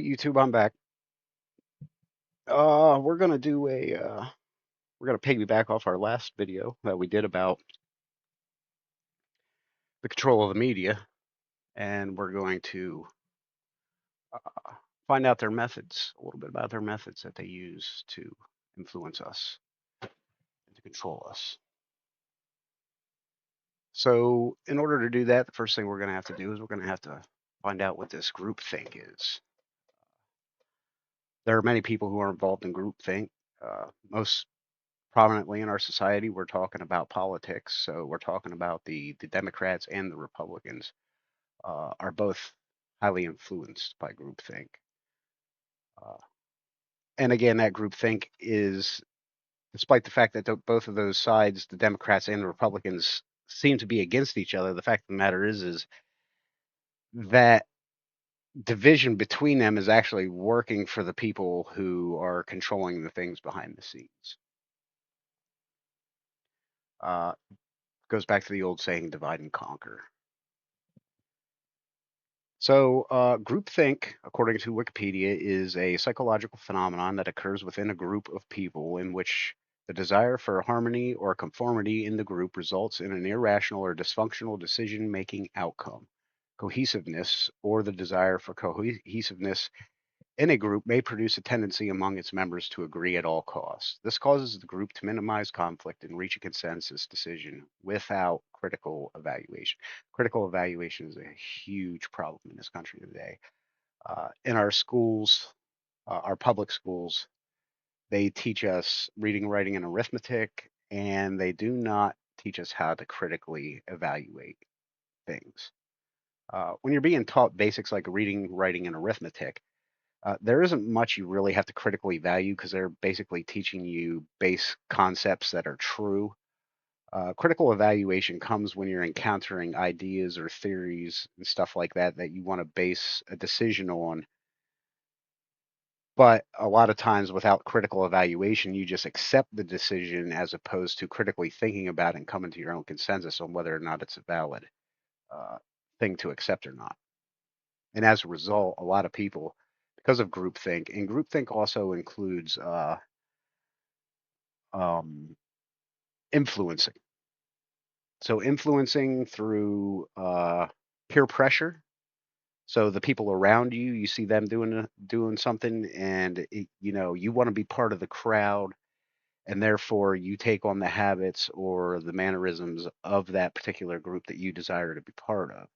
YouTube, I'm back. We're gonna do a we're gonna piggyback off our last video that we did about the control of the media, and we're going to find out their methods, a little bit about their methods that they use to influence us and to control us. So, in order to do that, the first thing we're gonna have to do is we're gonna have to find out what this groupthink is. There are many people who are involved in groupthink. Most prominently in our society, we're talking about politics. So we're talking about the Democrats and the Republicans are both highly influenced by groupthink. Uh, and again, that groupthink is, despite the fact that both of those sides, the Democrats and the Republicans, seem to be against each other. The fact of the matter is that division between them is actually working for the people who are controlling the things behind the scenes. Uh, Goes back to the old saying, divide and conquer. So, groupthink, according to Wikipedia, is a psychological phenomenon that occurs within a group of people in which the desire for harmony or conformity in the group results in an irrational or dysfunctional decision making outcome. Cohesiveness, or the desire for cohesiveness in a group, may produce a tendency among its members to agree at all costs. This causes the group to minimize conflict and reach a consensus decision without critical evaluation. Critical evaluation is a huge problem in this country today. In our schools, our public schools, they teach us reading, writing, and arithmetic, and they do not teach us how to critically evaluate things. When you're being taught basics like reading, writing, and arithmetic, there isn't much you really have to critically value because they're basically teaching you base concepts that are true. Critical evaluation comes when you're encountering ideas or theories and stuff like that that you want to base a decision on. But a lot of times, without critical evaluation, you just accept the decision as opposed to critically thinking about it and coming to your own consensus on whether or not it's a valid uh, thing to accept or not. And as a result, a lot of people, because of groupthink, and groupthink also includes um, influencing. So influencing through peer pressure. So the people around you, you see them doing something, and you want to be part of the crowd, and therefore you take on the habits or the mannerisms of that particular group that you desire to be part of.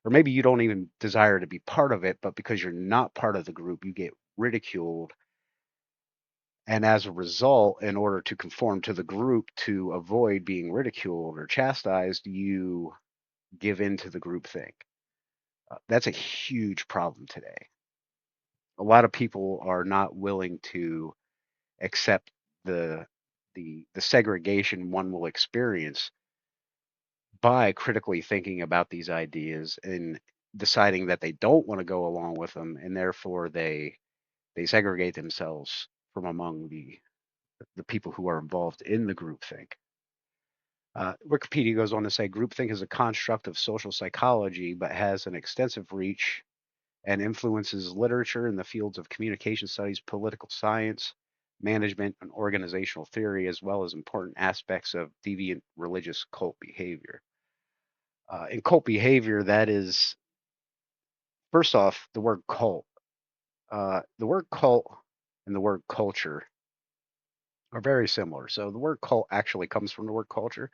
Or maybe you don't even desire to be part of it, but because you're not part of the group, you get ridiculed. And as a result, in order to conform to the group to avoid being ridiculed or chastised, you give in to the group think. That's a huge problem today. A lot of people are not willing to accept the the segregation one will experience by critically thinking about these ideas and deciding that they don't want to go along with them, and therefore they segregate themselves from among the people who are involved in the groupthink. Wikipedia goes on to say groupthink is a construct of social psychology, but has an extensive reach and influences literature in the fields of communication studies, political science, management, and organizational theory, as well as important aspects of deviant religious cult behavior. In cult behavior, that is, first off, the word cult. The word cult and the word culture are very similar. So the word cult actually comes from the word culture,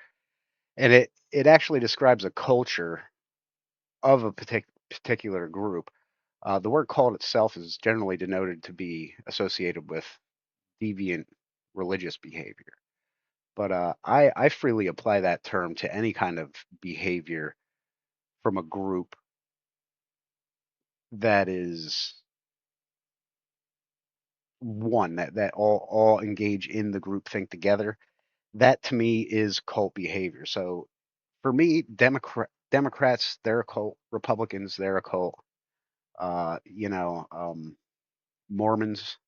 and it actually describes a culture of a particular group. The word cult itself is generally denoted to be associated with deviant religious behavior. But I freely apply that term to any kind of behavior from a group that is one that all engage in the group think together. That to me is cult behavior. So for me, Democrats, they're a cult. Republicans, they're a cult. Uh, you know, um, Mormons,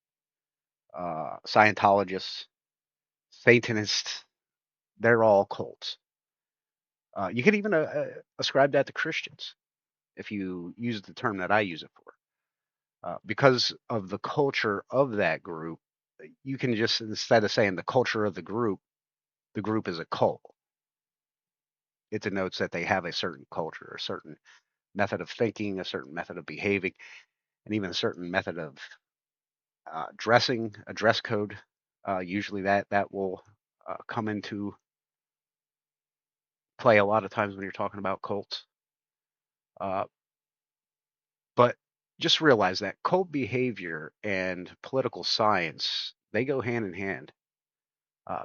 Scientologists, Satanists, they're all cults. You could even ascribe that to Christians if you use the term that I use it for. because of the culture of that group. You can just, instead of saying the culture of the group is a cult. It denotes that they have a certain culture, a certain method of thinking, a certain method of behaving, and even a certain method of dressing, a dress code. Usually that will come into play a lot of times when you're talking about cults. Uh, but just realize that cult behavior and political science, they go hand in hand.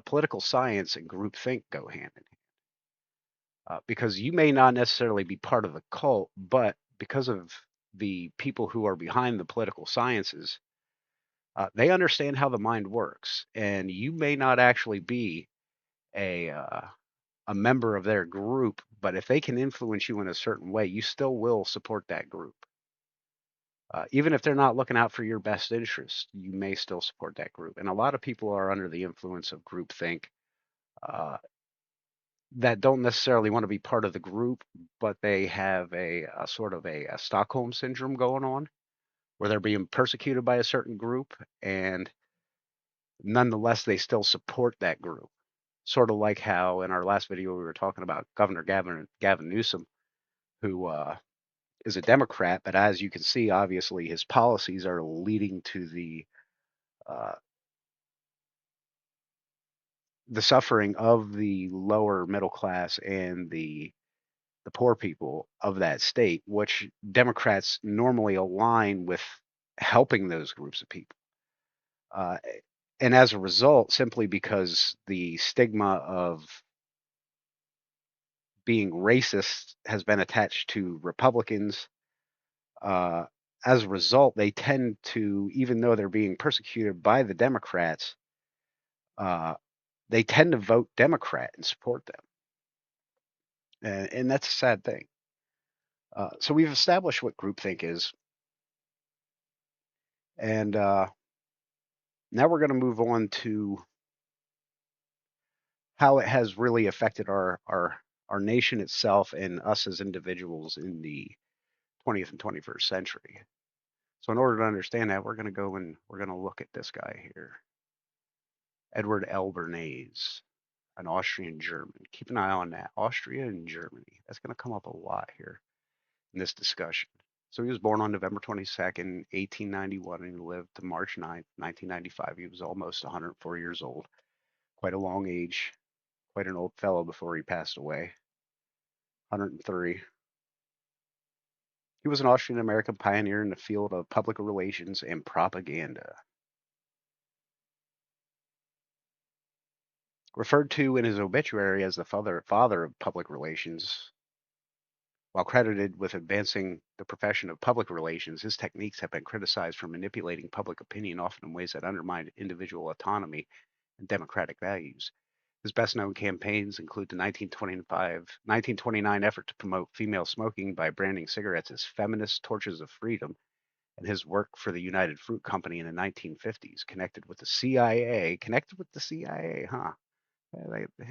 Political science and groupthink go hand in hand, because you may not necessarily be part of the cult, but because of the people who are behind the political sciences, they understand how the mind works, and you may not actually be a a member of their group, but if they can influence you in a certain way, you still will support that group. Even if they're not looking out for your best interest, you may still support that group. And a lot of people are under the influence of groupthink, uh, that don't necessarily want to be part of the group, but they have a sort of a Stockholm syndrome going on, where they're being persecuted by a certain group, and nonetheless they still support that group. Sort of like how in our last video we were talking about Governor Gavin Newsom, who is a Democrat, but as you can see, obviously his policies are leading to uh, the suffering of the lower middle class and the poor people of that state, which Democrats normally align with helping those groups of people. Uh, and as a result, simply because the stigma of being racist has been attached to Republicans, uh, as a result, they tend to, even though they're being persecuted by the Democrats, uh, they tend to vote Democrat and support them. And that's a sad thing. So we've established what groupthink is, and now we're going to move on to how it has really affected our nation itself and us as individuals in the 20th and 21st century. So in order to understand that, we're going to go and we're going to look at this guy here, Edward L. Bernays, an Austrian German. Keep an eye on that, Austria and Germany. That's going to come up a lot here in this discussion. So he was born on November 22nd, 1891, and he lived to March 9th, 1995. He was almost 104 years old, quite a long age, quite an old fellow before he passed away. 103. He was an Austrian American pioneer in the field of public relations and propaganda. Referred to in his obituary as the father of public relations, while credited with advancing the profession of public relations, his techniques have been criticized for manipulating public opinion, often in ways that undermine individual autonomy and democratic values. His best known campaigns include the 1929 effort to promote female smoking by branding cigarettes as feminist torches of freedom, and his work for the United Fruit Company in the 1950s, connected with the CIA. Connected with the CIA, huh?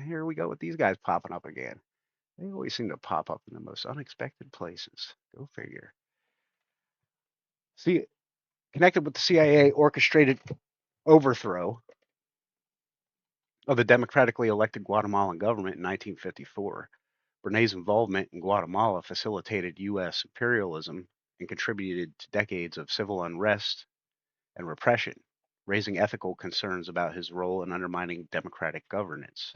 Here we go with these guys popping up again. They always seem to pop up in the most unexpected places. Go figure. See, connected with the CIA orchestrated overthrow of the democratically elected Guatemalan government in 1954. Bernays' involvement in Guatemala facilitated U.S. imperialism and contributed to decades of civil unrest and repression, raising ethical concerns about his role in undermining democratic governance.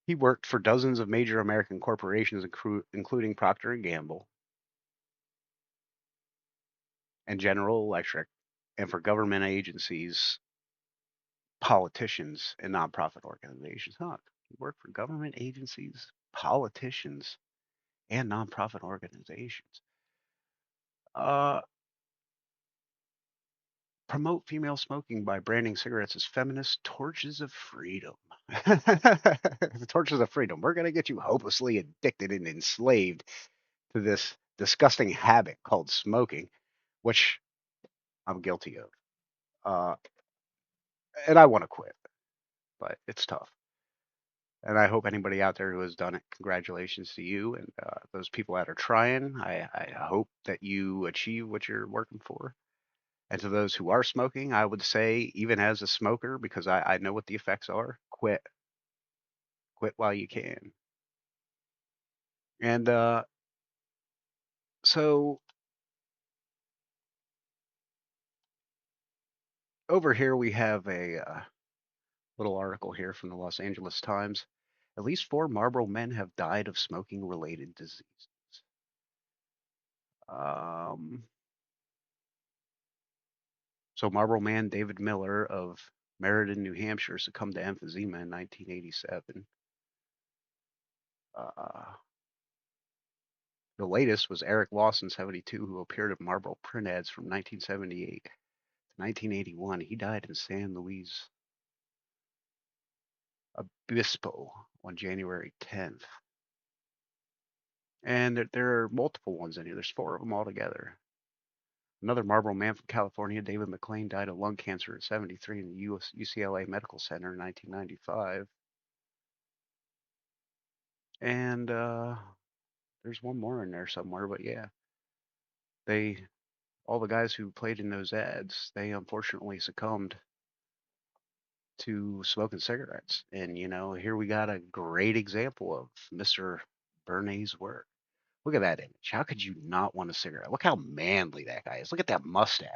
He worked for dozens of major American corporations, including Procter and Gamble and General Electric, and for government agencies, politicians, and nonprofit organizations. Huh? He worked for government agencies, politicians, and nonprofit organizations. Uh, Promote female smoking by branding cigarettes as feminist torches of freedom. Torches of freedom. We're going to get you hopelessly addicted and enslaved to this disgusting habit called smoking, which I'm guilty of. Uh, and I want to quit, but it's tough. And I hope anybody out there who has done it, congratulations to you. And those people that are trying, I hope that you achieve what you're working for. And to those who are smoking, I would say, even as a smoker, because I know what the effects are, quit. Quit while you can. And so over here we have a little article here from the Los Angeles Times. At least four Marlboro men have died of smoking related diseases. Um, so Marlboro man David Miller of Meriden, New Hampshire, succumbed to emphysema in 1987. Uh, the latest was Eric Lawson, 72, who appeared in Marlboro print ads from 1978 to 1981. He died in San Luis Obispo on January 10th. And there are multiple ones in here. There's four of them altogether. Another Marlboro man from California, David McLean, died of lung cancer at 73 in the UCLA Medical Center in 1995. And there's one more in there somewhere, but yeah, they all the guys who played in those ads, they unfortunately succumbed to smoking cigarettes. And here we got a great example of Mr. Bernays' work. Look at that image. How could you not want a cigarette? Look how manly that guy is. Look at that mustache,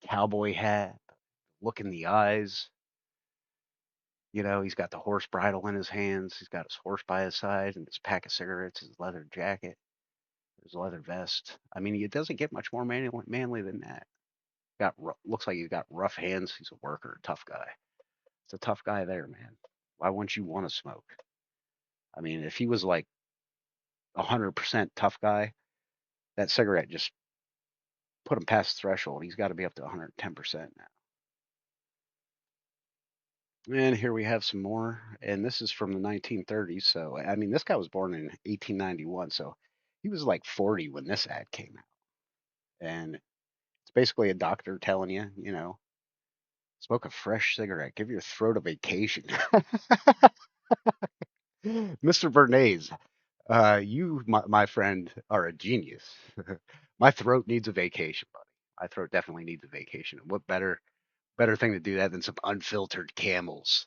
the cowboy hat, look in the eyes. He's got the horse bridle in his hands. He's got his horse by his side and his pack of cigarettes, his leather jacket, his leather vest. I mean, it doesn't get much more manly than that. Looks like he's got rough hands. He's a worker, a tough guy. It's a tough guy there, man. Why wouldn't you want to smoke? I mean, if he was like 100% tough guy, that cigarette just put him past the threshold. He's got to be up to 110% now. And here we have some more, and this is from the 1930s. So, I mean, this guy was born in 1891, so he was like 40 when this ad came out. And it's basically a doctor telling you, smoke a fresh cigarette, give your throat a vacation. Mr. Bernays, you, my friend, are a genius. My throat needs a vacation, buddy. My throat definitely needs a vacation. What better thing to do that than some unfiltered camels?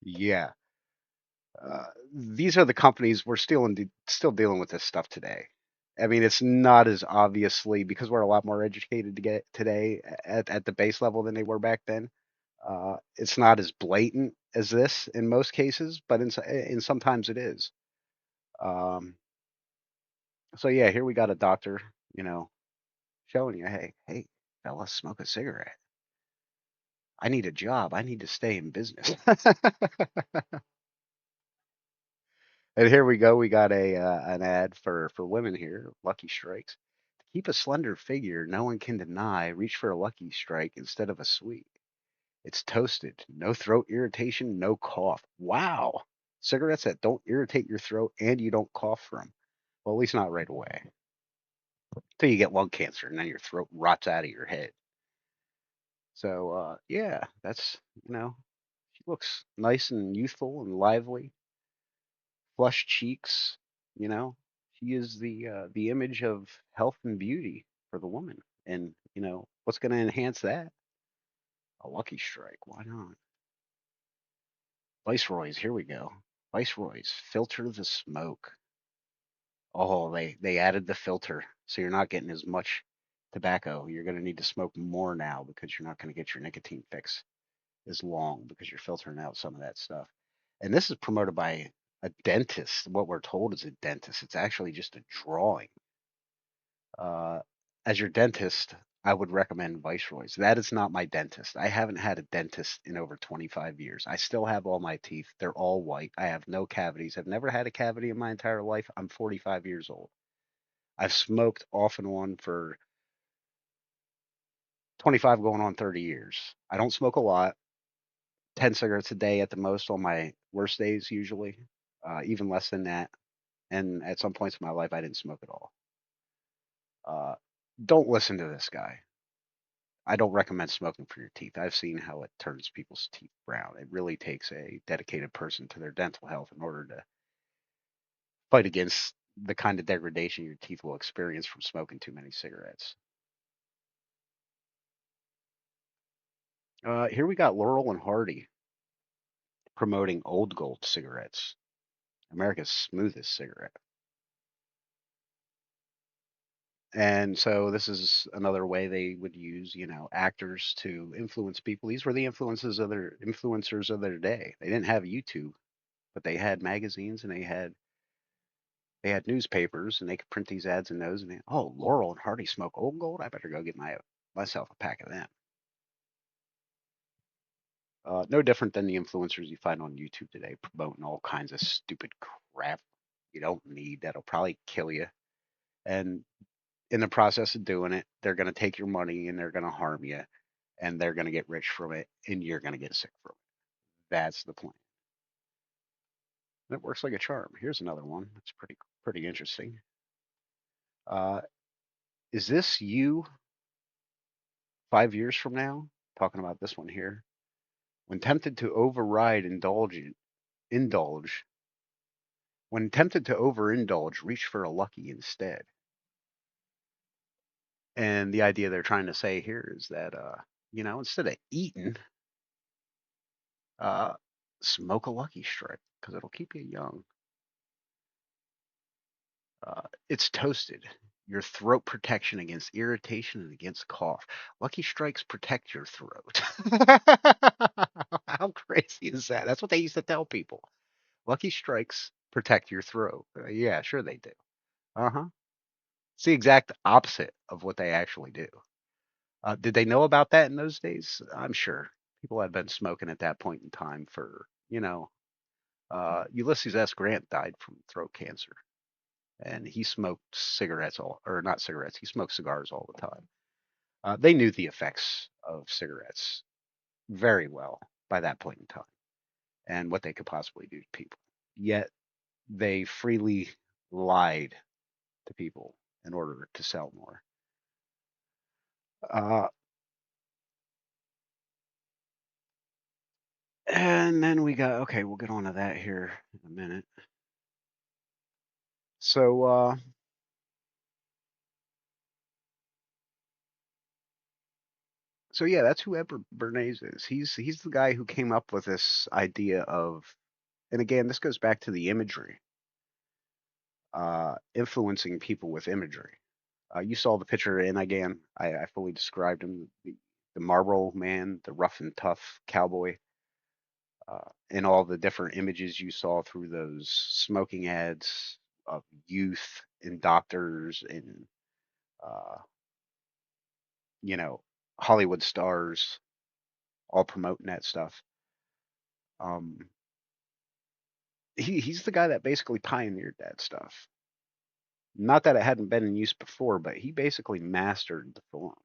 Yeah. These are the companies we're still dealing with this stuff today. I mean, it's not as obviously because we're a lot more educated to get today at the base level than they were back then. It's not as blatant as this in most cases, but in sometimes it is. Um, so yeah, here we got a doctor, you know, showing you, hey, fella, smoke a cigarette. I need a job. I need to stay in business. And here we go. We got a an ad for women here. Lucky Strikes. To keep a slender figure, no one can deny. Reach for a Lucky Strike instead of a sweet. It's toasted. No throat irritation. No cough. Wow. Cigarettes that don't irritate your throat and you don't cough from. Well, at least not right away. Until you get lung cancer and then your throat rots out of your head. So yeah, that's she looks nice and youthful and lively. Flush cheeks, you know. She is the image of health and beauty for the woman. And, what's going to enhance that? A Lucky Strike. Why not? Viceroys, here we go. Viceroys, filter the smoke. Oh, they added the filter. So you're not getting as much tobacco. You're going to need to smoke more now because you're not going to get your nicotine fix as long because you're filtering out some of that stuff. And this is promoted by a dentist. What we're told is a dentist. It's actually just a drawing. Uh, as your dentist, I would recommend Viceroy's. That is not my dentist. I haven't had a dentist in over 25 years. I still have all my teeth. They're all white. I have no cavities. I've never had a cavity in my entire life. I'm 45 years old. I've smoked off and on for 25 going on 30 years. I don't smoke a lot, 10 cigarettes a day at the most on my worst days, usually, even less than that. And at some points in my life, I didn't smoke at all. Uh, don't listen to this guy. I don't recommend smoking for your teeth. I've seen how it turns people's teeth brown. It really takes a dedicated person to their dental health in order to fight against the kind of degradation your teeth will experience from smoking too many cigarettes. Here we got Laurel and Hardy promoting Old Gold cigarettes, America's smoothest cigarette. And so this is another way they would use, actors to influence people. These were the influencers of their day. They didn't have YouTube, but they had magazines and they had newspapers, and they could print these ads in those. And oh, Laurel and Hardy smoke Old Gold. I better go get myself a pack of them. No different than the influencers you find on YouTube today, promoting all kinds of stupid crap you don't need that'll probably kill you. And in the process of doing it, they're going to take your money and they're going to harm you, and they're going to get rich from it, and you're going to get sick from it. That's the plan. And it works like a charm. Here's another one. That's pretty interesting. Uh, is this you 5 years from now? Talking about this one here. When tempted to indulge. When tempted to overindulge, reach for a lucky instead. And the idea they're trying to say here is that, instead of eating, uh, smoke a Lucky Strike because it'll keep you young. It's toasted. Your throat protection against irritation and against cough. Lucky Strikes protect your throat. How crazy is that? That's what they used to tell people. Lucky Strikes protect your throat. Yeah, sure they do. Uh huh. It's the exact opposite of what they actually do. Did they know about that in those days? I'm sure people have been smoking at that point in time for, Ulysses S. Grant died from throat cancer, and he smoked cigarettes or not cigarettes, he smoked cigars all the time. They knew the effects of cigarettes very well by that point in time and what they could possibly do to people. Yet they freely lied to people in order to sell more. Uh, and then okay, we'll get on to that here in a minute. So yeah, that's who Edward Bernays is. He's the guy who came up with this idea of, and again, this goes back to the imagery, influencing people with imagery. You saw the picture, and again, I fully described him: the Marlboro Man, the rough and tough cowboy, and all the different images you saw through those smoking ads of youth and doctors and uh, you know Hollywood stars all promoting that stuff. Um, he's the guy that basically pioneered that stuff. Not that it hadn't been in use before, but he basically mastered the form.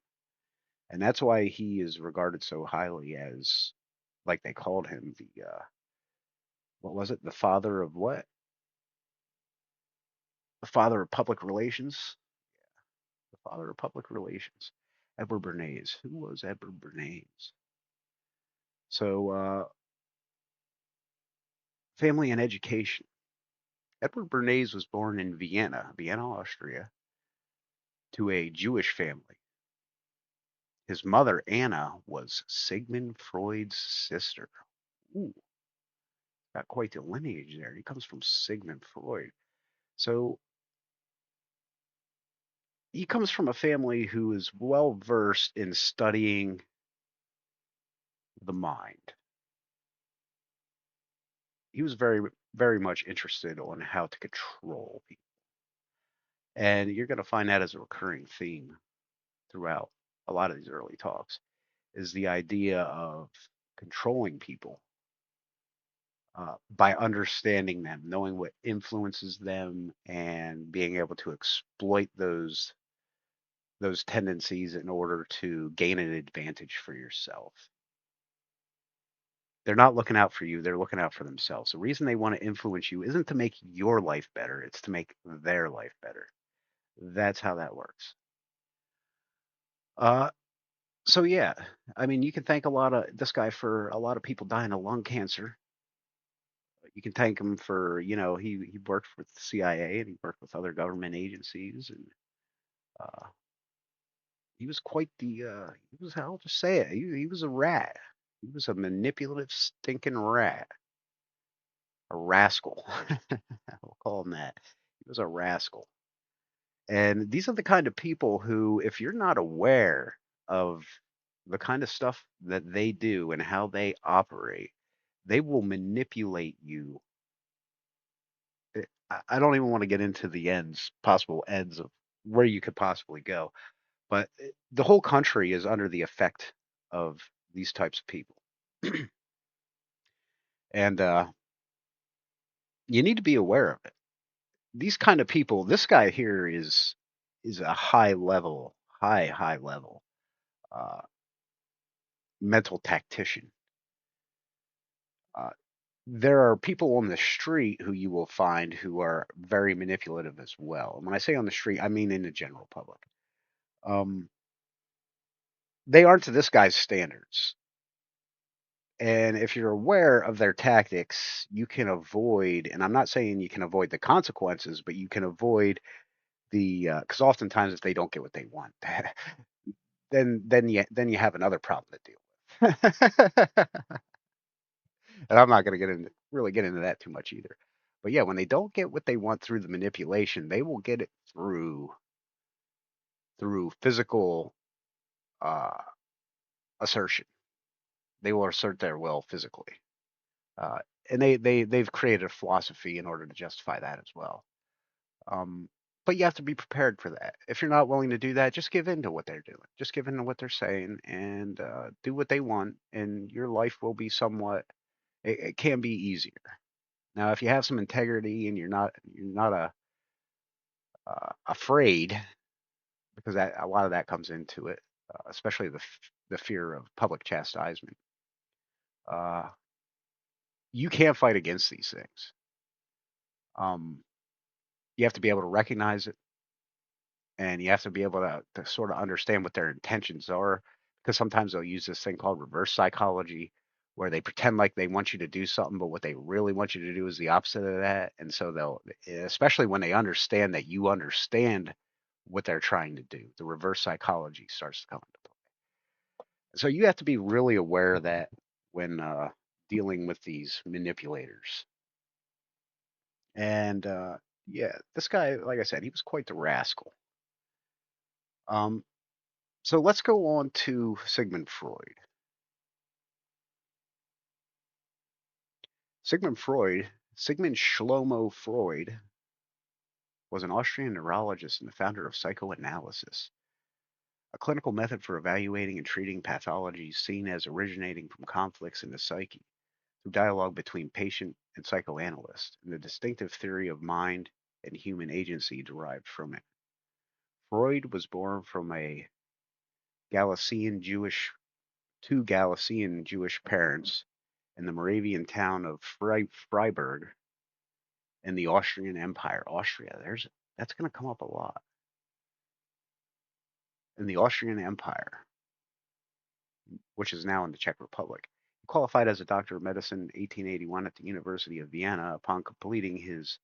And that's why he is regarded so highly as, like they called him, the, what was it? The father of what? The father of public relations? The father of public relations. Edward Bernays. Who was Edward Bernays? So, family and education. Edward Bernays was born in Vienna, Austria, to a Jewish family. His mother, Anna, was Sigmund Freud's sister. Ooh, got quite the lineage there. He comes from Sigmund Freud. So he comes from a family who is well versed in studying the mind. He was very, very much interested on how to control people. And you're going to find that as a recurring theme throughout a lot of these early talks is the idea of controlling people by understanding them, knowing what influences them, and being able to exploit those tendencies in order to gain an advantage for yourself. They're not looking out for you, they're looking out for themselves. The reason they want to influence you isn't to make your life better, it's to make their life better. That's how that works. Uh, So yeah, I mean, you can thank a lot of this guy for a lot of people dying of lung cancer. You can thank him for, he worked with the CIA and he worked with other government agencies, and uh, he was quite he was, I'll just say it, he was a rat. He was a manipulative, stinking rat, a rascal. We'll call him that. He was a rascal. And these are the kind of people who, if you're not aware of the kind of stuff that they do and how they operate, they will manipulate you. I don't even want to get into the possible ends of where you could possibly go, but the whole country is under the effect of these types of people. And you need to be aware of it. These kind of people, this guy here is a high level, high level uh, mental tactician. Uh, there are people on the street who you will find who are very manipulative as well. And when I say on the street, I mean in the general public. Um, they aren't to this guy's standards. And if you're aware of their tactics, you can avoid, and I'm not saying you can avoid the consequences, but you can avoid because oftentimes if they don't get what they want, then you have another problem to deal with. And I'm not going to get into that too much either. But yeah, when they don't get what they want through the manipulation, they will get it through physical uh, assertion. They will assert their will physically, uh, and they've created a philosophy in order to justify that as well. Um, but you have to be prepared for that. If you're not willing to do that, just give in to what they're doing. Just give in to what they're saying and do what they want, and your life will be somewhat. It can be easier. Now, if you have some integrity and you're not afraid, because a lot of that comes into it, especially the fear of public chastisement. Uh, you can't fight against these things. Um, you have to be able to recognize it, and you have to be able to sort of understand what their intentions are, because sometimes they'll use this thing called reverse psychology, where they pretend like they want you to do something, but what they really want you to do is the opposite of that. And so especially when they understand that you understand what they're trying to do, the reverse psychology starts to come into play. So you have to be really aware of that when dealing with these manipulators. And yeah, this guy, like I said, he was quite the rascal. Um, so let's go on to Sigmund Freud. Sigmund Freud, Sigmund Shlomo Freud, was an Austrian neurologist and the founder of psychoanalysis, a clinical method for evaluating and treating pathologies seen as originating from conflicts in the psyche through dialogue between patient and psychoanalyst, and the distinctive theory of mind and human agency derived from it. Freud was born from Galician Jewish two Galician Jewish parents in the Moravian town of Freiburg in the Austrian Empire. Austria, that's going to come up a lot. In the Austrian Empire, which is now in the Czech Republic. He qualified as a doctor of medicine in 1881 at the University of Vienna. Upon completing his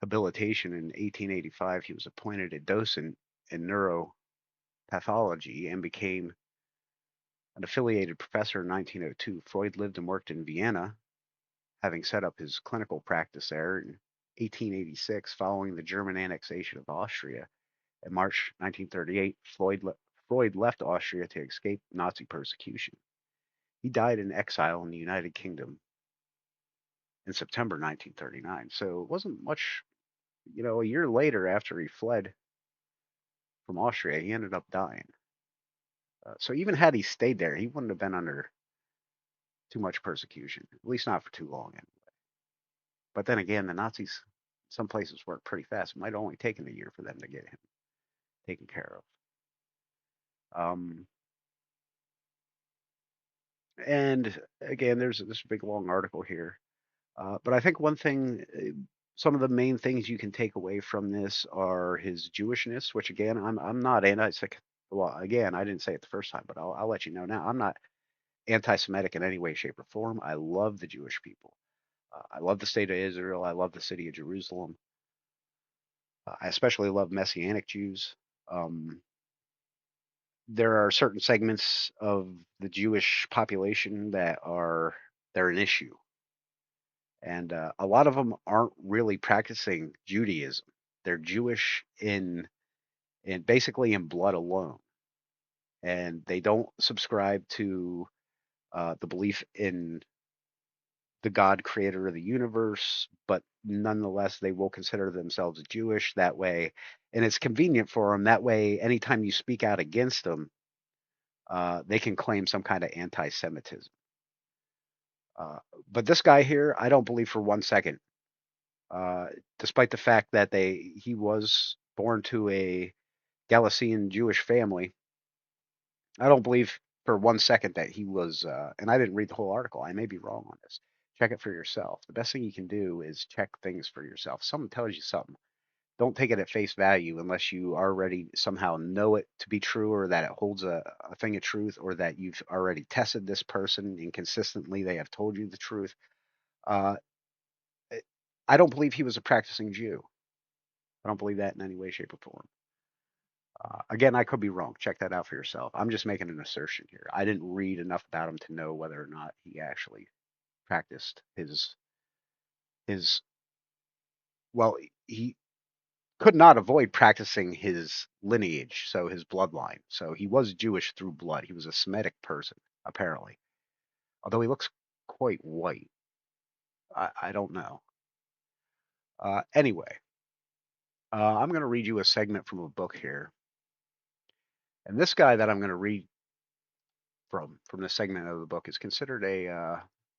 habilitation in 1885, he was appointed a docent in neuropathology and became an affiliated professor in 1902. Freud lived and worked in Vienna, having set up his clinical practice there in 1886 following the German annexation of Austria. In March 1938, Freud left Austria to escape Nazi persecution. He died in exile in the United Kingdom in September 1939. So it wasn't much, a year later after he fled from Austria, he ended up dying. So even had he stayed there, he wouldn't have been under too much persecution, at least not for too long. But then again, the Nazis, some places worked pretty fast. It might have only taken a year for them to get him taken care of. And again, there's this big long article here. But I think one thing, some of the main things you can take away from this are his Jewishness, which again, I'm not anti well, again, I didn't say it the first time, but I'll let you know now. I'm not anti-Semitic in any way, shape, or form. I love the Jewish people. I love the state of Israel. I love the city of Jerusalem. I especially love Messianic Jews. Um, there are certain segments of the Jewish population that are they're an issue, and a lot of them aren't really practicing Judaism. They're Jewish in basically in blood alone, and they don't subscribe to the belief in the God creator of the universe, but nonetheless they will consider themselves Jewish that way, and it's convenient for them that way. Anytime you speak out against them, they can claim some kind of anti-Semitism. Uh, but this guy here, I don't believe for 1 second, uh, despite the fact that he was born to a Galician Jewish family. I don't believe for 1 second that he was, and I didn't read the whole article. I may be wrong on this. Check it for yourself. The best thing you can do is check things for yourself. Someone tells you something, don't take it at face value unless you already somehow know it to be true, or that it holds a thing of truth, or that you've already tested this person and consistently they have told you the truth. Uh, I don't believe he was a practicing Jew. I don't believe that in any way, shape, or form. Again, I could be wrong. Check that out for yourself. I'm just making an assertion here. I didn't read enough about him to know whether or not he actually practiced his well, he could not avoid practicing his lineage, so his bloodline. So he was Jewish through blood. He was a Semitic person, apparently. Although he looks quite white. I don't know. Anyway, I'm going to read you a segment from a book here. And this guy that I'm going to read from this segment of the book is considered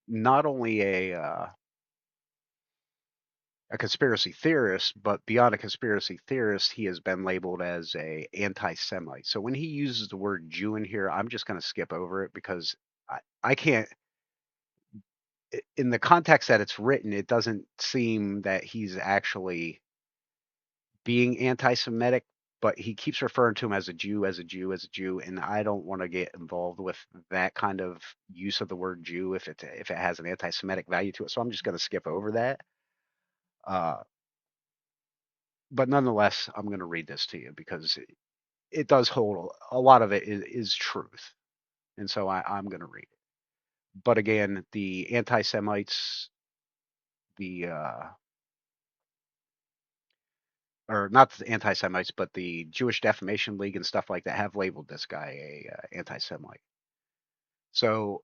not only a conspiracy theorist, but beyond a conspiracy theorist, he has been labeled as a anti-Semite. So when he uses the word Jew in here, I'm just going to skip over it because I can't. In the context that it's written, it doesn't seem that he's actually being anti-Semitic, but he keeps referring to him as a Jew, as a Jew, as a Jew, and I don't want to get involved with that kind of use of the word Jew if it has an anti-Semitic value to it. So I'm just going to skip over that. Uh, but nonetheless, I'm going to read this to you because it does hold a lot of it is truth, and so I'm going to read it. But again, the anti-Semites, the or not the anti-Semites, but the Jewish Defamation League and stuff like that have labeled this guy a anti-Semite. So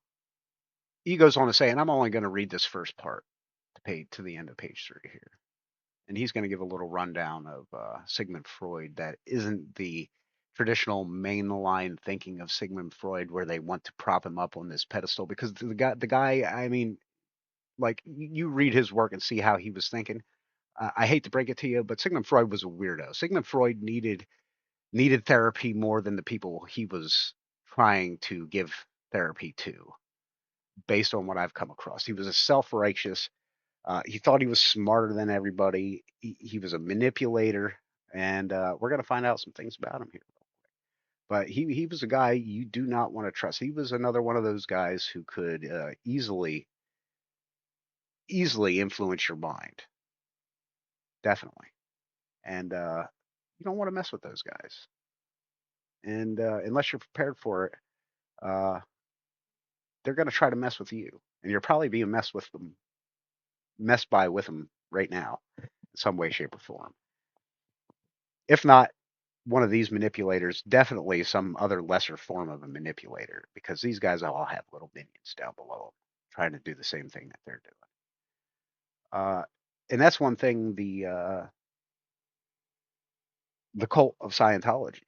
he goes on to say, and I'm only going to read this first part to the end of page 3 here. And he's going to give a little rundown of Sigmund Freud that isn't the traditional mainline thinking of Sigmund Freud, where they want to prop him up on this pedestal. Because the guy, I mean, like you read his work and see how he was thinking. I hate to break it to you, but Sigmund Freud was a weirdo. Sigmund Freud needed therapy more than the people he was trying to give therapy to, based on what I've come across. He was a self-righteous. He thought he was smarter than everybody. He was a manipulator, and we're going to find out some things about him here. But he was a guy you do not want to trust. He was another one of those guys who could easily influence your mind, definitely. And you don't want to mess with those guys. And unless you're prepared for it, uh, they're going to try to mess with you, and you're probably being messed by with them right now, in some way, shape, or form. If not one of these manipulators, definitely some other lesser form of a manipulator, because these guys all have little minions down below them trying to do the same thing that they're doing. And that's one thing the cult of Scientology.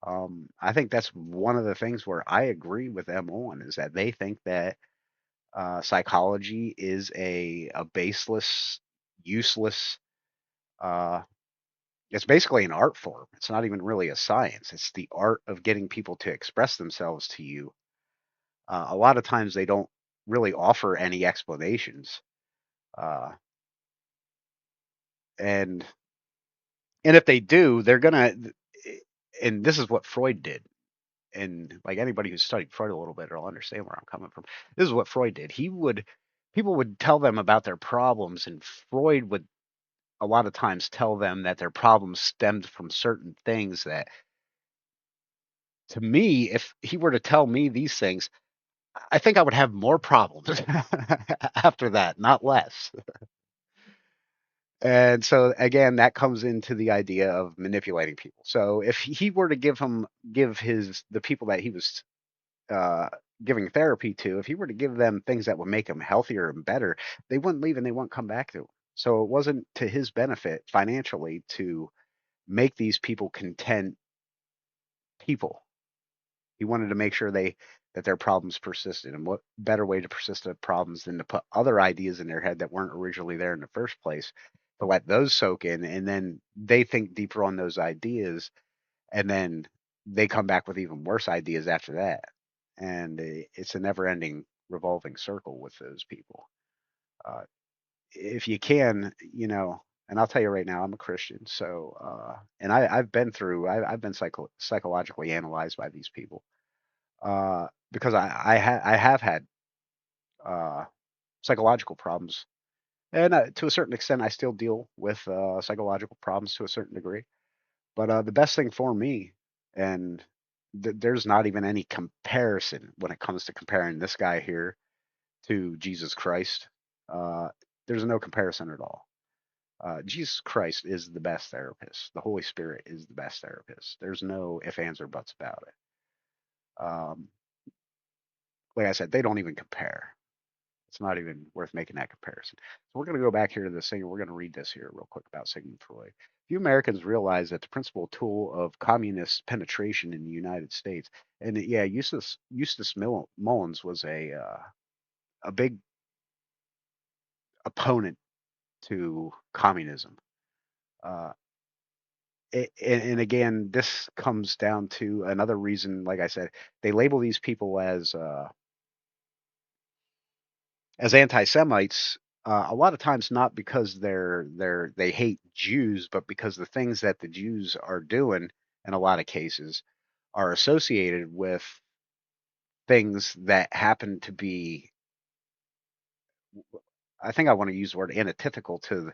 I think that's one of the things where I agree with them on is that they think that psychology is a baseless, useless. Uh, it's basically an art form. It's not even really a science. It's the art of getting people to express themselves to you. A lot of times they don't really offer any explanations, uh, and and if they do, they're gonna. And this is what Freud did. And like anybody who's studied Freud a little bit will understand where I'm coming from. This is what Freud did. He would People would tell them about their problems, and Freud would a lot of times tell them that their problems stemmed from certain things that, to me, if he were to tell me these things, I think I would have more problems after that, not less. And so again, that comes into the idea of manipulating people. So if he were to give his the people that he was uh, giving therapy to, if he were to give them things that would make them healthier and better, they wouldn't leave and they wouldn't come back to him. So it wasn't to his benefit financially to make these people content people. He wanted to make sure that their problems persisted. And what better way to persist of problems than to put other ideas in their head that weren't originally there in the first place, to let those soak in, and then they think deeper on those ideas, and then they come back with even worse ideas after that. And it's a never-ending revolving circle with those people. Uh, if you can, and I'll tell you right now, I'm a Christian, so and I've been psychologically analyzed by these people, because I have had uh, psychological problems, and to a certain extent, I still deal with psychological problems to a certain degree. But the best thing for me, and there's not even any comparison when it comes to comparing this guy here to Jesus Christ. Uh, there's no comparison at all. Jesus Christ is the best therapist. The Holy Spirit is the best therapist. There's no ifs, ands, or buts about it. Like I said, they don't even compare. It's not even worth making that comparison. So we're going to go back here to this thing, and we're going to read this here real quick about Sigmund Freud. Few Americans realize that the principal tool of communist penetration in the United States, and yeah, Eustace Mullins was a big opponent to communism. Uh, and again, this comes down to another reason. Like I said, they label these people as anti-Semites, a lot of times not because they hate Jews, but because the things that the Jews are doing in a lot of cases are associated with things that happen to be, I think I want to use the word antithetical to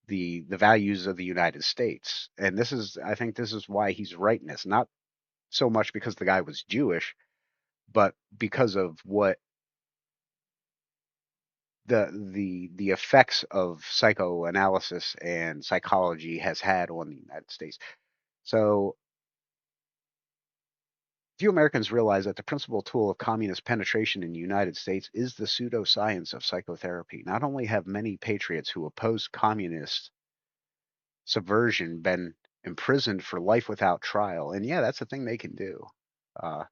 the values of the United States. And I think this is why he's writing this, not so much because the guy was Jewish, but because of what the effects of psychoanalysis and psychology has had on the United States. So few Americans realize that the principal tool of communist penetration in the United States is the pseudoscience of psychotherapy. Not only have many patriots who oppose communist subversion been imprisoned for life without trial, and yeah, that's a thing they can do. Uh,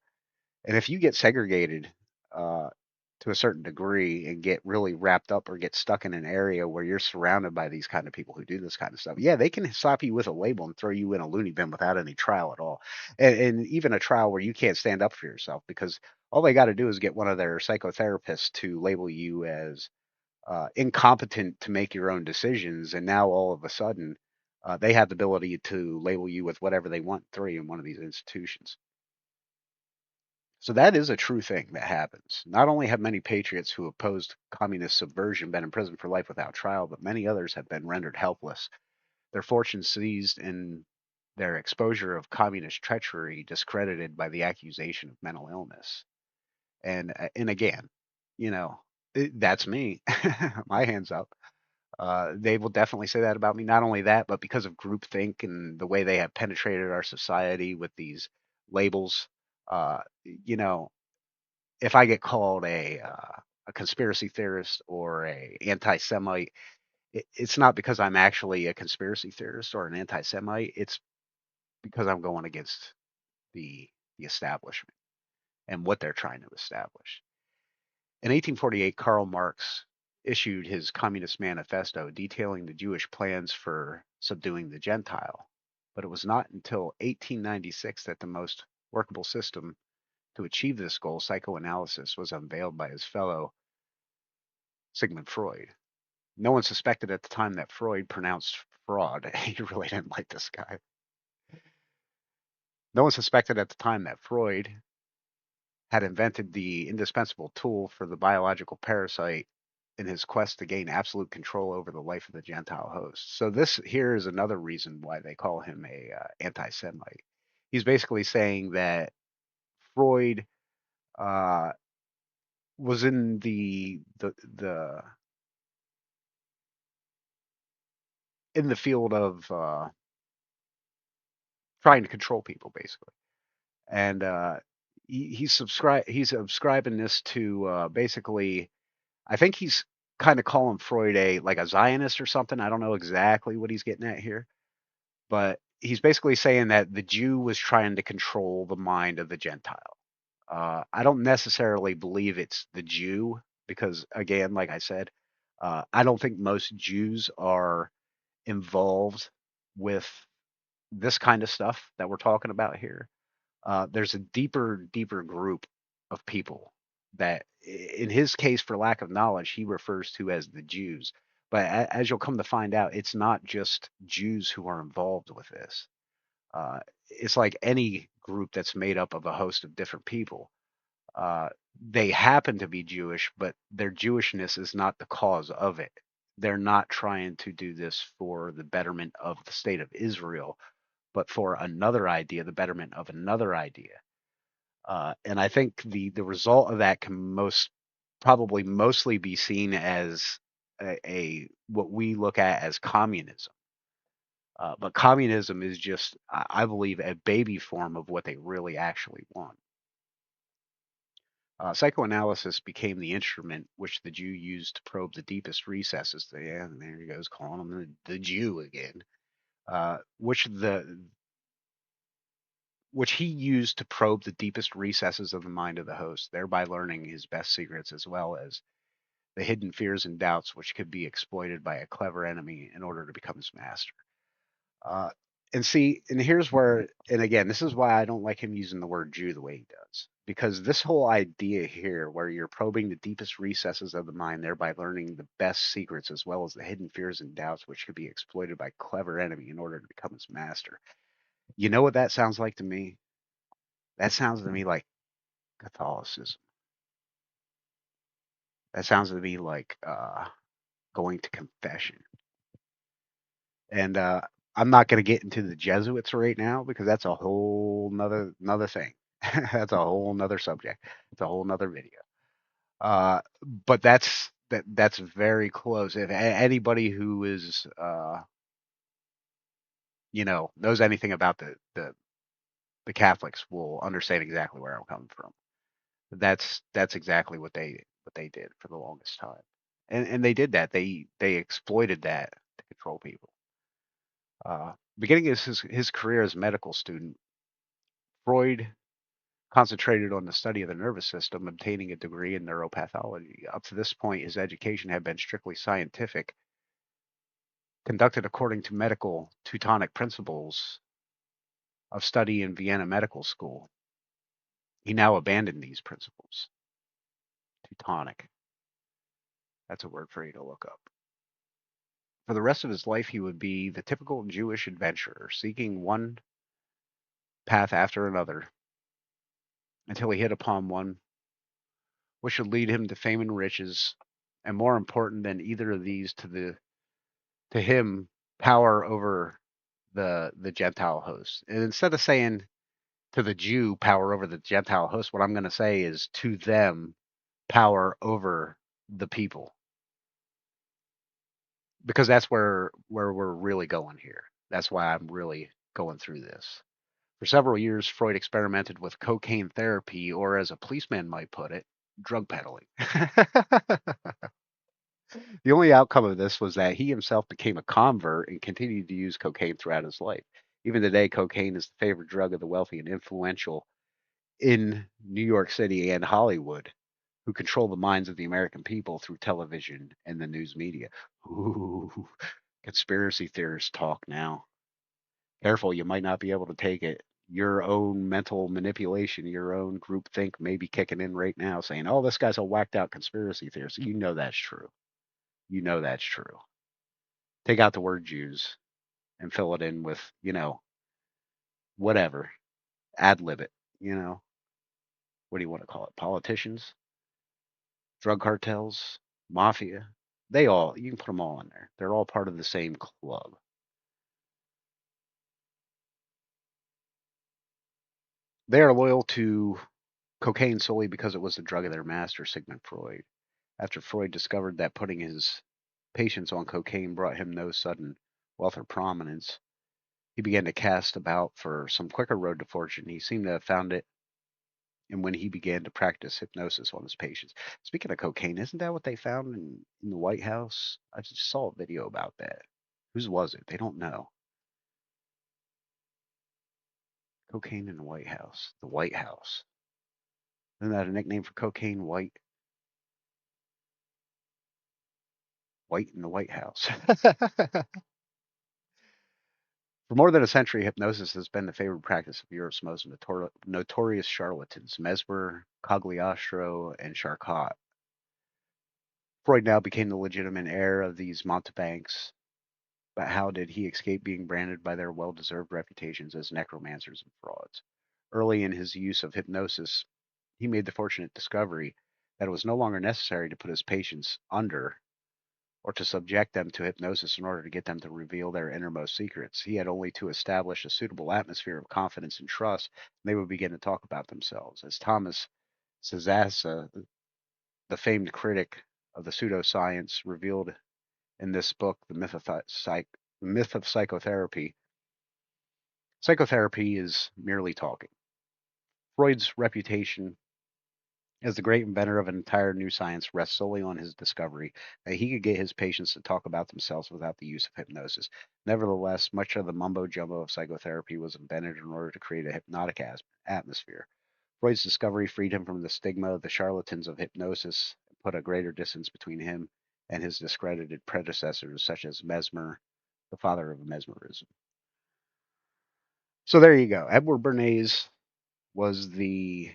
And if you get segregated uh, to a certain degree and get really wrapped up or get stuck in an area where you're surrounded by these kind of people who do this kind of stuff, yeah, they can slap you with a label and throw you in a loony bin without any trial at all. And even a trial where you can't stand up for yourself, because all they got to do is get one of their psychotherapists to label you as incompetent to make your own decisions. And now all of a sudden, they have the ability to label you with whatever they want, throw you in one of these institutions. So that is a true thing that happens. Not only have many patriots who opposed communist subversion been imprisoned for life without trial, but many others have been rendered helpless, their fortunes seized, and their exposure of communist treachery discredited by the accusation of mental illness. And again, you know, that's me. My hands up. They will definitely say that about me. Not only that, but because of groupthink and the way they have penetrated our society with these labels, you know, if I get called a conspiracy theorist or a anti-Semite, it's not because I'm actually a conspiracy theorist or an anti-Semite. It's because I'm going against the the establishment and what they're trying to establish. In 1848, Karl Marx issued his Communist Manifesto detailing the Jewish plans for subduing the Gentile. But it was not until 1896 that the most workable system to achieve this goal, psychoanalysis, was unveiled by his fellow Sigmund Freud. No one suspected at the time that Freud pronounced fraud. He really didn't like this guy. No one suspected at the time that Freud had invented the indispensable tool for the biological parasite in his quest to gain absolute control over the life of the Gentile host. So this here is another reason why they call him a anti-Semite. He's basically saying that Freud uh, was in the in the field of trying to control people, basically, and he's subscribing this to basically. I think he's kind of calling Freud a like a Zionist or something. I don't know exactly what he's getting at here, but he's basically saying that the Jew was trying to control the mind of the Gentile. I don't necessarily believe it's the Jew because, again, like I said, I don't think most Jews are involved with this kind of stuff that we're talking about here. There's a deeper group of people that, in his case, for lack of knowledge, he refers to as the Jews. But as you'll come to find out, it's not just Jews who are involved with this. Uh, it's like any group that's made up of a host of different people. Uh, they happen to be Jewish, but their Jewishness is not the cause of it. They're not trying to do this for the betterment of the state of Israel, but for another idea, the betterment of another idea. And I think the result of that can probably mostly be seen as a what we look at as communism. But communism is just, I believe, a baby form of what they really actually want. Psychoanalysis became the instrument which the Jew used to probe the deepest recesses. Yeah, there he goes, calling him the Jew again. Which he used to probe the deepest recesses of the mind of the host, thereby learning his best secrets as well as the hidden fears and doubts which could be exploited by a clever enemy in order to become his master. Uh, and see, and here's where, and again, this is why I don't like him using the word Jew the way he does. Because this whole idea here, where you're probing the deepest recesses of the mind, thereby learning the best secrets as well as the hidden fears and doubts which could be exploited by a clever enemy in order to become his master. You know what that sounds like to me? That sounds to me like Catholicism. That sounds to me like going to confession. And I'm not going to get into the Jesuits right now because that's a whole another thing. That's a whole nother subject. It's a whole nother video. Uh, but that's very close. If anybody who is knows anything about the Catholics will understand exactly where I'm coming from. That's exactly what they did for the longest time, and they did that. They exploited that to control people. Beginning his career as a medical student, Freud concentrated on the study of the nervous system, obtaining a degree in neuropathology. Up to this point, his education had been strictly scientific, conducted according to medical Teutonic principles of study in Vienna Medical School. He now abandoned these principles. Teutonic. That's a word for you to look up. For the rest of his life, he would be the typical Jewish adventurer, seeking one path after another until he hit upon one which should lead him to fame and riches, and more important than either of these, to him, power over the Gentile host. And instead of saying to the Jew power over the Gentile host, what I'm going to say is to them power over the people, because that's where we're really going here. That's why I'm really going through this. For several years, Freud experimented with cocaine therapy, or as a policeman might put it, drug peddling. The only outcome of this was that he himself became a convert and continued to use cocaine throughout his life. Even today, cocaine is the favorite drug of the wealthy and influential in New York City and Hollywood, who control the minds of the American people through television and the news media. Ooh, conspiracy theorists talk now. Careful, you might not be able to take it. Your own mental manipulation, your own group think may be kicking in right now, saying, "Oh, this guy's a whacked out conspiracy theorist." You know that's true. You know that's true. Take out the word Jews and fill it in with, whatever. ad lib it. You know, what do you want to call it? Politicians, drug cartels, mafia. They all, you can put them all in there. They're all part of the same club. They are loyal to cocaine solely because it was the drug of their master, Sigmund Freud. After Freud discovered that putting his patients on cocaine brought him no sudden wealth or prominence, he began to cast about for some quicker road to fortune. He seemed to have found it, and when he began to practice hypnosis on his patients. Speaking of cocaine, isn't that what they found in the White House? I just saw a video about that. Whose was it? They don't know. Cocaine in the White House. The White House. Isn't that a nickname for cocaine? White, white in the White House. For more than a century, hypnosis has been the favored practice of Europe's most notorious charlatans, Mesmer, Cagliostro, and Charcot. Freud now became the legitimate heir of these mountebanks, but how did he escape being branded by their well-deserved reputations as necromancers and frauds? Early in his use of hypnosis, he made the fortunate discovery that it was no longer necessary to put his patients under or to subject them to hypnosis in order to get them to reveal their innermost secrets. He had only to establish a suitable atmosphere of confidence and trust, and they would begin to talk about themselves. As Thomas Sazassa, the famed critic of the pseudoscience, revealed in this book, The Myth of Psychotherapy, psychotherapy is merely talking. Freud's reputation as the great inventor of an entire new science rests solely on his discovery that he could get his patients to talk about themselves without the use of hypnosis. Nevertheless, much of the mumbo jumbo of psychotherapy was invented in order to create a hypnotic atmosphere. Freud's discovery freed him from the stigma of the charlatans of hypnosis and put a greater distance between him and his discredited predecessors, such as Mesmer, the father of mesmerism. So there you go. Edward Bernays was the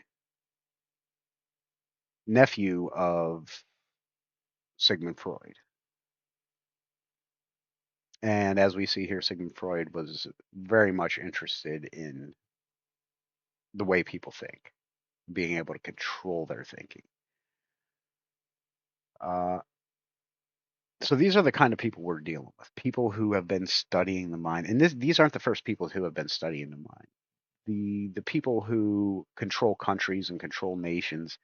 nephew of Sigmund Freud. And as we see here, Sigmund Freud was very much interested in the way people think, being able to control their thinking. Uh, so these are the kind of people we're dealing with, people who have been studying the mind. And these aren't the first people who have been studying the mind. The people who control countries and control nations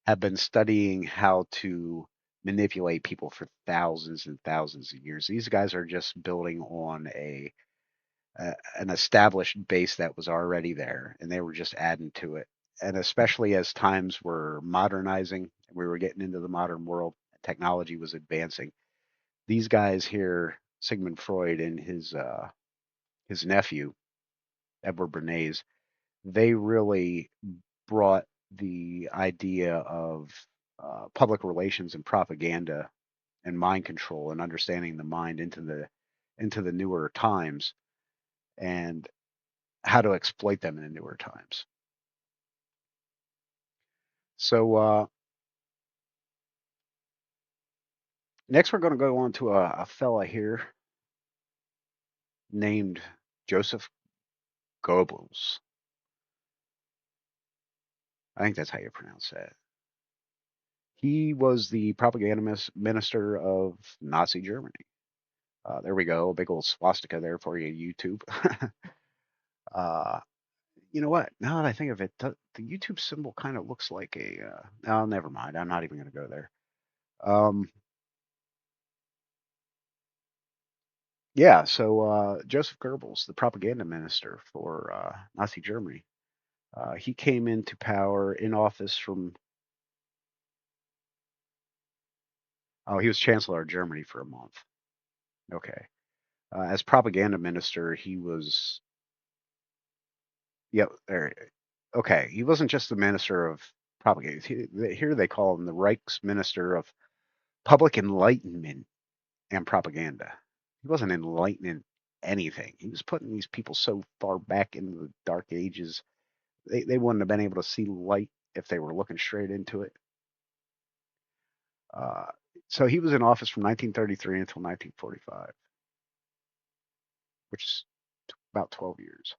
have been studying how to manipulate people for thousands and thousands of years. These guys are just building on an established base that was already there, and they were just adding to it. And especially as times were modernizing, we were getting into the modern world, technology was advancing. These guys here, Sigmund Freud and his nephew Edward Bernays, they really brought the idea of public relations and propaganda and mind control and understanding the mind into the newer times and how to exploit them in the newer times. So next, we're going to go on to a fella here named Joseph Goebbels. I think that's how you pronounce that. He was the propaganda minister of Nazi Germany. There we go, a big old swastika there for you, YouTube. uh, you know what? Now that I think of it, the YouTube symbol kind of looks like a. Oh, never mind. I'm not even going to go there. Um, yeah. So Joseph Goebbels, the propaganda minister for Nazi Germany, he came into power in office from. Oh, he was Chancellor of Germany for a month. Okay. As propaganda minister, he was. Yep. There. Okay. He wasn't just the minister of propaganda. Here they call him the Reichsminister of Public Enlightenment and Propaganda. He wasn't enlightening anything. He was putting these people so far back into the dark ages, they wouldn't have been able to see light if they were looking straight into it. Uh, so he was in office from 1933 until 1945, which is about 12 years.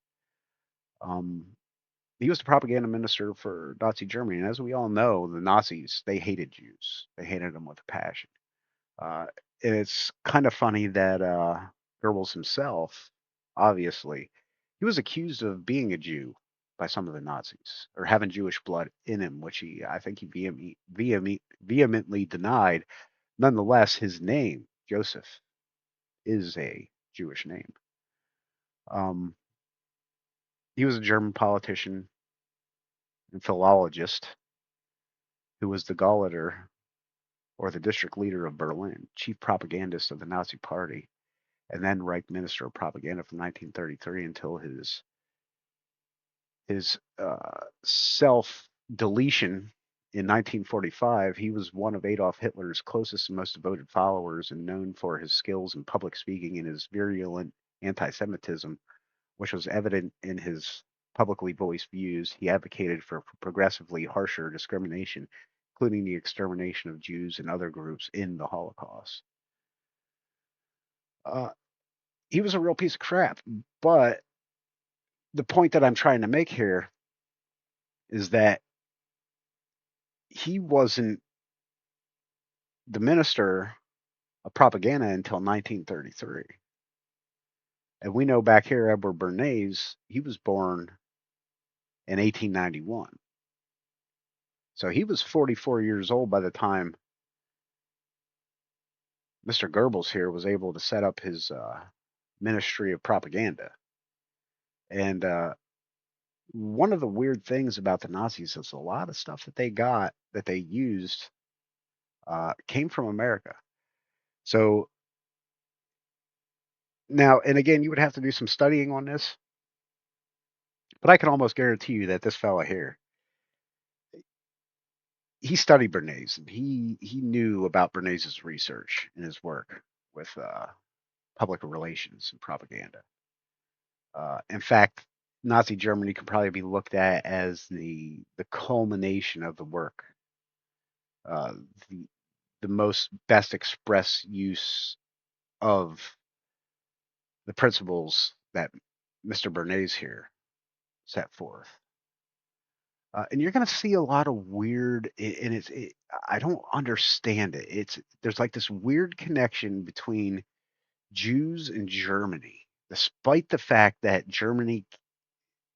Um, he was the propaganda minister for Nazi Germany, and as we all know, the Nazis, they hated Jews. They hated them with a passion. Uh, and it's kind of funny that Goebbels himself, obviously, he was accused of being a Jew by some of the Nazis or having Jewish blood in him, which I think he vehemently denied. Nonetheless, his name, Joseph, is a Jewish name. Um, he was a German politician and philologist who was the Gauleiter, or the district leader of Berlin, chief propagandist of the Nazi Party, and then Reich Minister of Propaganda from 1933 until his self deletion in 1945. He was one of Adolf Hitler's closest and most devoted followers, and known for his skills in public speaking and his virulent anti-Semitism, which was evident in his publicly voiced views. He advocated for progressively harsher discrimination, including the extermination of Jews and other groups in the Holocaust. Uh, he was a real piece of crap. But the point that I'm trying to make here is that he wasn't the minister of propaganda until 1933. And we know back here, Edward Bernays, he was born in 1891. So he was 44 years old by the time Mr. Goebbels here was able to set up his ministry of propaganda. And one of the weird things about the Nazis is a lot of stuff that they got that they used came from America. So now, and again, you would have to do some studying on this, but I can almost guarantee you that this fella here, he studied Bernays, and he knew about Bernays's research and his work with public relations and propaganda. In fact, Nazi Germany could probably be looked at as the culmination of the work, uh, the the most best express use of the principles that Mr. Bernays here set forth. And you're going to see a lot of weird, and I don't understand it. There's like this weird connection between Jews and Germany, despite the fact that Germany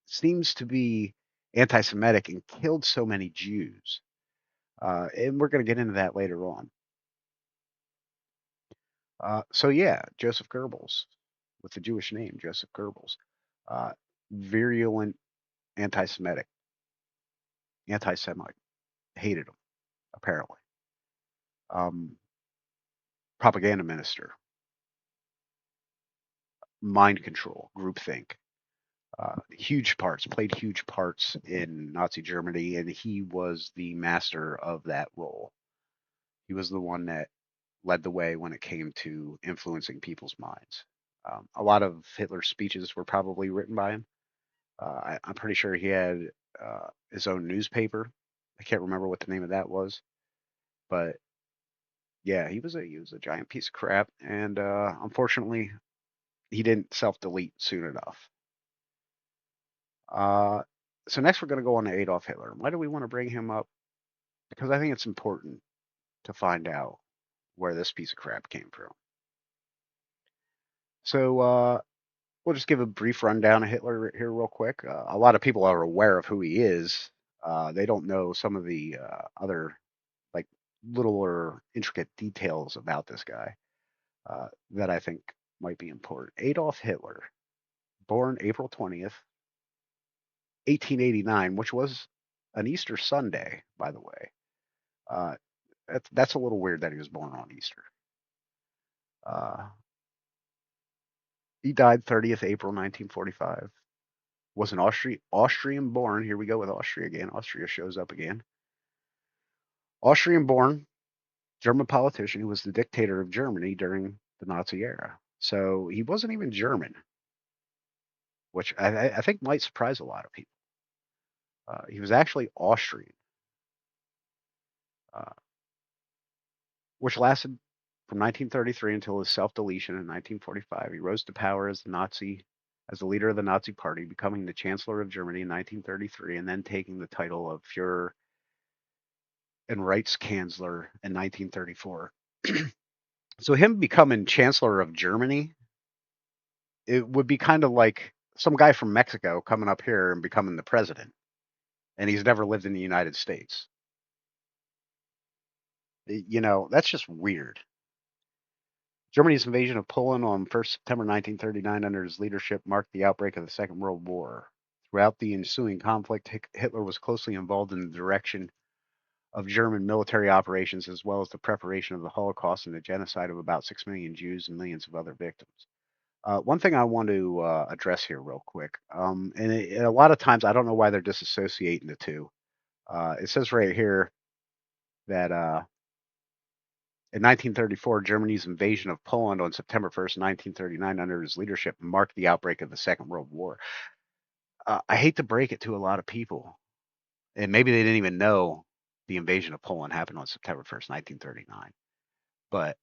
seems to be anti-Semitic and killed so many Jews. And we're going to get into that later on. So yeah, Joseph Goebbels, with the Jewish name Joseph Goebbels, uh, virulent anti-Semitic, anti-Semite, hated him apparently. Um, Propaganda minister, mind control, groupthink, played huge parts in Nazi Germany, and he was the master of that role. He was the one that led the way when it came to influencing people's minds. A lot of Hitler's speeches were probably written by him. I'm pretty sure he had his own newspaper. I can't remember what the name of that was, but yeah, he was a giant piece of crap, and unfortunately, he didn't self delete soon enough. Uh, so next, we're going to go on to Adolf Hitler. Why do we want to bring him up? Because I think it's important to find out where this piece of crap came from. So we'll just give a brief rundown of Hitler here, real quick. A lot of people are aware of who he is. They don't know some of the other like little or intricate details about this guy that I think might be important. Adolf Hitler, born April 20th, 1889, which was an Easter Sunday, by the way. Uh, that's a little weird that he was born on Easter. Uh, he died 30th April 1945. Was an Austrian born. Here we go with Austria again. Austria shows up again. Austrian born German politician who was the dictator of Germany during the Nazi era. So he wasn't even German, which I think might surprise a lot of people. He was actually Austrian, uh, which lasted from 1933 until his self deletion in 1945. He rose to power as the Nazi. as the leader of the Nazi Party, becoming the Chancellor of Germany in 1933, and then taking the title of Führer and Reichskanzler in 1934. So him becoming Chancellor of Germany, it would be kind of like some guy from Mexico coming up here and becoming the president, and he's never lived in the United States. That's just weird. Germany's invasion of Poland on 1st September 1939 under his leadership marked the outbreak of the Second World War. Throughout the ensuing conflict, Hitler was closely involved in the direction of German military operations as well as the preparation of the Holocaust and the genocide of about 6 million Jews and millions of other victims. One thing I want to address here, real quick, and a lot of times I don't know why they're disassociating the two. It says right here that in 1934, Germany's invasion of Poland on September 1st, 1939, under his leadership, marked the outbreak of the Second World War. I hate to break it to a lot of people, and maybe they didn't even know the invasion of Poland happened on September 1st, 1939. But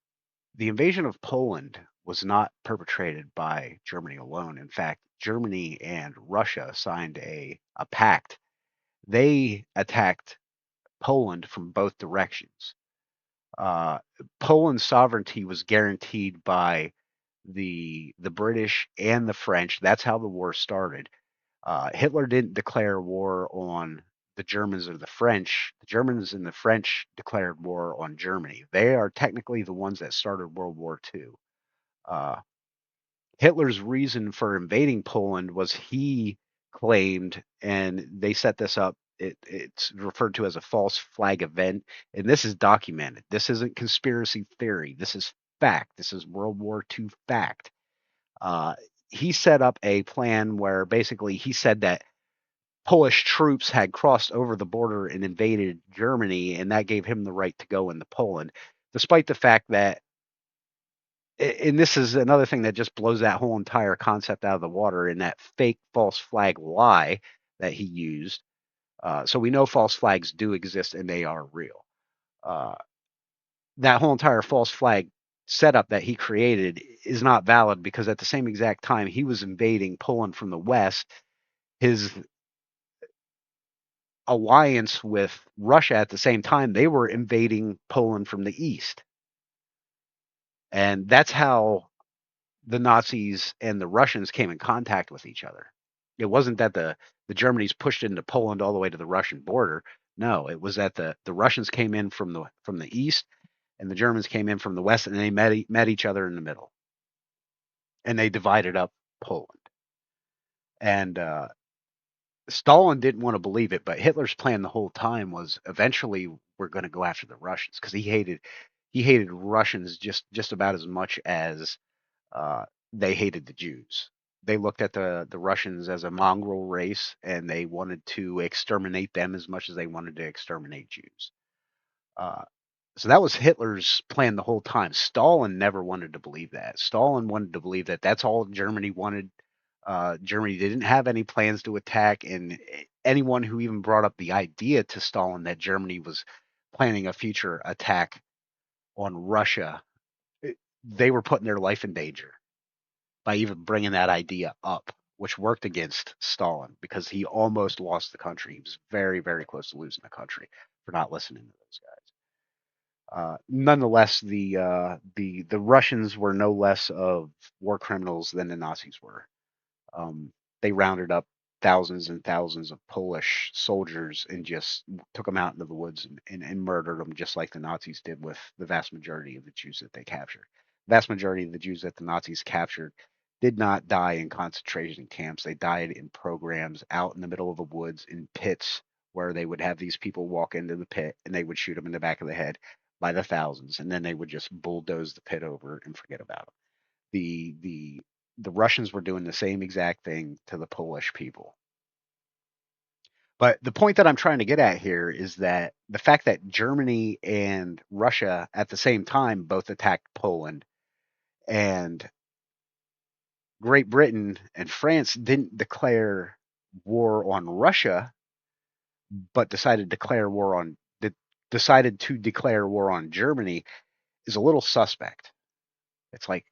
the invasion of Poland was not perpetrated by Germany alone. In fact, Germany and Russia signed a pact. They attacked Poland from both directions. Uh, Poland's sovereignty was guaranteed by the British and the French. That's how the war started. Hitler didn't declare war on the Germans or the French. The Germans and the French declared war on Germany. They are technically the ones that started World War II. Uh, Hitler's reason for invading Poland was he claimed, and they set this up. It's referred to as a false flag event, and this is documented. This isn't conspiracy theory. This is fact. This is World War II fact. Uh, he set up a plan where basically he said that Polish troops had crossed over the border and invaded Germany, and that gave him the right to go into Poland, despite the fact that, and this is another thing that just blows that whole entire concept out of the water in that fake false flag lie that he used. So we know false flags do exist and they are real. Uh, that whole entire false flag setup that he created is not valid because at the same exact time he was invading Poland from the west, his alliance with Russia at the same time, they were invading Poland from the east. And that's how the Nazis and the Russians came in contact with each other. It wasn't that the Germans pushed into Poland all the way to the Russian border. No, it was that the Russians came in from the east and the Germans came in from the west, and they met each other in the middle, and they divided up Poland. And Stalin didn't want to believe it, but Hitler's plan the whole time was eventually we're going to go after the Russians because he hated Russians just about as much as they hated the Jews. They looked at the Russians as a mongrel race, and they wanted to exterminate them as much as they wanted to exterminate Jews. Uh, so that was Hitler's plan the whole time. Stalin never wanted to believe that. Stalin wanted to believe that that's all Germany wanted. Germany didn't have any plans to attack, and anyone who even brought up the idea to Stalin that Germany was planning a future attack on Russia, they were putting their life in danger by even bringing that idea up, which worked against Stalin because he almost lost the country. He was very, very close to losing the country for not listening to those guys. Nonetheless, the Russians were no less of war criminals than the Nazis were. Um, they rounded up thousands and thousands of Polish soldiers and just took them out into the woods and murdered them, just like the Nazis did with the vast majority of the Jews that they captured. The vast majority of the Jews that the Nazis captured did not die in concentration camps. They died in programs out in the middle of the woods in pits where they would have these people walk into the pit and they would shoot them in the back of the head by the thousands, and then they would just bulldoze the pit over and forget about them. The Russians were doing the same exact thing to the Polish people. But the point that I'm trying to get at here is that the fact that Germany and Russia at the same time both attacked Poland, and Great Britain and France didn't declare war on Russia, but decided to declare war on Germany is a little suspect. It's like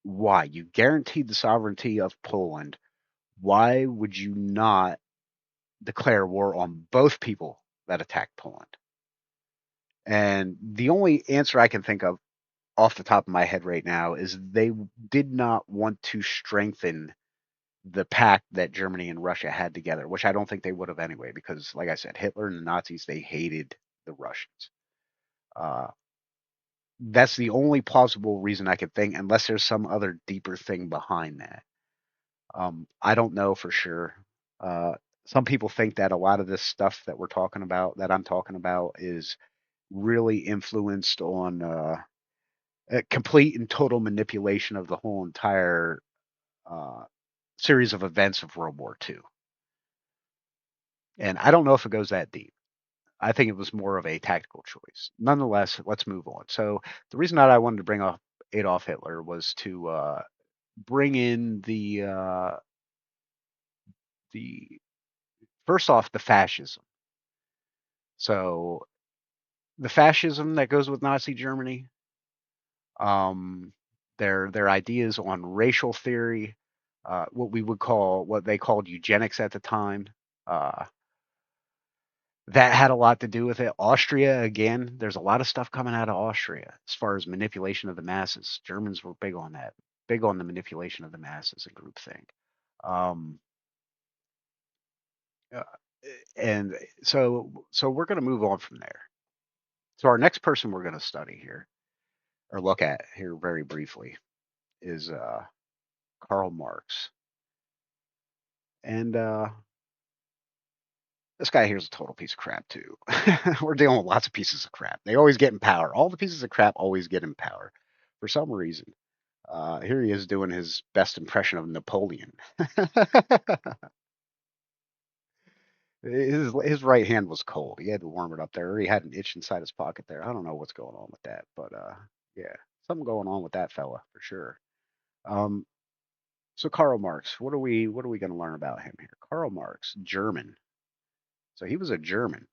Why? You guaranteed the sovereignty of Poland. Why would you not declare war on both people that attacked Poland? And the only answer I can think of off the top of my head right now is they did not want to strengthen the pact that Germany and Russia had together, which I don't think they would have anyway, because, like I said, Hitler and the Nazis, they hated the Russians. Uh, that's the only plausible reason I could think, unless there's some other deeper thing behind that. I don't know for sure. Uh, some people think that a lot of this stuff that we're talking about, that I'm talking about, is really influenced on a complete and total manipulation of the whole entire uh, series of events of World War II. And I don't know if it goes that deep. I think it was more of a tactical choice. Nonetheless, let's move on. So the reason that I wanted to bring up Adolf Hitler was to bring in the first off the fascism. So the fascism that goes with Nazi Germany, um, their ideas on racial theory, what they called eugenics at the time. Uh, that had a lot to do with it. Austria, again, there's a lot of stuff coming out of Austria as far as manipulation of the masses. Germans were big on that, big on the manipulation of the masses and groupthink. Um, uh, and so we're going to move on from there. So our next person we're going to study here or look at here very briefly is Karl Marx. And this guy here is a total piece of crap too. We're dealing with lots of pieces of crap. They always get in power. All the pieces of crap always get in power for some reason. Here he is doing his best impression of Napoleon. His right hand was cold. He had to warm it up there. Or he had an itch inside his pocket there. I don't know what's going on with that, but yeah, something going on with that fella for sure. Um, so Karl Marx, what are we going to learn about him here? Karl Marx, German. So he was a German,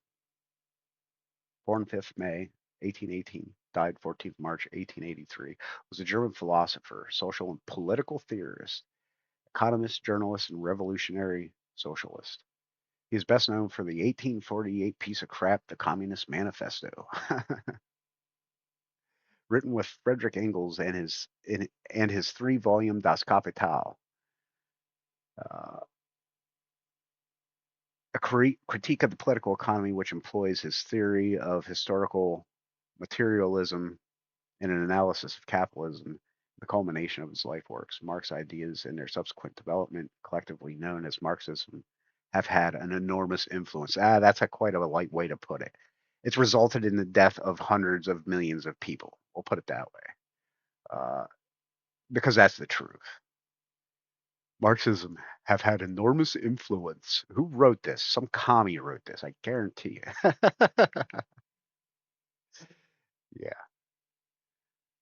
born 5th May 1818, died 14th March 1883. Was a German philosopher, social and political theorist, economist, journalist, and revolutionary socialist. He is best known for the 1848 piece of crap, The Communist Manifesto, written with Frederick Engels and his three-volume Das Kapital, uh, a critique of the political economy which employs his theory of historical materialism in an analysis of capitalism, the culmination of his life works. Marx's ideas and their subsequent development, collectively known as Marxism, have had an enormous influence. That's quite a light way to put it. It's resulted in the death of hundreds of millions of people. We'll put it that way, uh, because that's the truth. Marxism have had enormous influence. Who wrote this? Some commie wrote this. I guarantee you. Yeah.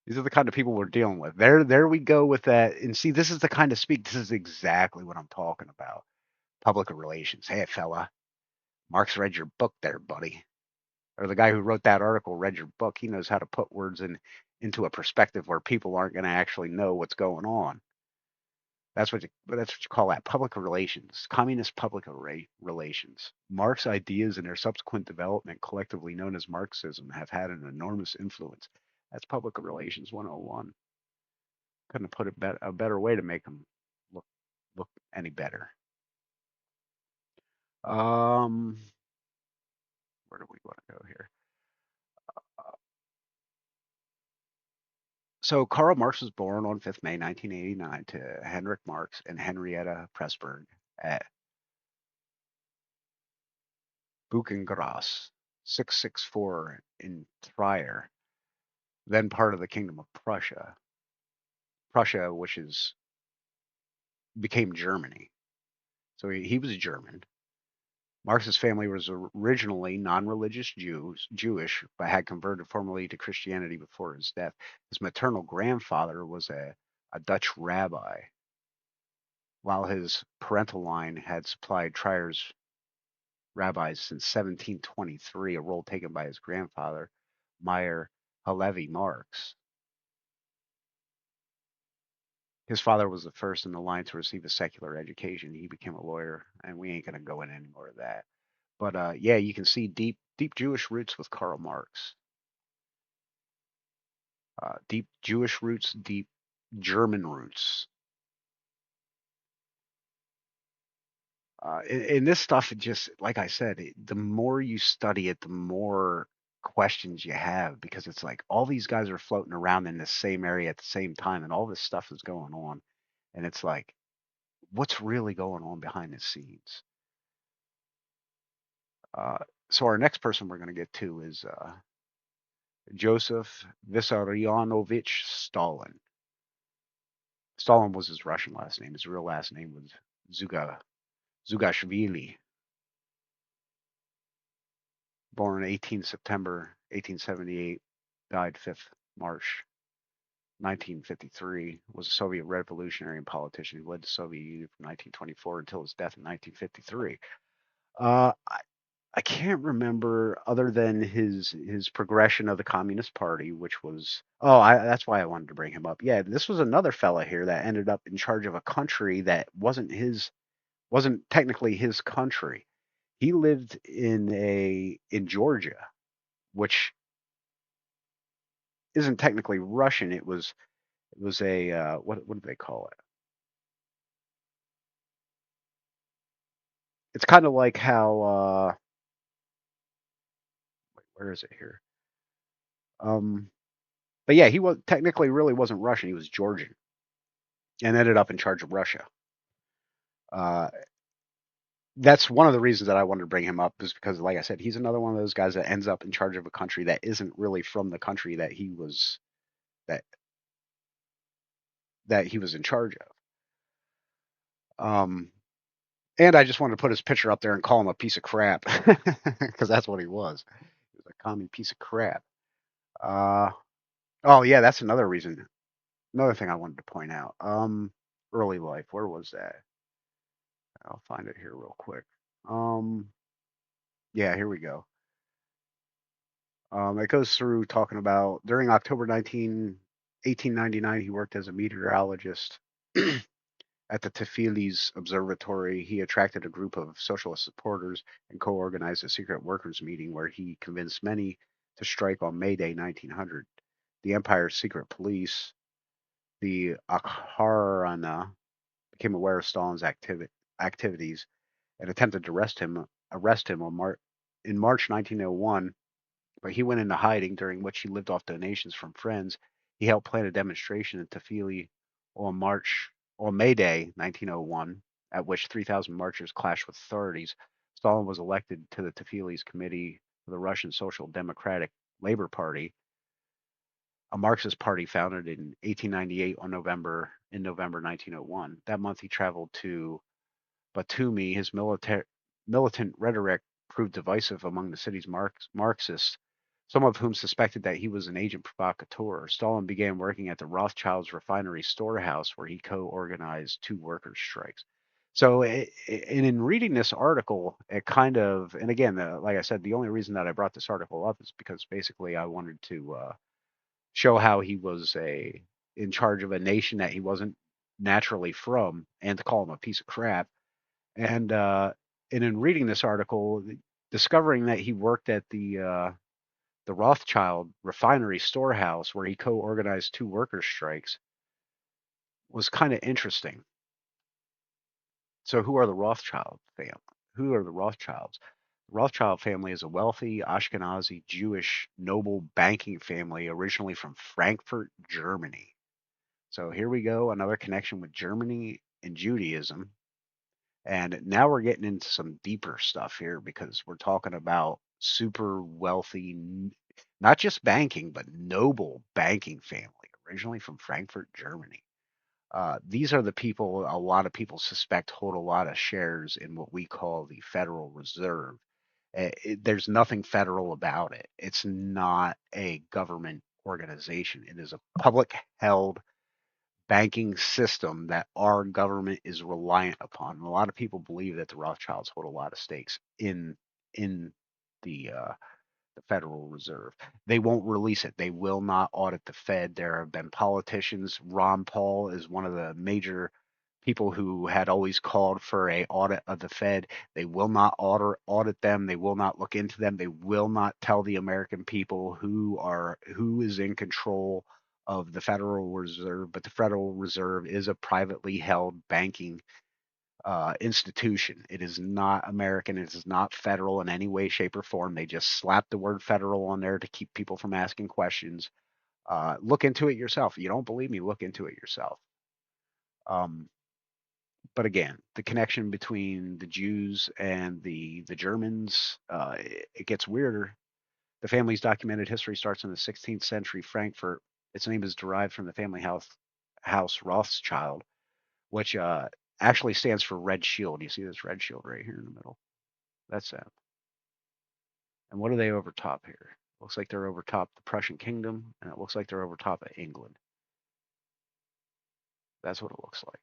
These are the kind of people we're dealing with. There we go with that. And see, this is the kind of speak. This is exactly what I'm talking about. Public relations. Hey, fella, Marx read your book there, buddy. Or the guy who wrote that article read your book. He knows how to put words into a perspective where people aren't going to actually know what's going on. That's what you call that public relations, communist public relations. Marx's ideas and their subsequent development, collectively known as Marxism, have had an enormous influence. That's public relations 101. Couldn't have put a better way to make them look look any better. Um, where do we want to go here? So Karl Marx was born on 5th May 1989 to Henrik Marx and Henrietta Pressburg at Buchengras, 664 in Trier, then part of the Kingdom of Prussia. Prussia, which is became Germany. So he was German. Marx's family was originally non-religious Jewish, but had converted formally to Christianity before his death. His maternal grandfather was a Dutch rabbi, while his parental line had supplied Trier's rabbis since 1723, a role taken by his grandfather, Meyer Halevi Marx. his father was the first in the line to receive a secular education. He became a lawyer, and we ain't gonna go into any more of that. But yeah, you can see deep Jewish roots with Karl Marx. Deep Jewish roots, deep German roots. And this stuff, it just like I said, the more you study it, the more questions you have because it's like all these guys are floating around in the same area at the same time, and all this stuff is going on, and it's like, what's really going on behind the scenes? Uh, so our next person we're going to get to is Joseph Vissarionovich Stalin. Stalin was his Russian last name. His real last name was Zugashvili. Born 18 September 1878, died 5th March 1953, was a Soviet revolutionary and politician who led the Soviet Union from 1924 until his death in 1953. I can't remember other than his progression of the Communist Party, which was that's why I wanted to bring him up. Yeah, this was another fella here that ended up in charge of a country that wasn't technically his country. He lived in Georgia, which isn't technically Russian. It was a what do they call it? It's kind of like how where is it here? Um, but yeah, he was technically really wasn't Russian. He was Georgian and ended up in charge of Russia. Uh, that's one of the reasons that I wanted to bring him up is because, like I said, he's another one of those guys that ends up in charge of a country that isn't really from the country that that he was in charge of. And I just wanted to put his picture up there and call him a piece of crap because that's what he was. He was a commie piece of crap. Uh, oh yeah, that's another reason. Another thing I wanted to point out. Early life. Where was that? I'll find it here real quick. Um, yeah, here we go. It goes through talking about during October 1899, he worked as a meteorologist at the Tefilis Observatory. He attracted a group of socialist supporters and co organized a secret workers' meeting where he convinced many to strike on May Day 1900. The Empire's secret police, the Akharana, became aware of Stalin's activities and attempted to arrest him in March 1901, but he went into hiding, during which he lived off donations from friends. He helped plan a demonstration in Tafili on March on May Day 1901, at which 3,000 marchers clashed with authorities. Stalin was elected to the Tafili's committee for the Russian Social Democratic Labor Party, a Marxist party founded in 1898 in November 1901. That month, he traveled to Batumi. His militant rhetoric proved divisive among the city's Marxists, some of whom suspected that he was an agent provocateur. Stalin began working at the Rothschilds refinery storehouse, where he co-organized two workers' strikes. So, in reading this article, it kind of, and again, like I said, the only reason that I brought this article up is because basically I wanted to show how he was a in charge of a nation that he wasn't naturally from, and to call him a piece of crap. And in reading this article, discovering that he worked at the Rothschild refinery storehouse where he co-organized two workers' strikes was kind of interesting. So, who are the Rothschild family? Who are the Rothschilds? The Rothschild family is a wealthy Ashkenazi Jewish noble banking family originally from Frankfurt, Germany. So here we go, another connection with Germany and Judaism. And now we're getting into some deeper stuff here because we're talking about super wealthy, not just banking, but noble banking family, originally from Frankfurt, Germany. These are the people a lot of people suspect hold a lot of shares in what we call the Federal Reserve. There's nothing federal about it. It's not a government organization. It is a public held banking system that our government is reliant upon. And a lot of people believe that the Rothschilds hold a lot of stakes in the the Federal Reserve. They won't release it. They will not audit the Fed. There have been politicians. Ron Paul is one of the major people who had always called for a audit of the Fed. They will not audit them. They will not look into them. They will not tell the American people who is in control of the Federal Reserve. But the Federal Reserve is a privately held banking institution. It is not American. It is not federal in any way, shape, or form. They just slap the word federal on there to keep people from asking questions. Look into it yourself. If you don't believe me, look into it yourself. Um, but again, the connection between the Jews and the Germans, it gets weirder. The family's documented history starts in the 16th century Frankfurt. Its name is derived from the family house Rothschild, which actually stands for Red Shield. You see this red shield right here in the middle? That's them. And what are they over top here? Looks like they're over top the Prussian kingdom, and it looks like they're over top of England. That's what it looks like.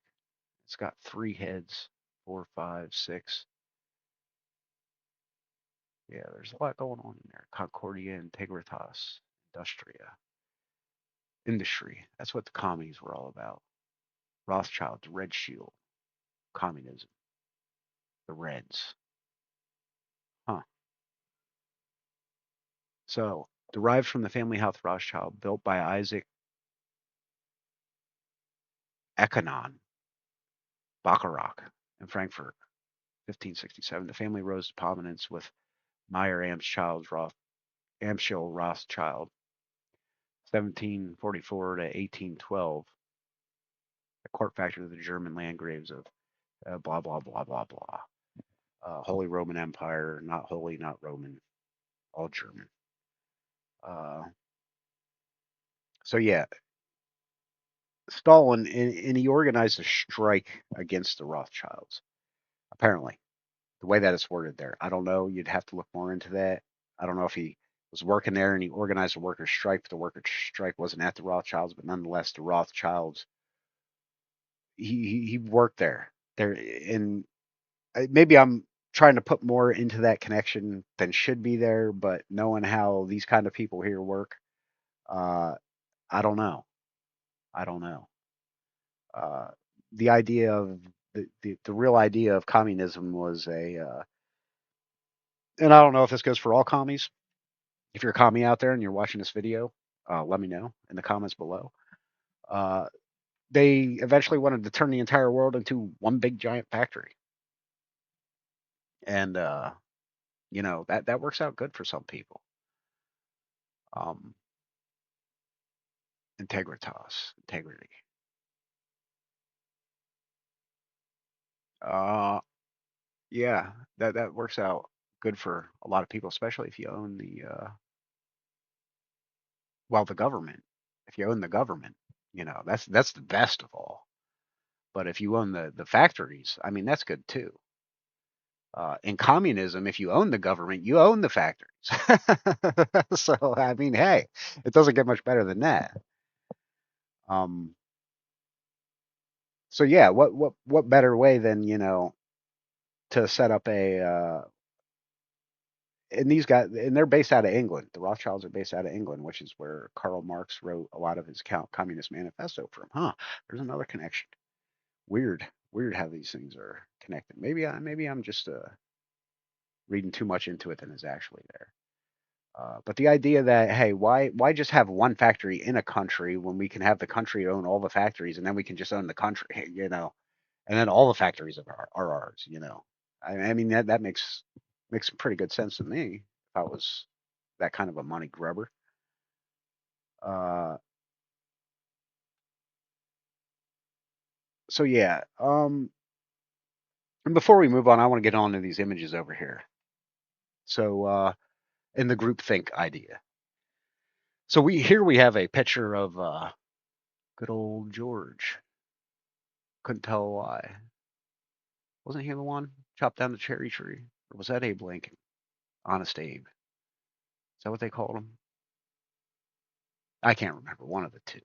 It's got three heads, four, five, six. Yeah, there's a lot going on in there. Concordia, Integritas, Industria, Industry. That's what the commies were all about. Rothschild, the Red Shield, communism, the Reds. Huh. So, derived from the family house Rothschild, built by Isaac Ekanon Bacharach in Frankfurt, 1567. The family rose to prominence with Meyer Amschel Rothschild, 1744 to 1812, a court factor of the German landgraves of blah, blah, blah, blah, blah. Holy Roman Empire, not holy, not Roman, all German. Uh, so, yeah, Stalin, and he organized a strike against the Rothschilds, apparently. The way that it's worded there. I don't know. You'd have to look more into that. I don't know if he was working there and he organized a workers' strike, but the workers' strike wasn't at the Rothschilds, but nonetheless, the Rothschilds, he worked there. There, and maybe I'm trying to put more into that connection than should be there, but knowing how these kind of people here work, uh, I don't know. I don't know. Uh, the idea of the real idea of communism was and I don't know if this goes for all commies. If you're a commie out there and you're watching this video, let me know in the comments below. Uh, they eventually wanted to turn the entire world into one big giant factory, and that works out good for some people. Um, integrity. Uh, yeah, that works out good for a lot of people, especially if you own the government. If you own the government, that's the best of all. But if you own the factories, I mean, that's good too. In communism, if you own the government, you own the factories. So I mean, hey, it doesn't get much better than that. Um, so yeah, what better way than to set up and these guys, and they're based out of England. The Rothschilds are based out of England, which is where Karl Marx wrote a lot of his Communist Manifesto from. Huh? There's another connection. Weird, weird how these things are connected. Maybe I'm just reading too much into it than is actually there. But the idea that, hey, why just have one factory in a country when we can have the country own all the factories and then we can just own the country, and then all the factories are ours, I mean that makes some pretty good sense to me if I was that kind of a money grubber. Uh, so yeah, and before we move on, I want to get on to these images over here. So in the groupthink idea. So we have a picture of good old George. Couldn't tell why. Wasn't he the one chopped down the cherry tree? Or was that Abe Lincoln? Honest Abe. Is that what they called him? I can't remember. One of the two.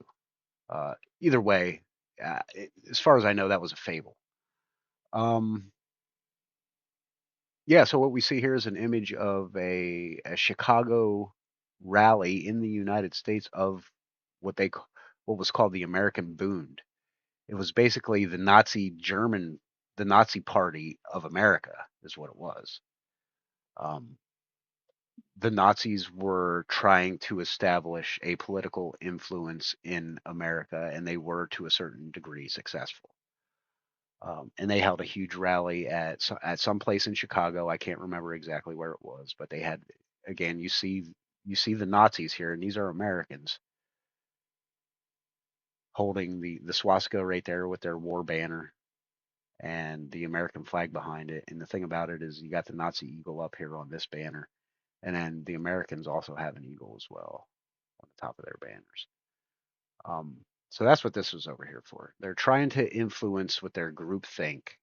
Either way, as far as I know, that was a fable. Um, Yeah, so what we see here is an image of a Chicago rally in the United States of what was called the American Bund. It was basically the Nazi Party of America is what it was. Um, the Nazis were trying to establish a political influence in America, and they were to a certain degree successful. And they held a huge rally at some place in Chicago. I can't remember exactly where it was, but they had again. You see the Nazis here, and these are Americans holding the swastika right there with their war banner and the American flag behind it. And the thing about it is, you got the Nazi eagle up here on this banner, and then the Americans also have an eagle as well on the top of their banners. Um, so that's what this was over here for. They're trying to influence with their group think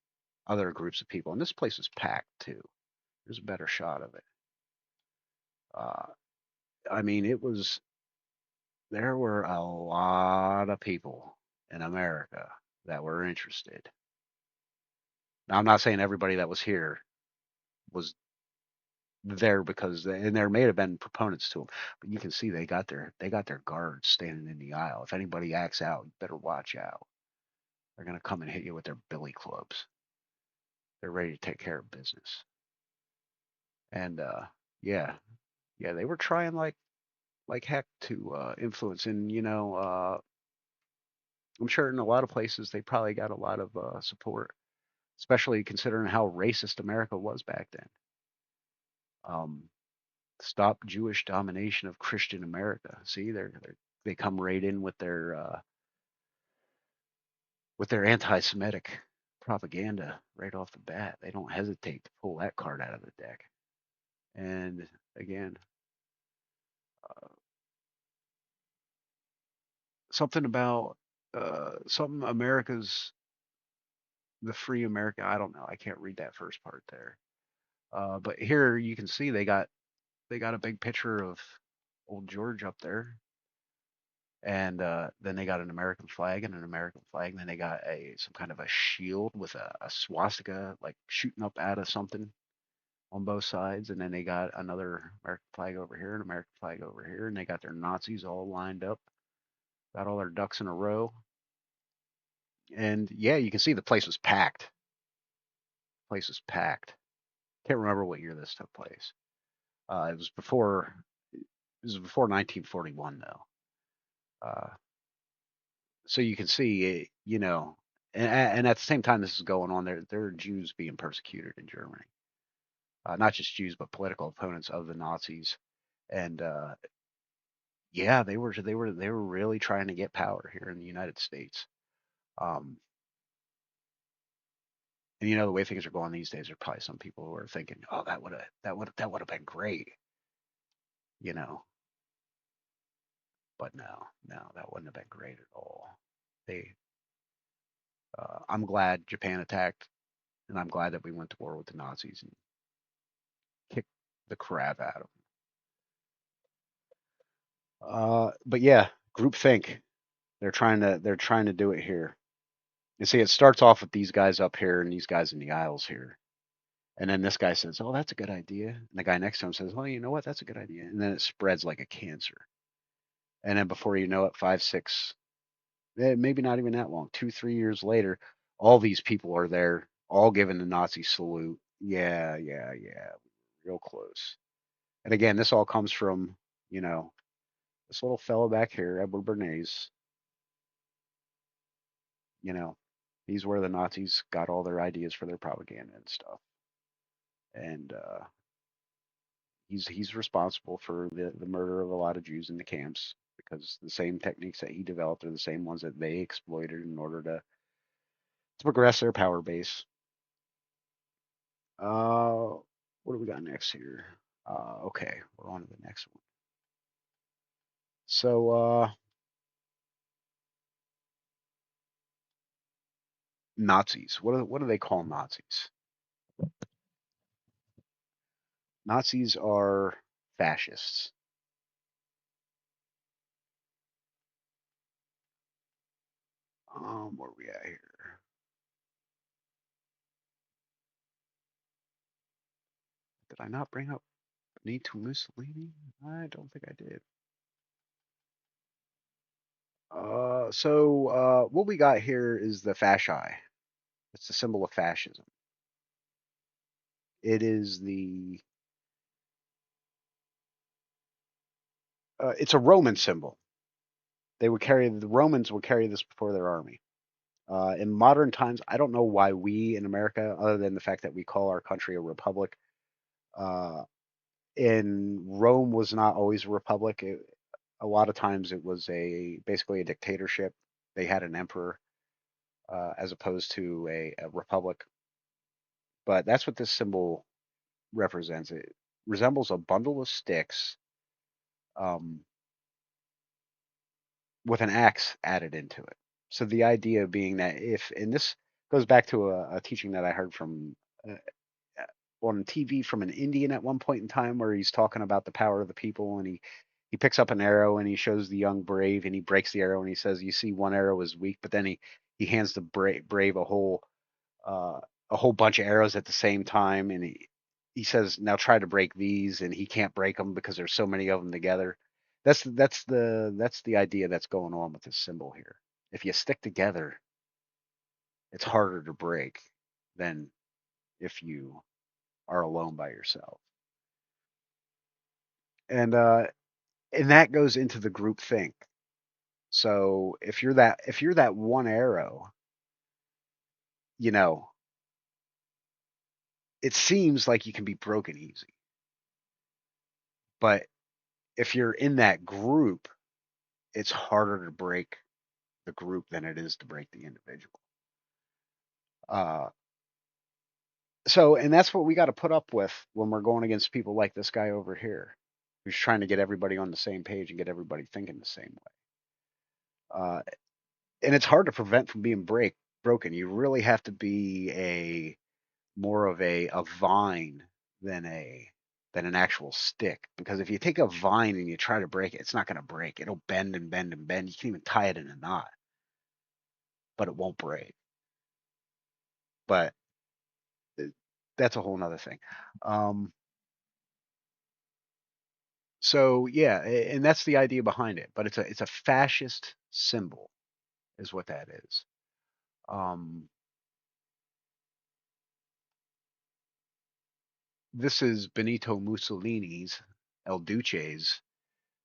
other groups of people, and this place is packed too. There's a better shot of it. Uh, I mean, it was there were a lot of people in America that were interested. Now, I'm not saying everybody that was here was there because and there may have been proponents to them, but you can see they got their guards standing in the aisle. If anybody acts out, you better watch out. They're gonna come and hit you with their billy clubs. They're ready to take care of business. And yeah, yeah, they were trying like heck to influence. And I'm sure in a lot of places they probably got a lot of support, especially considering how racist America was back then. Um, Stop Jewish domination of Christian America. See, they come right in with their anti-Semitic propaganda right off the bat. They don't hesitate to pull that card out of the deck. And again, uh, something about something America's the free America. I don't know. I can't read that first part there. But here you can see they got a big picture of old George up there, and then they got an American flag and an American flag. And then they got a some kind of a shield with a swastika like shooting up out of something on both sides. And then they got another American flag over here, an American flag over here, and they got their Nazis all lined up, got all their ducks in a row. And yeah, you can see the place was packed. Place was packed. Can't remember what year this took place. It was before This is before 1941, though. Uh, so you can see, and at the same time this is going on, there are Jews being persecuted in Germany. Not just Jews, but political opponents of the Nazis. And yeah, they were really trying to get power here in the United States. Um, and the way things are going these days, there are probably some people who are thinking, "Oh, that would have been great," you know. But no, no, that wouldn't have been great at all. They, I'm glad Japan attacked, and I'm glad that we went to war with the Nazis and kicked the crap out of them. But yeah, groupthink. They're trying to do it here. You see, it starts off with these guys up here and these guys in the aisles here. And then this guy says, "Oh, that's a good idea." And the guy next to him says, "Well, you know what? That's a good idea." And then it spreads like a cancer. And then before you know it, 5, 6, maybe not even that long, 2, 3 years later, all these people are there, all giving the Nazi salute. Yeah, yeah, yeah, real close. And again, this all comes from, you know, this little fellow back here, Edward Bernays. You know, he's where the Nazis got all their ideas for their propaganda and stuff. And he's responsible for the murder of a lot of Jews in the camps because the same techniques that he developed are the same ones that they exploited in order to progress their power base. Uh, what do we got next here? Okay, we're on to the next one. So, Nazis. What do they call Nazis? Nazis are fascists. Where are we at here? Did I not bring up Benito Mussolini? I don't think I did. What we got here is the fasci. It's the symbol of fascism. It is it's a Roman symbol. The Romans would carry this before their army. In modern times, I don't know why we in America, other than the fact that we call our country a republic, uh, in Rome was not always a republic. A lot of times it was basically a dictatorship. They had an emperor as opposed to a republic. But that's what this symbol represents. It resembles a bundle of sticks um, with an axe added into it. So the idea being that and this goes back to a teaching that I heard from uh, on TV from an Indian at one point in time, where he's talking about the power of the people, and he picks up an arrow and he shows the young brave and he breaks the arrow and he says, "You see, one arrow is weak," but then he hands the brave uh, a whole bunch of arrows at the same time, and he says, "Now try to break these," and he can't break them because there's so many of them together. That's the idea that's going on with this symbol here. If you stick together, it's harder to break than if you are alone by yourself. And and that goes into the group think. So if you're that one arrow, you know, it seems like you can be broken easy. But if you're in that group, it's harder to break the group than it is to break the individual. Uh, and that's what we got to put up with when we're going against people like this guy over here, who's trying to get everybody on the same page and get everybody thinking the same way. And it's hard to prevent from being broken. You really have to be a more of a vine than an actual stick. Because if you take a vine and you try to break it, it's not going to break. It'll bend and bend and bend. You can even tie it in a knot, but it won't break. But uh, that's a whole nother thing. Um, so yeah, and that's the idea behind it. But it's a fascist symbol, is what that is. Um, this is Benito Mussolini's El Duce's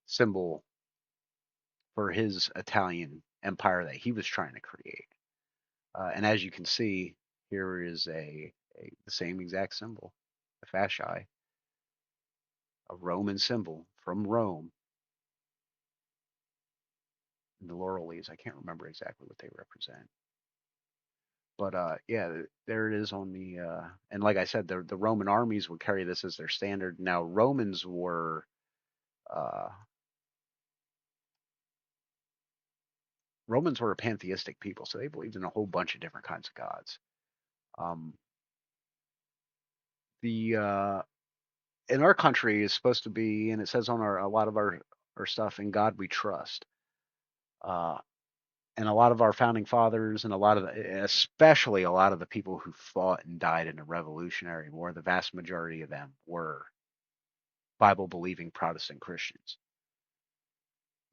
symbol for his Italian empire that he was trying to create. And as you can see, here is the same exact symbol, the fasci, a Roman symbol from Rome, and the laurel leaves. I can't remember exactly what they represent. But yeah, there it is on the and like I said, the Roman armies would carry this as their standard. Now uh, Romans were a pantheistic people, so they believed in a whole bunch of different kinds of gods. Um, the In our country is supposed to be, and it says on a lot of our stuff, "In God we trust." Uh, and a lot of our founding fathers, and especially a lot of the people who fought and died in the Revolutionary War, the vast majority of them were Bible believing Protestant Christians.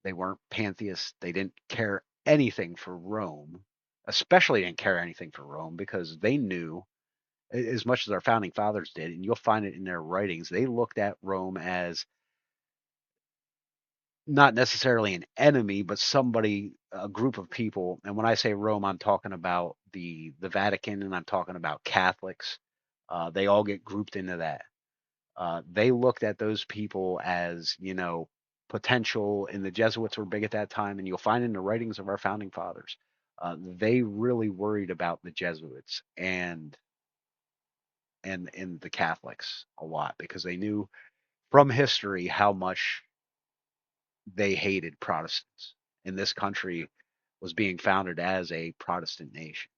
They weren't pantheists. They didn't care anything for Rome, especially didn't care anything for Rome because they knew as much as our founding fathers did, and you'll find it in their writings. They looked at Rome as not necessarily an enemy, but a group of people. And when I say Rome, I'm talking about the Vatican, and I'm talking about Catholics. They all get grouped into that. They looked at those people as, potential, and the Jesuits were big at that time, and you'll find in the writings of our founding fathers, they really worried about the Jesuits and the Catholics a lot because they knew from history how much they hated Protestants. And this country was being founded as a Protestant nation.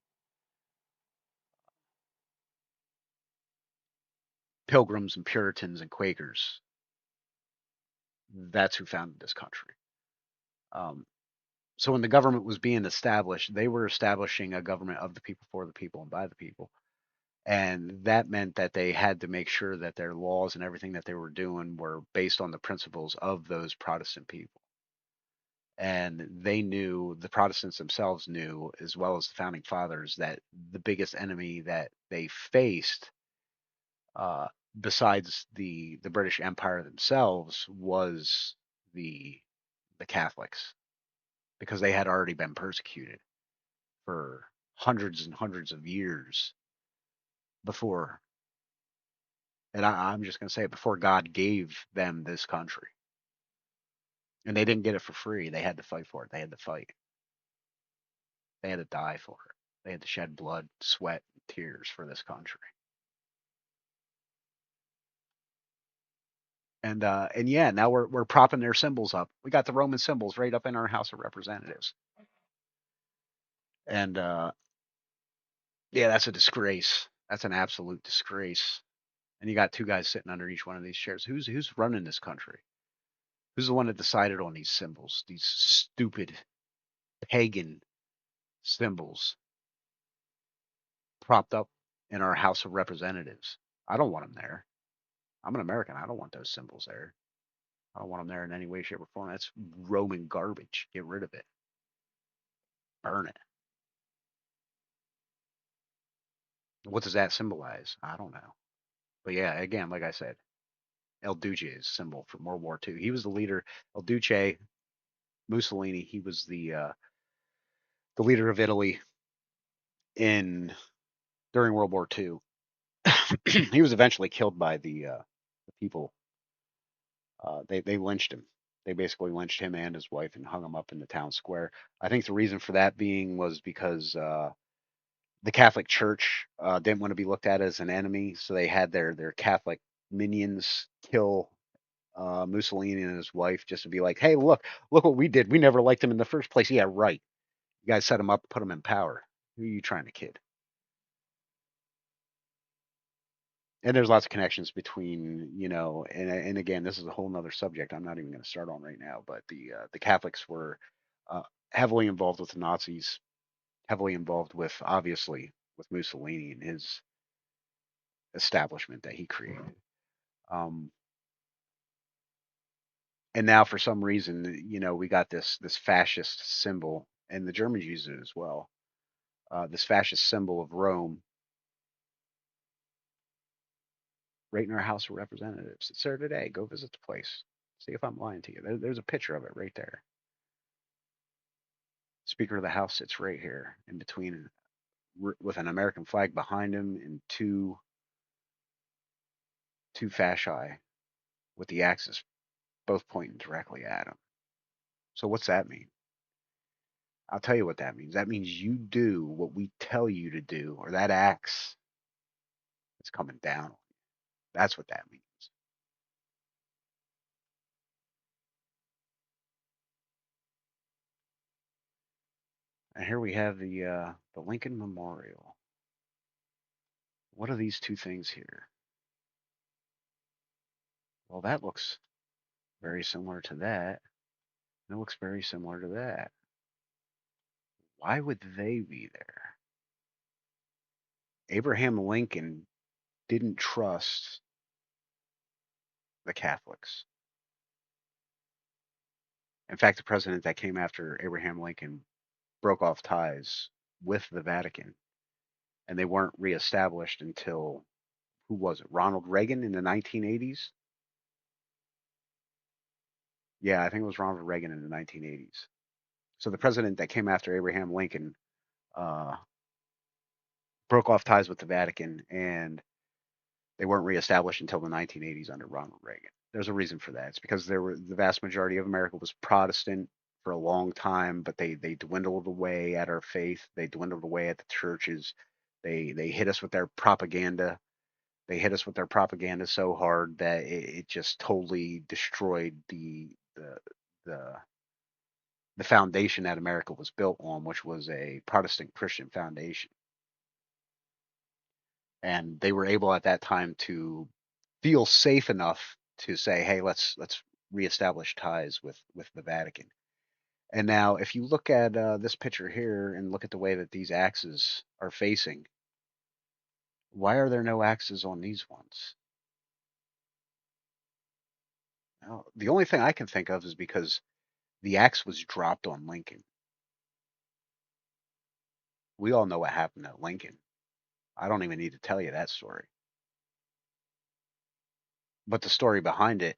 Pilgrims and Puritans and Quakers, that's who founded this country. Um, so when the government was being established, they were establishing a government of the people, for the people, and by the people. And that meant that they had to make sure that their laws and everything that they were doing were based on the principles of those Protestant people. And they knew, the Protestants themselves knew, as well as the founding fathers, that the biggest enemy that they faced, uh, besides the British Empire themselves, was the the Catholics, because they had already been persecuted for hundreds and hundreds of years before. And I'm just going to say it, before God gave them this country. And they didn't get it for free. They had to fight for it. They had to fight. They had to die for it. They had to shed blood, sweat, and tears for this country. And yeah, now we're propping their symbols up. We got the Roman symbols right up in our House of Representatives. And yeah, that's a disgrace. That's an absolute disgrace. And you got two guys sitting under each one of these chairs. Who's running this country? Who's the one that decided on these symbols? These stupid pagan symbols propped up in our House of Representatives. I don't want them there. I'm an American. I don't want those symbols there. I don't want them there in any way, shape, or form. That's Roman garbage. Get rid of it. Burn it. What does that symbolize? I don't know. But yeah, again, like I said, El Duce's symbol from World War II. He was the leader. El Duce, Mussolini. He was the leader of Italy in during World War II. He was eventually killed by the people. They lynched him. They basically lynched him and his wife and hung him up in the town square. I think the reason for that being was because the Catholic Church didn't want to be looked at as an enemy, so they had their Catholic minions kill Mussolini and his wife just to be like, "Hey, look what we did. We never liked him in the first place." Yeah, right. You guys set him up, put him in power. Who are you trying to kid? And there's lots of connections between, and again, this is a whole nother subject I'm not even going to start on right now, but the Catholics were uh, heavily involved with the Nazis, heavily involved with, obviously, with Mussolini and his establishment that he created. Um, and now, for some reason, we got this fascist symbol, and the Germans use it as well. This fascist symbol of Rome, right in our House of Representatives. It's there today. Go visit the place. See if I'm lying to you. There's a picture of it right there. Speaker of the House sits right here in between, with an American flag behind him and two fasci with the axis both pointing directly at him. So what's that mean? I'll tell you what that means. That means you do what we tell you to do, or that axe is coming down. That's what that means. And here we have the Lincoln Memorial. What are these two things here? Well, that looks very similar to that. And it looks very similar to that. Why would they be there? Abraham Lincoln didn't trust the Catholics. In fact, the president that came after Abraham Lincoln broke off ties with the Vatican, and they weren't reestablished until, who was it? Ronald Reagan in the 1980s? Yeah, I think it was Ronald Reagan in the 1980s. So the president that came after Abraham Lincoln uh, broke off ties with the Vatican, and they weren't reestablished until the 1980s under Ronald Reagan. There's a reason for that. It's because the vast majority of America was Protestant for a long time, but they dwindled away at our faith. They dwindled away at the churches. They hit us with their propaganda. They hit us with their propaganda so hard that it just totally destroyed the the foundation that America was built on, which was a Protestant Christian foundation. And they were able at that time to feel safe enough to say, "Hey, let's reestablish ties with the Vatican." And now, if you look at this picture here and look at the way that these axes are facing, Why are there no axes on these ones? No, the only thing I can think of is because the axe was dropped on Lincoln. We all know what happened at Lincoln. I don't even need to tell you that story. But the story behind it,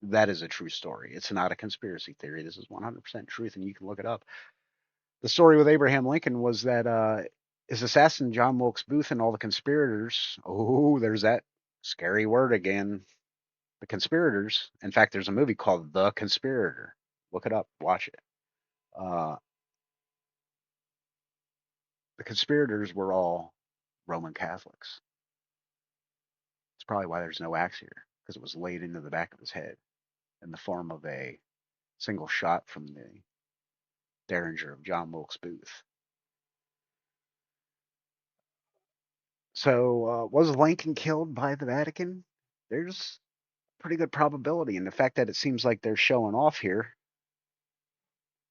that is a true story. It's not a conspiracy theory. This is 100% truth, and you can look it up. The story with Abraham Lincoln was that his assassin, John Wilkes Booth, and all the conspirators, oh, there's that scary word again, the conspirators. In fact, there's a movie called The Conspirator. Look it up, watch it. Uh, the conspirators were all Roman Catholics. It's probably why there's no axe here, because it was laid into the back of his head in the form of a single shot from the Derringer of John Wilkes Booth. So, was Lincoln killed by the Vatican? There's pretty good probability, and the fact that it seems like they're showing off here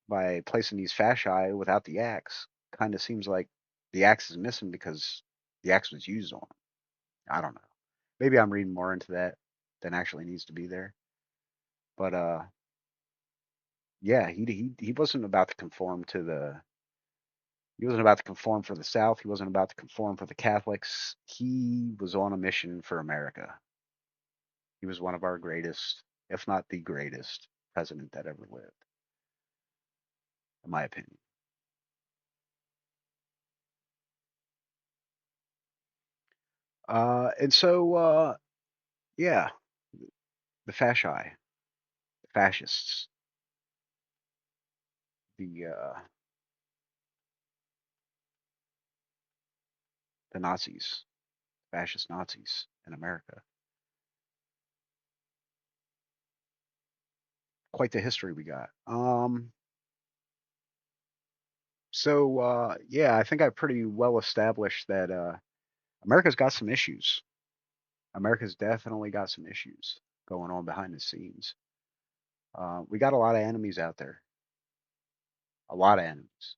by placing these fasci without the axe kind of seems like the axe is missing because the axe was used on him. I don't know. Maybe I'm reading more into that than actually needs to be there. But yeah, he wasn't about to conform to the. He wasn't about to conform for the South. He wasn't about to conform for the Catholics. He was on a mission for America. He was one of our greatest, if not the greatest, president that ever lived, in my opinion. And so, yeah, the fasci, the fascists, the Nazis, fascist Nazis in America. Quite the history we got. So yeah, I think I pretty well established that America's got some issues. America's definitely got some issues going on behind the scenes. We got a lot of enemies out there. A lot of enemies.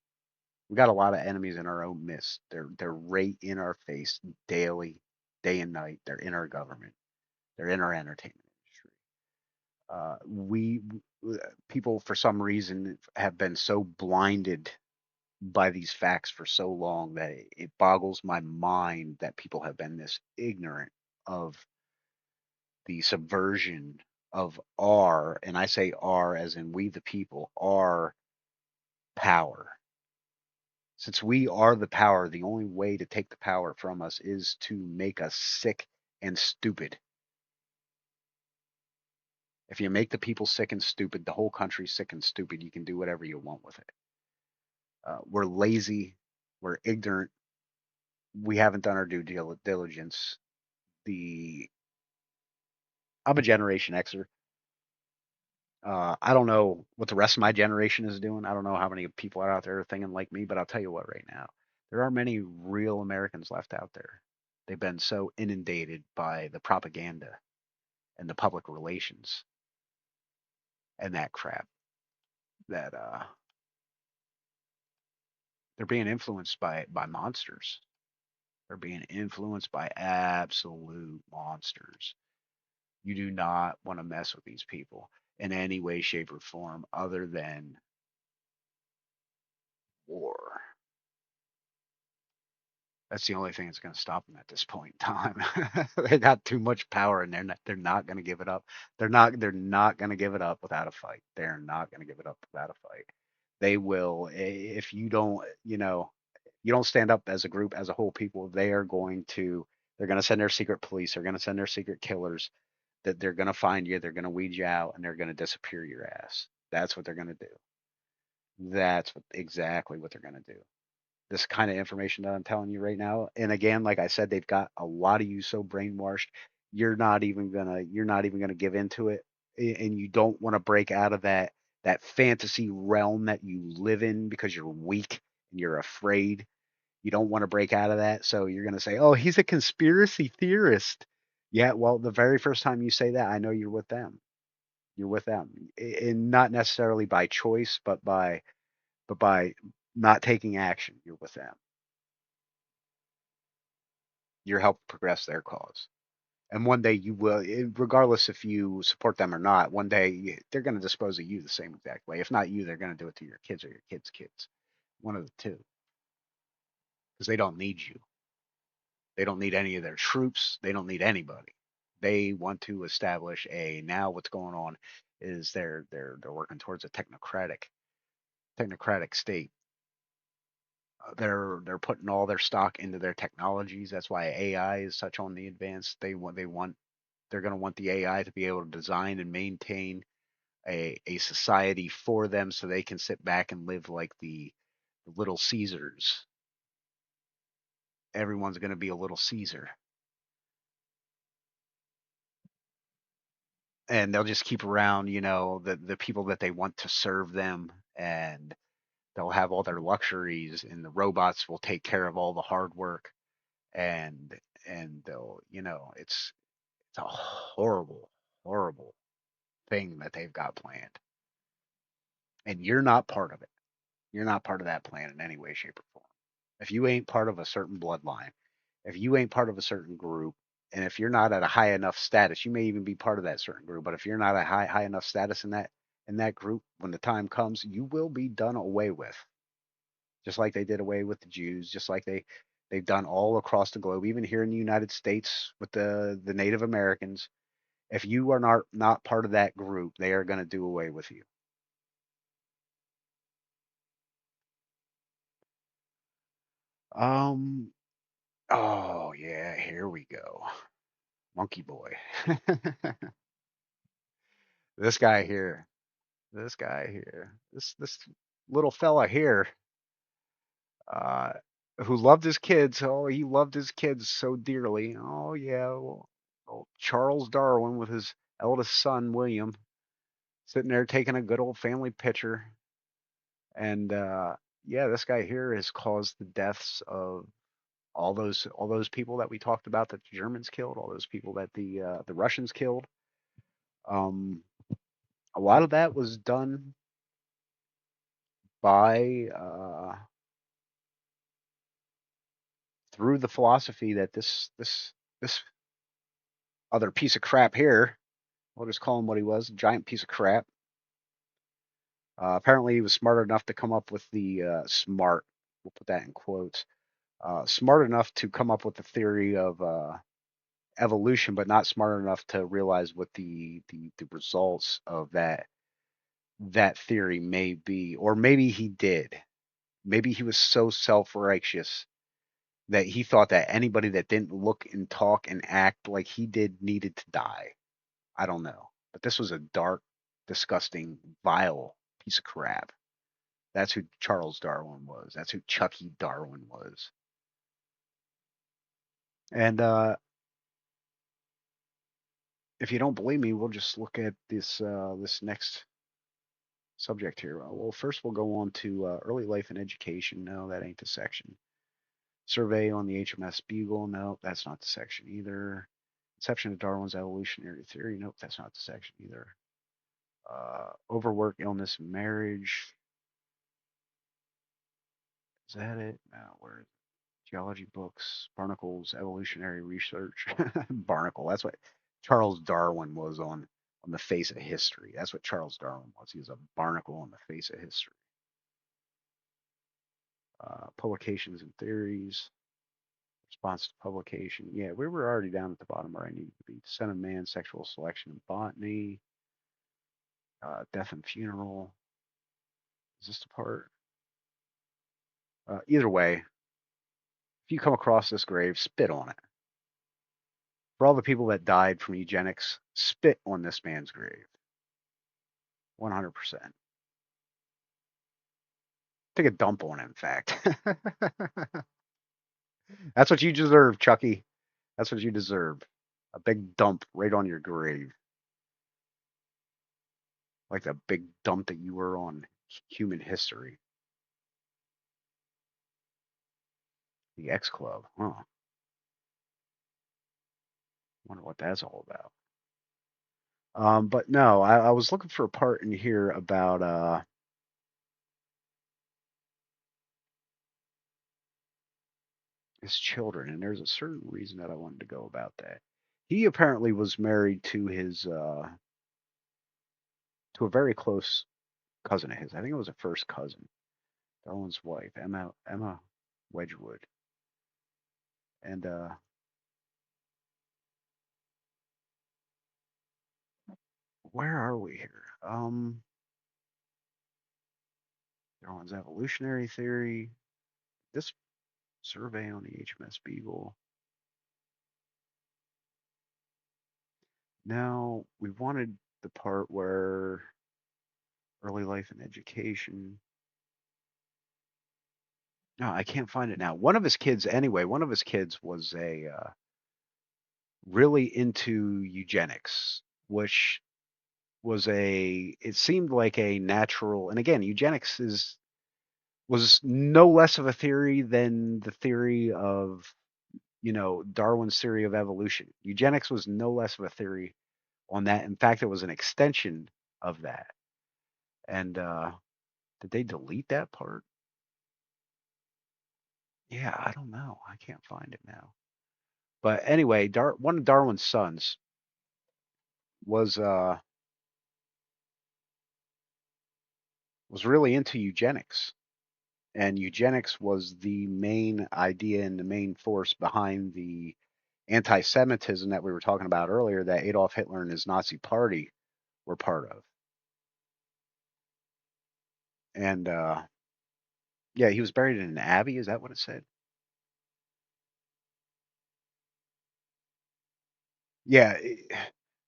We got a lot of enemies in our own midst. They're right in our face daily, day and night. They're in our government. They're in our entertainment industry. We people for some reason have been so blinded by these facts for so long that it boggles my mind that people have been this ignorant of the subversion of our, and I say our as in we the people, our power. Since we are the power, the only way to take the power from us is to make us sick and stupid. If you make the people sick and stupid, the whole country's sick and stupid. You can do whatever you want with it. We're lazy. We're ignorant. We haven't done our due diligence. The I'm a Generation Xer. I don't know what the rest of my generation is doing. I don't know how many people are out there thinking like me, but I'll tell you what, right now, there are many real Americans left out there. They've been so inundated by the propaganda and the public relations and that crap that they're being influenced by monsters. They're being influenced by absolute monsters. You do not want to mess with these people in any way, shape, or form other than war. That's the only thing that's going to stop them at this point in time. They got too much power, and they're not going to give it up. They're not going to give it up without a fight. They're not going to give it up without a fight. They will if you don't, you don't stand up as a group, as a whole people. They're going to send their secret police. They're going to send their secret killers. That they're going to find you. They're going to weed you out, and they're going to disappear your ass. That's what they're going to do. Exactly what they're going to do. This kind of information that I'm telling you right now. And again, like I said, they've got a lot of you so brainwashed, you're not even gonna give into it, and you don't want to break out of that fantasy realm that you live in because you're weak and you're afraid. You don't want to break out of that, so you're gonna say, "Oh, he's a conspiracy theorist." Yeah, well, the very first time you say that, I know you're with them. You're with them, and not necessarily by choice, but by not taking action. You're with them. You're helping progress their cause. And one day you will, regardless if you support them or not, one day they're going to dispose of you the same exact way. If not you, they're going to do it to your kids or your kids' kids. One of the two, because they don't need you. They don't need any of their troops. They don't need anybody. They want to establish a now. What's going on is they're working towards a technocratic state. They're putting all their stock into their technologies. That's why AI is such on the advance. They're going to want the AI to be able to design and maintain a society for them so they can sit back and live like the little Caesars. Everyone's going to be a little Caesar. And they'll just keep around, the people that they want to serve them, and they'll have all their luxuries, and the robots will take care of all the hard work, and they'll, it's a horrible, horrible thing that they've got planned, and you're not part of it. You're not part of that plan in any way, shape, or form. If you ain't part of a certain bloodline, if you ain't part of a certain group, and if you're not at a high enough status, you may even be part of that certain group. But if you're not at high enough status in that group, when the time comes, you will be done away with. Just like they did away with the Jews, just like they've done all across the globe, even here in the United States with the Native Americans. If you are not part of that group, they are going to do away with you. Um. Oh yeah, here we go. Monkey Boy. This guy here. This guy here. This little fella here. Uh, who loved his kids. Oh, he loved his kids so dearly. Oh yeah. Well, Charles Darwin with his eldest son William sitting there taking a good old family picture. And yeah, this guy here has caused the deaths of all those people that we talked about that the Germans killed, all those people that the Russians killed. Um, a lot of that was done by through the philosophy that this other piece of crap here, we'll just call him what he was, a giant piece of crap. Apparently, he was smart enough to come up with the smart. We'll put that in quotes. Smart enough to come up with the theory of evolution, but not smart enough to realize what the results of that theory may be, or maybe he did. Maybe he was so self-righteous that he thought that anybody that didn't look and talk and act like he did needed to die. I don't know. But this was a dark, disgusting, vile piece of crap. That's who Charles Darwin was. That's who Chucky Darwin was. And if you don't believe me, we'll just look at this next subject here. Well, first we'll go on to early life and education. No, that ain't the section. Survey on the HMS Beagle. No, that's not the section either. Inception of Darwin's evolutionary theory. Nope, that's not the section either. Overwork, illness, and marriage. Is that it? No, where geology books, barnacles, evolutionary research. Barnacle. That's what Charles Darwin was on the face of history. That's what Charles Darwin was. He was a barnacle on the face of history. Publications and theories. Response to publication. Yeah, we were already down at the bottom where I needed to be. Descent of man, sexual selection and botany. Death and funeral. Is this the part? Either way, if you come across this grave, spit on it. For all the people that died from eugenics, spit on this man's grave. 100%. Take a dump on it, in fact. That's what you deserve, Chucky. That's what you deserve. A big dump right on your grave. Like the big dump that you were on human history. The X Club. Huh. Wonder what that's all about. But no, I was looking for a part in here about his children, and there's a certain reason that I wanted to go about that. He apparently was married to a very close cousin of his. I think it was a first cousin, Darwin's wife, Emma Wedgwood. And where are we here? Darwin's evolutionary theory. This survey on the HMS Beagle. Now we wanted the part where early life and education. No, I can't find it now. One of his kids, anyway, one of his kids was a really into eugenics, which was it seemed like a natural, and again, eugenics was no less of a theory than the theory of, Darwin's theory of evolution. Eugenics was no less of a theory on that. In fact, it was an extension of that. And did they delete that part? Yeah, I don't know. I can't find it now. But anyway, one of Darwin's sons was uh was really into eugenics, and eugenics was the main idea and the main force behind the anti-Semitism that we were talking about earlier that Adolf Hitler and his Nazi party were part of. And yeah, he was buried in an abbey. Is that what it said? Yeah,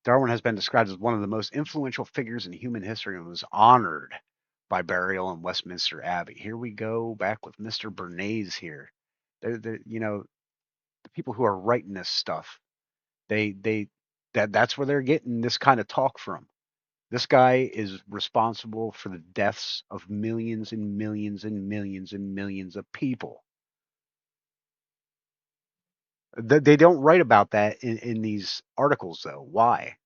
Darwin has been described as one of the most influential figures in human history and was honored by burial in Westminster Abbey. Here we go back with Mr. Bernays here. The people who are writing this stuff, they that's where they're getting this kind of talk from. This guy is responsible for the deaths of millions and millions and millions and millions of people. They don't write about that in these articles, though. Why?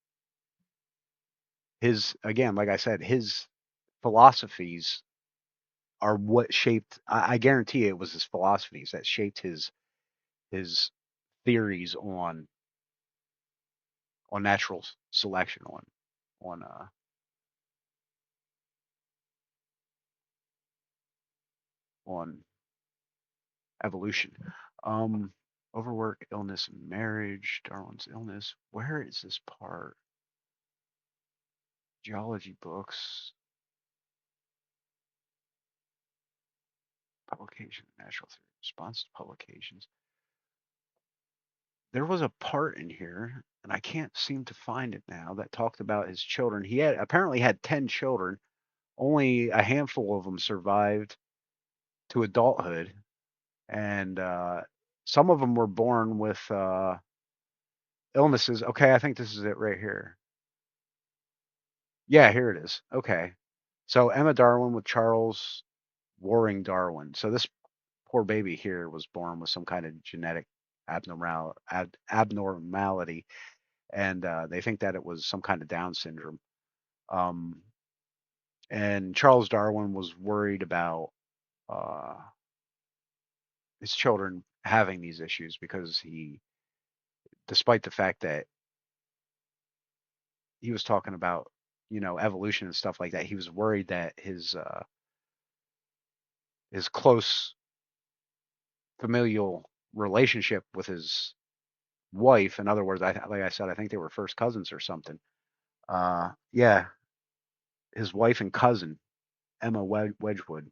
His, again, like I said, his philosophies are what shaped. I guarantee it was his philosophies that shaped his theories on natural selection, on evolution. Um, Overwork, illness, and marriage. Darwin's illness. Where is this part? Geology books, publication, natural theory, response to publications. There was a part in here, and I can't seem to find it now, that talked about his children. He had apparently had 10 children. Only a handful of them survived to adulthood, and some of them were born with illnesses. Okay, I think this is it right here. Yeah, here it is. Okay. So Emma Darwin with Charles Waring Darwin. So this poor baby here was born with some kind of genetic abnormality, and they think that it was some kind of Down syndrome. Um, and Charles Darwin was worried about uh, his children having these issues because despite the fact that he was talking about, evolution and stuff like that, he was worried that his close familial relationship with his wife, in other words, like I said, I think they were first cousins or something. Yeah, his wife and cousin, Emma Wedgwood,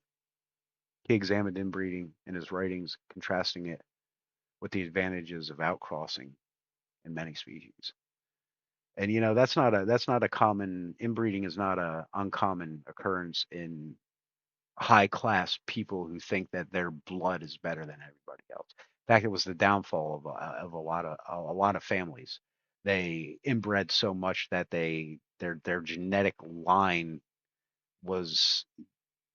he examined inbreeding in his writings, contrasting it with the advantages of outcrossing in many species. And that's not a common inbreeding is not a uncommon occurrence in high class people who think that their blood is better than everybody else. In fact, it was the downfall of a lot of families. They inbred so much that their genetic line was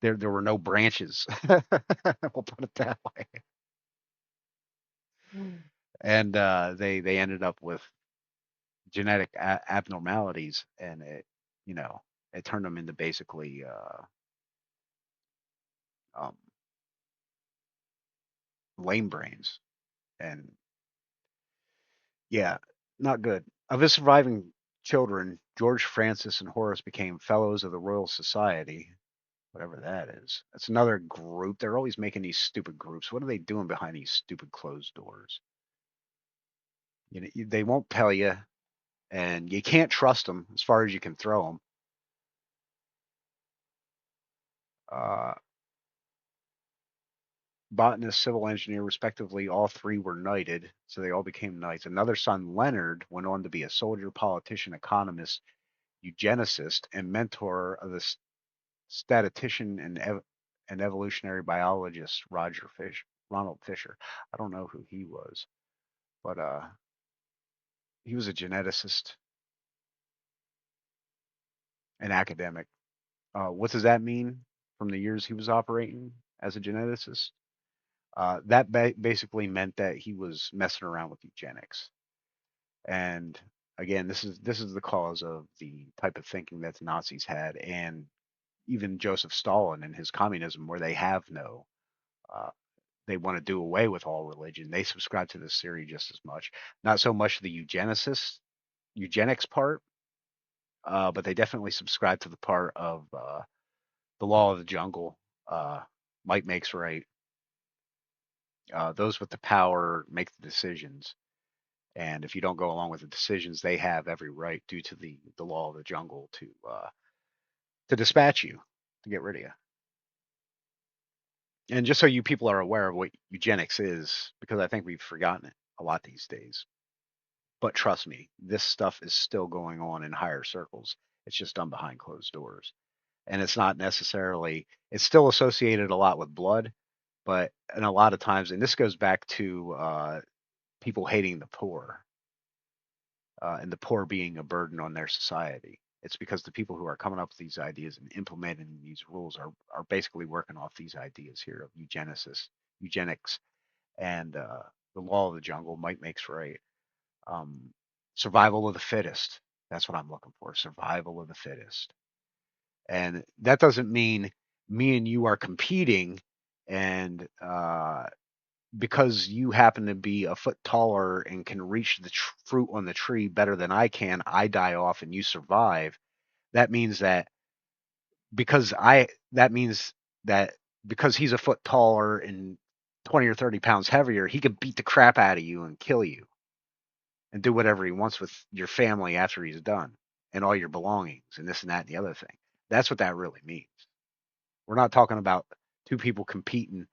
there were no branches. We'll put it that way. And they ended up with genetic abnormalities, and you know it turned them into basically um, lame brains. And yeah, not good. Of his surviving children, George Francis and Horace became fellows of the Royal Society, whatever that is. That's another group. They're always making these stupid groups. What are they doing behind these stupid closed doors? You know, they won't tell you, and you can't trust them as far as you can throw them. Uh, Botanist, civil engineer, respectively, all three were knighted, so they all became knights. Another son, Leonard, went on to be a soldier, politician, economist, eugenicist, and mentor of the statistician and evolutionary biologist Ronald Fisher. I don't know who he was, but he was a geneticist, an academic. What does that mean from the years he was operating as a geneticist? That basically meant that he was messing around with eugenics. And again, this is the cause of the type of thinking that the Nazis had, and even Joseph Stalin and his communism, where they have no, uh, they want to do away with all religion. They subscribe to this theory just as much. Not so much the eugenics part, but they definitely subscribe to the part of the law of the jungle. Uh, Might makes right. Those with the power make the decisions. And if you don't go along with the decisions, they have every right, due to the law of the jungle, to dispatch you, to get rid of you. And just so you people are aware of what eugenics is, because I think we've forgotten it a lot these days. But trust me, this stuff is still going on in higher circles. It's just done behind closed doors. And it's not necessarily, it's still associated a lot with blood, but and a lot of times, and this goes back to people hating the poor, and the poor being a burden on their society. It's because the people who are coming up with these ideas and implementing these rules are basically working off these ideas here of eugenics, and the law of the jungle. Might makes right. Um, Survival of the fittest. That's what I'm looking for. Survival of the fittest. And that doesn't mean me and you are competing, and because you happen to be a foot taller and can reach the fruit on the tree better than I can, I die off and you survive. That means that that means that because he's a foot taller and 20 or 30 pounds heavier, he can beat the crap out of you and kill you and do whatever he wants with your family after he's done, and all your belongings and this and that and the other thing. That's what that really means. We're not talking about two people competing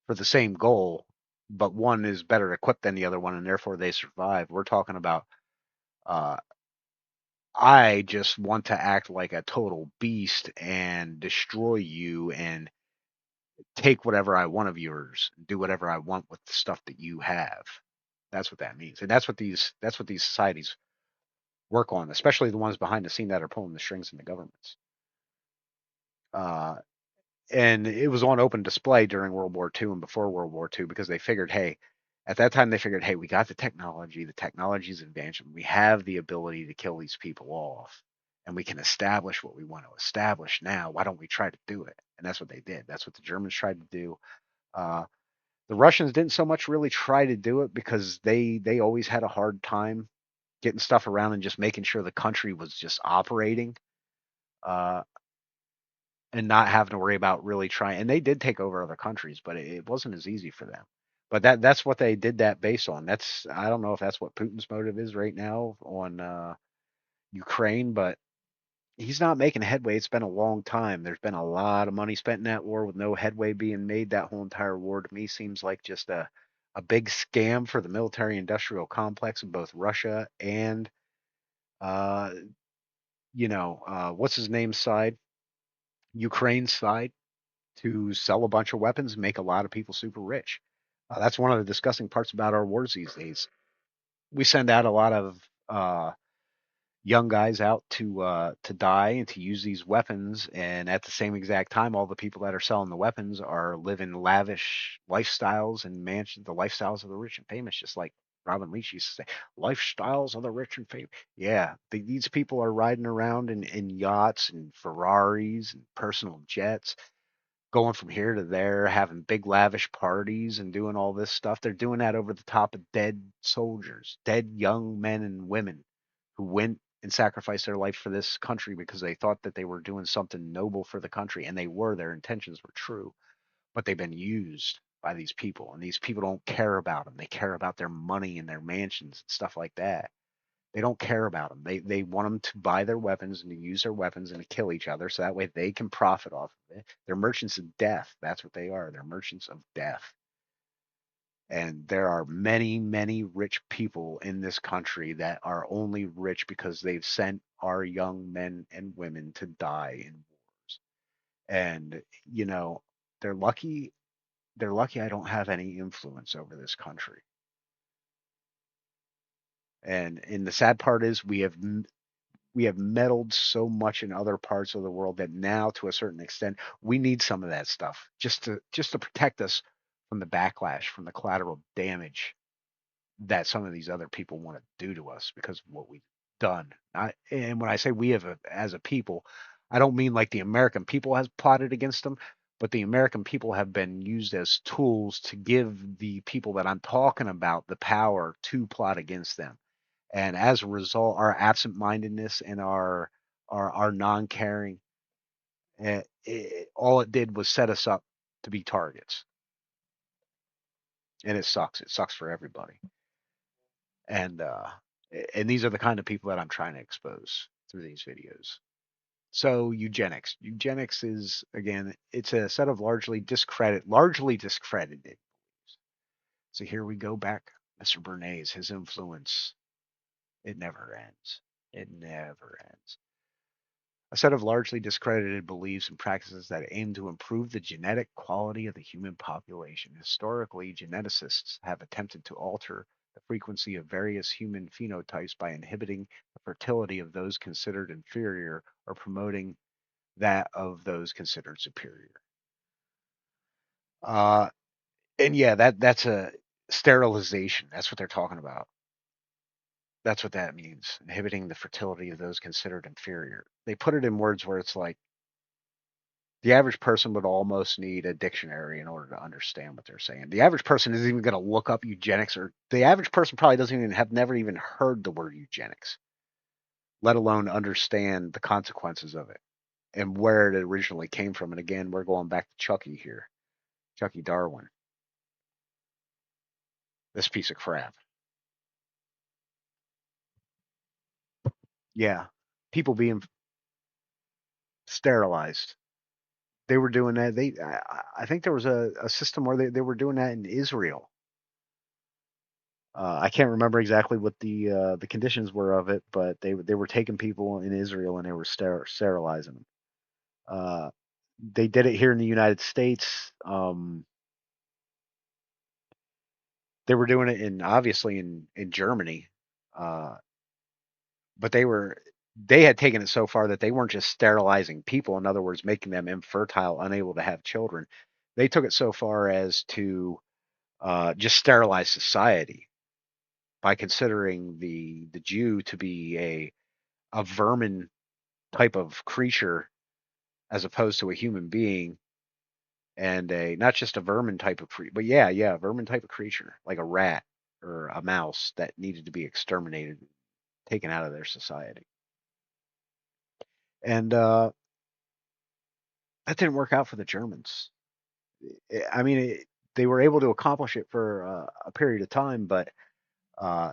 for the same goal, but one is better equipped than the other one, and therefore they survive. We're talking about, uh, I just want to act like a total beast and destroy you and take whatever I want of yours, do whatever I want with the stuff that you have. That's what that means, and that's what these societies work on, especially the ones behind the scene that are pulling the strings in the governments. Uh, and it was on open display during World War II and before World War II, because they figured, hey, at that time they figured, hey, we got the technology's advanced, we have the ability to kill these people off, and we can establish what we want to establish now. Why don't we try to do it? And that's what they did. That's what the Germans tried to do. Uh, the Russians didn't so much really try to do it, because they always had a hard time getting stuff around and just making sure the country was just operating. Uh, and not having to worry about really trying. And they did take over other countries, but it wasn't as easy for them. But that's what they did that based on. That's, I don't know if that's what Putin's motive is right now on Ukraine, but he's not making headway. It's been a long time. There's been a lot of money spent in that war with no headway being made. That whole entire war to me seems like just a big scam for the military industrial complex of both Russia and uh, what's his name's side, Ukraine's side, to sell a bunch of weapons and make a lot of people super rich. That's one of the disgusting parts about our wars these days. We send out a lot of young guys out to die and to use these weapons, and at the same exact time, all the people that are selling the weapons are living lavish lifestyles and mansion the lifestyles of the rich and famous, just like Robin Leach used to say, lifestyles of the rich and famous. Yeah, these people are riding around in yachts and Ferraris and personal jets. going from here to there, having big lavish parties and doing all this stuff. They're doing that over the top of dead soldiers, dead young men and women who went and sacrificed their life for this country because they thought that they were doing something noble for the country, and they were. Their intentions were true, but they've been used by these people, and these people don't care about them. They care about their money and their mansions and stuff like that. They don't care about them. They want them to buy their weapons and to use their weapons and to kill each other, so that way they can profit off of it. They're merchants of death. That's what they are. They're merchants of death. And there are many, many rich people in this country that are only rich because they've sent our young men and women to die in wars. And, you know, they're lucky. They're lucky I don't have any influence over this country. And the sad part is we have meddled so much in other parts of the world that now, to a certain extent, we need some of that stuff just to protect us from the backlash, from the collateral damage that some of these other people want to do to us because of what we've done. And when I say we have as a people, I don't mean like the American people has plotted against them, but the American people have been used as tools to give the people that I'm talking about the power to plot against them. And as a result, our absent-mindedness and our non-caring, all it did was set us up to be targets, and it sucks. It sucks for everybody. And and these are the kind of people that I'm trying to expose through these videos. So eugenics. Eugenics is, again, it's a set of largely discredited. So here we go back. Mr. Bernays, his influence, it never ends. It never ends. A set of largely discredited beliefs and practices that aim to improve the genetic quality of the human population. Historically, geneticists have attempted to alter the frequency of various human phenotypes by inhibiting the fertility of those considered inferior or promoting that of those considered superior. Uh, and yeah, that's a sterilization. That's what they're talking about. That's what that means, inhibiting the fertility of those considered inferior. They put it in words where it's like, the average person would almost need a dictionary in order to understand what they're saying. The average person isn't even going to look up eugenics, or the average person probably doesn't even have never even heard the word eugenics, let alone understand the consequences of it and where it originally came from. And again, we're going back to Chucky here, Chucky Darwin, this piece of crap. Yeah, people being sterilized. They were doing that. I think there was a system where they were doing that in Israel. I can't remember exactly what the conditions were of it, but they were taking people in Israel and they were sterilizing them. Uh, they did it here in the United States. They were doing it in, obviously, in Germany, uh, but they had taken it so far that they weren't just sterilizing people. In other words, making them infertile, unable to have children. They took it so far as to just sterilize society by considering the Jew to be a vermin type of creature as opposed to a human being, and a not just a vermin type of creature, but yeah, a vermin type of creature like a rat or a mouse that needed to be exterminated, taken out of their society. And that didn't work out for the Germans. I mean, they were able to accomplish it for a period of time, but uh,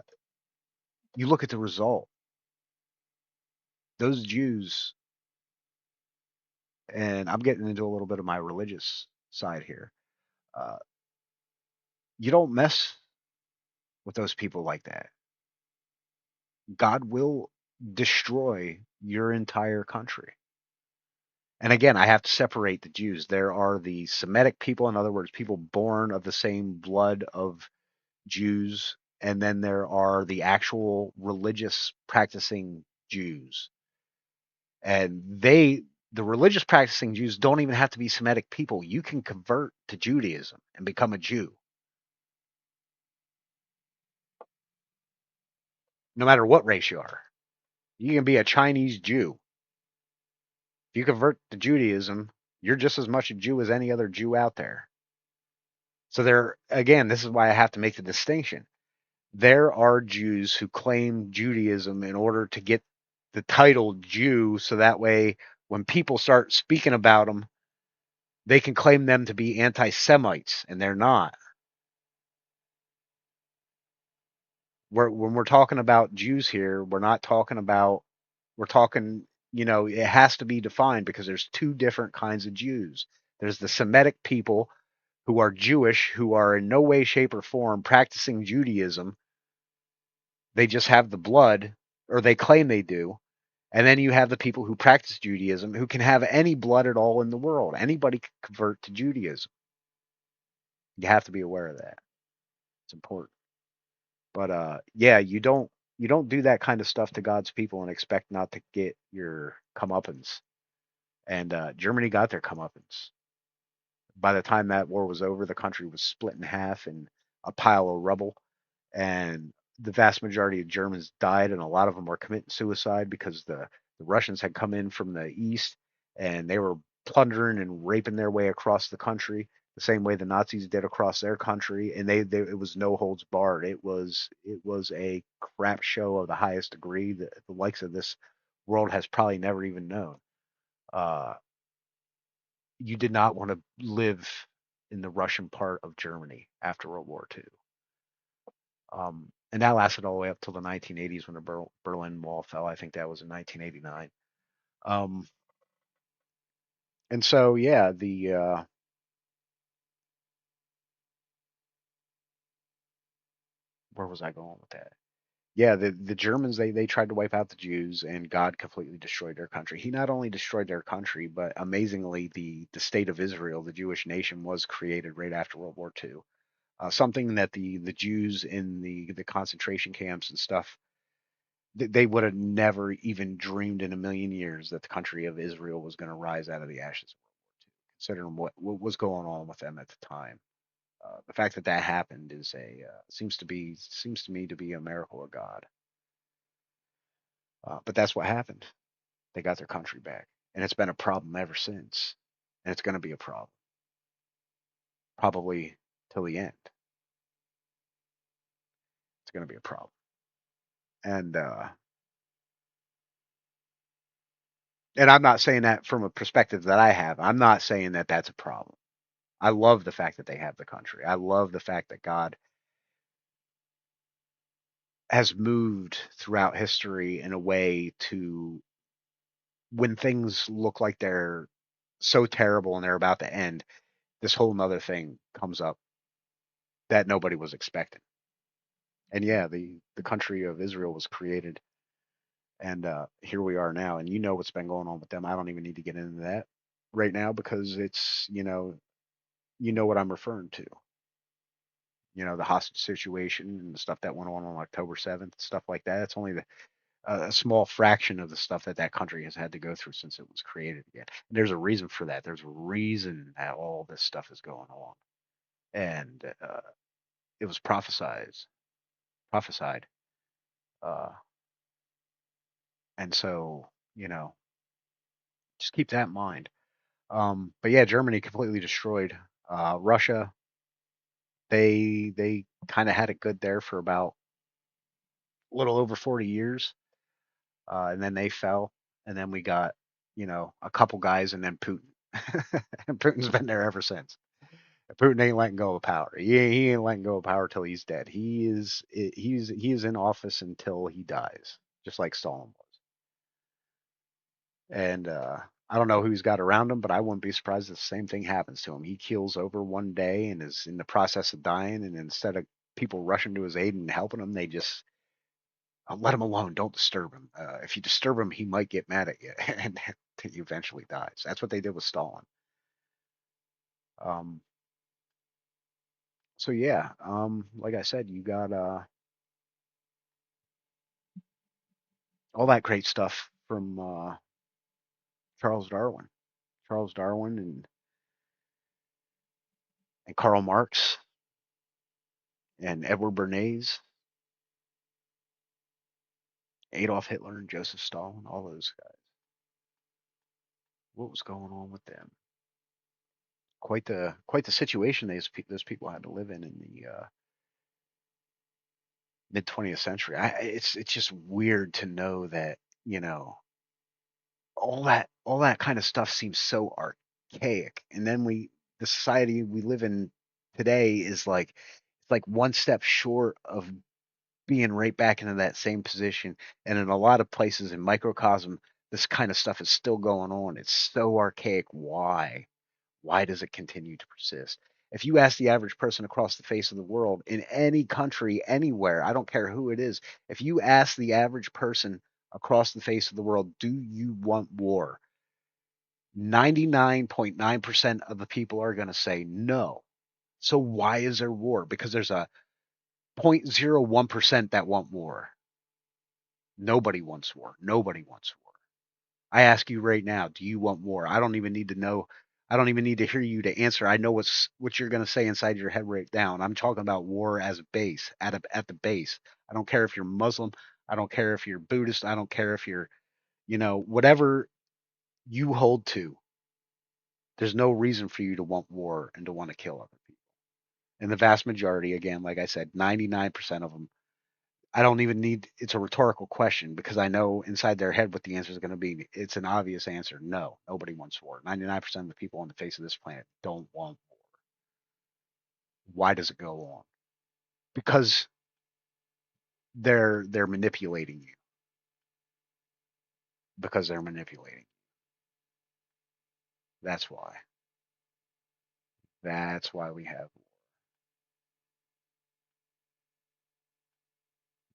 you look at the result. Those Jews, and I'm getting into a little bit of my religious side here. Uh, you don't mess with those people like that. God will destroy your entire country. And again, I have to separate the Jews. There are the Semitic people, in other words, people born of the same blood of Jews, and then there are the actual religious practicing Jews. And the religious practicing Jews don't even have to be Semitic people. You can convert to Judaism and become a Jew, no matter what race you are. You can be a Chinese Jew. If you convert to Judaism, You're just as much a Jew as any other Jew out there. So there again, this is why I have to make the distinction. There are Jews who claim Judaism in order to get the title Jew, so that way when people start speaking about them, they can claim them to be anti-Semites, and they're not. When we're talking about Jews here, we're not talking about, we're talking, it has to be defined because there's two different kinds of Jews. There's the Semitic people who are Jewish, who are in no way, shape, or form practicing Judaism. They just have the blood, or they claim they do. And then you have the people who practice Judaism who can have any blood at all in the world. Anybody can convert to Judaism. You have to be aware of that. It's important. But yeah, you don't do that kind of stuff to God's people and expect not to get your comeuppance. And Germany got their comeuppance. By the time that war was over, the country was split in half and a pile of rubble. And the vast majority of Germans died, and a lot of them were committing suicide because the Russians had come in from the east and they were plundering and raping their way across the country the same way the Nazis did across their country, and they it was no holds barred. It was a crap show of the highest degree that the likes of this world has probably never even known. Uh, you did not want to live in the Russian part of Germany after World War II. And that lasted all the way up till the 1980s when the Berlin Wall fell. I think that was in 1989. Um, and so, yeah, where was I going with that? Yeah, the Germans, they tried to wipe out the Jews, and God completely destroyed their country. He not only destroyed their country, but amazingly, the state of Israel, the Jewish nation, was created right after World War II. Something that the Jews in the concentration camps and stuff, they would have never even dreamed in a million years that the country of Israel was going to rise out of the ashes of World War II, considering what was going on with them at the time. The fact that that happened is a seems to me to be a miracle of God. But that's what happened. They got their country back, and it's been a problem ever since, and it's going to be a problem probably till the end. It's going to be a problem, and I'm not saying that from a perspective that I have. I'm not saying that that's a problem. I love the fact that they have the country. I love the fact that God has moved throughout history in a way to, when things look like they're so terrible and they're about to end, this whole nother thing comes up that nobody was expecting. And yeah, the country of Israel was created, and here we are now. And you know what's been going on with them. I don't even need to get into that right now because it's, you know what I'm referring to. The hostage situation and the stuff that went on October 7th, stuff like that. It's only a small fraction of the stuff that that country has had to go through since it was created again. And there's a reason for that. There's a reason that all this stuff is going on, and it was prophesied. Uh, and so, just keep that in mind. But yeah, Germany completely destroyed. Russia, they kind of had it good there for about a little over 40 years, and then they fell, and then we got, a couple guys, and then Putin, and Putin's been there ever since. Putin ain't letting go of power. He ain't letting go of power till he's dead. He is in office until he dies, just like Stalin was. And I don't know who he's got around him, but I wouldn't be surprised if the same thing happens to him. He keels over one day and is in the process of dying, and instead of people rushing to his aid and helping him, they just let him alone. Don't disturb him. If you disturb him, he might get mad at you, and he eventually dies. That's what they did with Stalin. Um, so yeah, like I said, you got all that great stuff from Charles Darwin, Charles Darwin, and Karl Marx and Edward Bernays, Adolf Hitler and Joseph Stalin, all those guys. What was going on with them? quite the situation those people had to live in the mid 20th century. It's just weird to know that you know all that kind of stuff seems so archaic, and then the society we live in today is like it's like one step short of being right back into that same position. And in a lot of places in microcosm, this kind of stuff is still going on. It's so archaic. Why? Why does it continue to persist? If you ask the average person across the face of the world in any country, anywhere, I don't care who it is, if you ask the average person across the face of the world, do you want war? 99.9% of the people are going to say no. So why is there war? Because there's a 0.01% that want war. Nobody wants war. Nobody wants war. I ask you right now, do you want war? I don't even need to know. I don't even need to hear you to answer. I know what you're going to say inside your head right now. And I'm talking about war as a base, at the base. I don't care if you're Muslim. I don't care if you're Buddhist. I don't care if you're, whatever you hold to. There's no reason for you to want war and to want to kill other people. And the vast majority, again, like I said, 99% of them, I don't even need, it's a rhetorical question because I know inside their head what the answer is going to be. It's an obvious answer. No, nobody wants war. 99% of the people on the face of this planet don't want war. Why does it go on? Because they're manipulating you. Because they're manipulating. That's why. That's why we have war.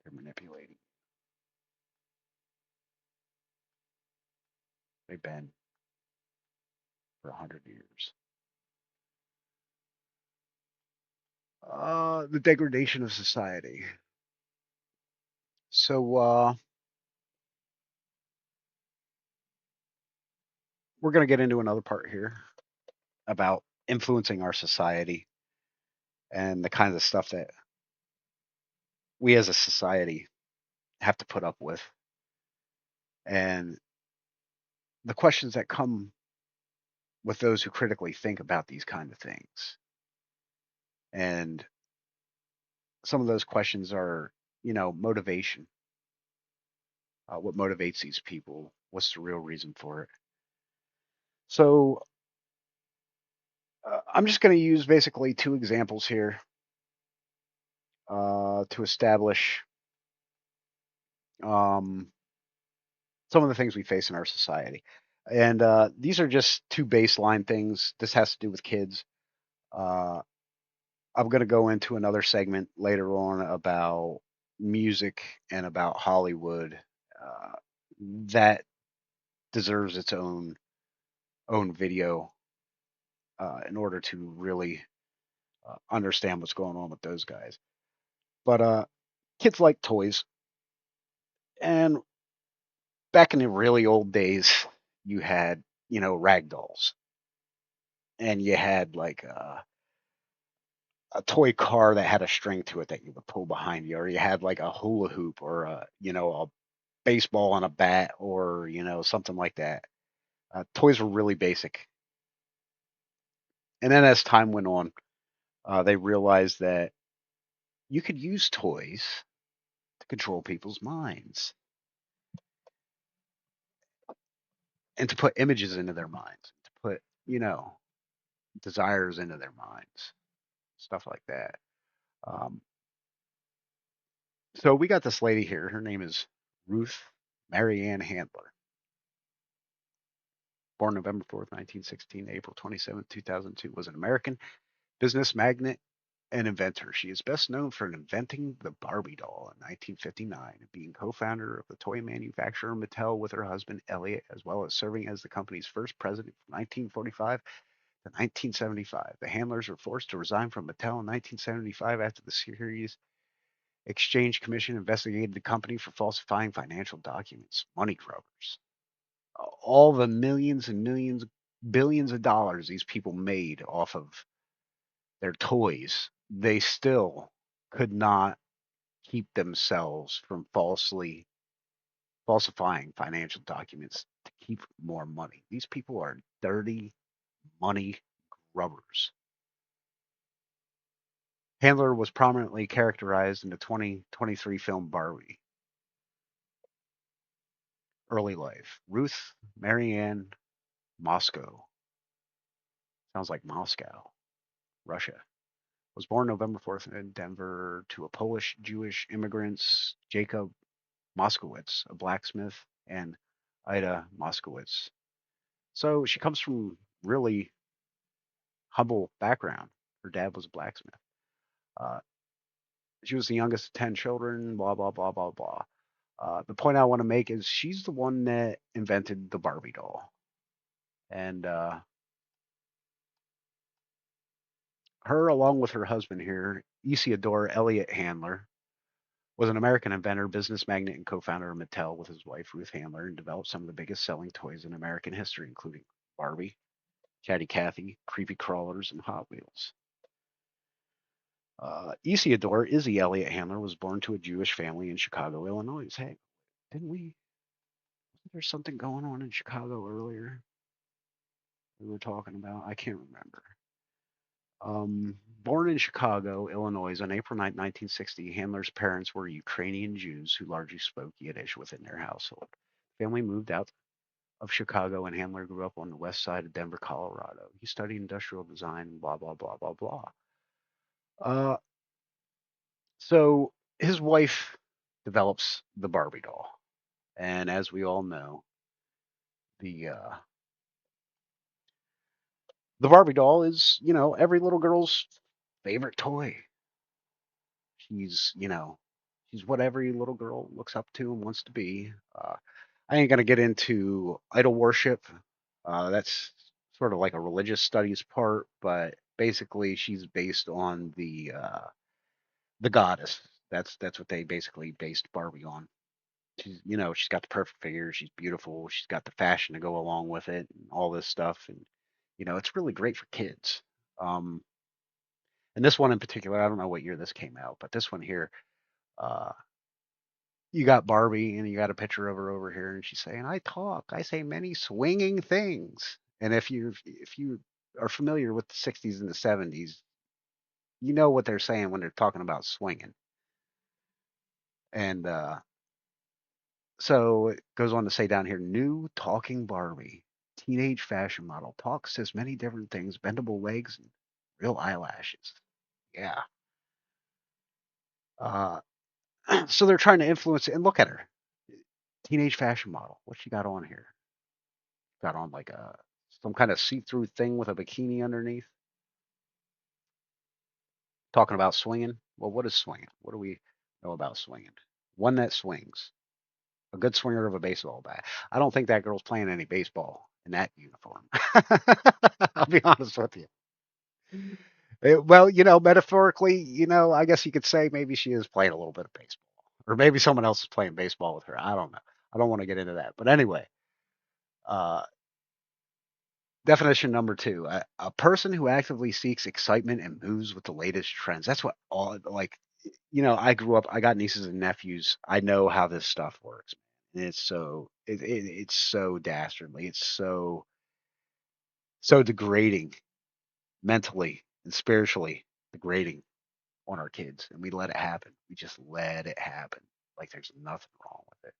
They're manipulating. They've been for 100 years. The degradation of society. So we're going to get into another part here about influencing our society and the kinds of stuff that we as a society have to put up with, and the questions that come with those who critically think about these kind of things. And some of those questions are, motivation. What motivates these people? What's the real reason for it? So I'm just going to use basically two examples here to establish um, some of the things we face in our society. And these are just two baseline things. This has to do with kids. Uh, I'm going to go into another segment later on about music and about Hollywood uh, that deserves its own video in order to really understand what's going on with those guys. But kids like toys, and back in the really old days, you had rag dolls, and you had like a toy car that had a string to it that you would pull behind you, or you had like a hula hoop or a baseball and a bat or something like that. Toys were really basic, and then as time went on, they realized that you could use toys to control people's minds and to put images into their minds, to put desires into their minds, stuff like that. Um, so we got this lady here. Her name is Ruth Marianne Handler, born November 4th, 1916, April 27th, 2002, was an American business magnate and inventor. She is best known for inventing the Barbie doll in 1959 and being co-founder of the toy manufacturer Mattel with her husband Elliot, as well as serving as the company's first president from 1945 to 1975. The Handlers were forced to resign from Mattel in 1975 after the Securities Exchange Commission investigated the company for falsifying financial documents. Money grubbers. All the millions and millions, billions of dollars these people made off of their toys, they still could not keep themselves from falsifying financial documents to keep more money. These people are dirty money rubbers. Handler was prominently characterized in the 2023 film Barbie. Early life. Ruth Marianne Moscow. Sounds like Moscow, Russia. Was born November 4th in Denver to a Polish Jewish immigrants, Jacob Moskowitz, a blacksmith, and Ida Moskowitz. So she comes from really humble background. Her dad was a blacksmith. Uh, she was the youngest of 10 children, blah, blah, blah, blah, blah. The point I want to make is she's the one that invented the Barbie doll. And her, along with her husband here, Isidore Elliott Handler, was an American inventor, business magnate, and co-founder of Mattel with his wife Ruth Handler, and developed some of the biggest selling toys in American history, including Barbie, Chatty Cathy, Creepy Crawlers, and Hot Wheels. Isidore Izzy Elliott Handler was born to a Jewish family in Chicago, Illinois. Hey, didn't we? Wasn't there something going on in Chicago earlier we were talking about? I can't remember. Born in Chicago, Illinois on April 9, 1960, Handler's parents were Ukrainian Jews who largely spoke Yiddish within their household. Family moved out of Chicago, and Handler grew up on the west side of Denver, Colorado. He studied industrial design, blah, blah, blah, blah, blah. Uh, so his wife develops the Barbie doll. And as we all know, the uh, the Barbie doll is, every little girl's favorite toy. She's what every little girl looks up to and wants to be. I ain't gonna get into idol worship. That's sort of like a religious studies part, but basically she's based on the goddess. That's what they basically based Barbie on. She's got the perfect figure. She's beautiful. She's got the fashion to go along with it, and all this stuff. And it's really great for kids. Um, and this one in particular, I don't know what year this came out, but this one here, uh, you got Barbie and you got a picture of her over here, and she's saying, "I talk, I say many swinging things." And if you are familiar with the '60s and the '70s, you know what they're saying when they're talking about swinging. And so it goes on to say down here, new talking Barbie, teenage fashion model, talks says many different things, bendable legs, and real eyelashes. Yeah. Uh, so they're trying to influence it. And look at her, teenage fashion model. What she got on here? Got on like some kind of see-through thing with a bikini underneath. Talking about swinging. Well, what is swinging? What do we know about swinging? One that swings. A good swinger of a baseball bat. I don't think that girl's playing any baseball in that uniform. I'll be honest with you. Well, metaphorically, I guess you could say maybe she is playing a little bit of baseball, or maybe someone else is playing baseball with her. I don't know. I don't want to get into that. But anyway, uh, definition number two: a person who actively seeks excitement and moves with the latest trends. That's what all like. I grew up. I got nieces and nephews. I know how this stuff works. And it's so dastardly. It's so degrading mentally and spiritually degrading on our kids, and we let it happen. We just let it happen like there's nothing wrong with it.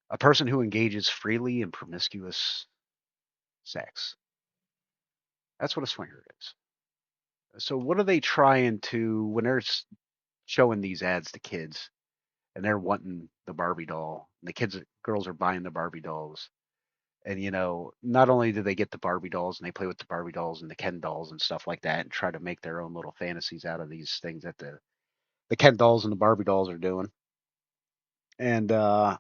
A person who engages freely in promiscuous sex. That's what a swinger is. So what are they trying to when they're showing these ads to kids and they're wanting the Barbie doll, and the girls are buying the Barbie dolls. And not only do they get the Barbie dolls and they play with the Barbie dolls and the Ken dolls and stuff like that and try to make their own little fantasies out of these things that the Ken dolls and the Barbie dolls are doing. And then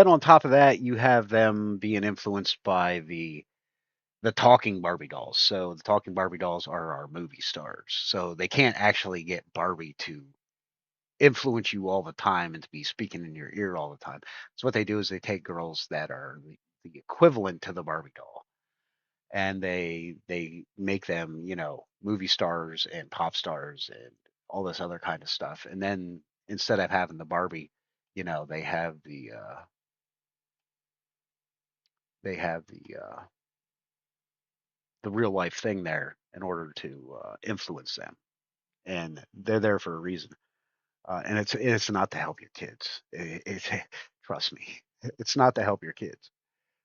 on top of that, you have them being influenced by the talking Barbie dolls. So the talking Barbie dolls are our movie stars. So they can't actually get Barbie to influence you all the time and to be speaking in your ear all the time. So what they do is they take girls that are the equivalent to the Barbie doll, and they make them, movie stars and pop stars and all this other kind of stuff. And then instead of having the Barbie, they have the the real life thing there in order to influence them, and they're there for a reason. And it's not to help your kids. Trust me, it's not to help your kids.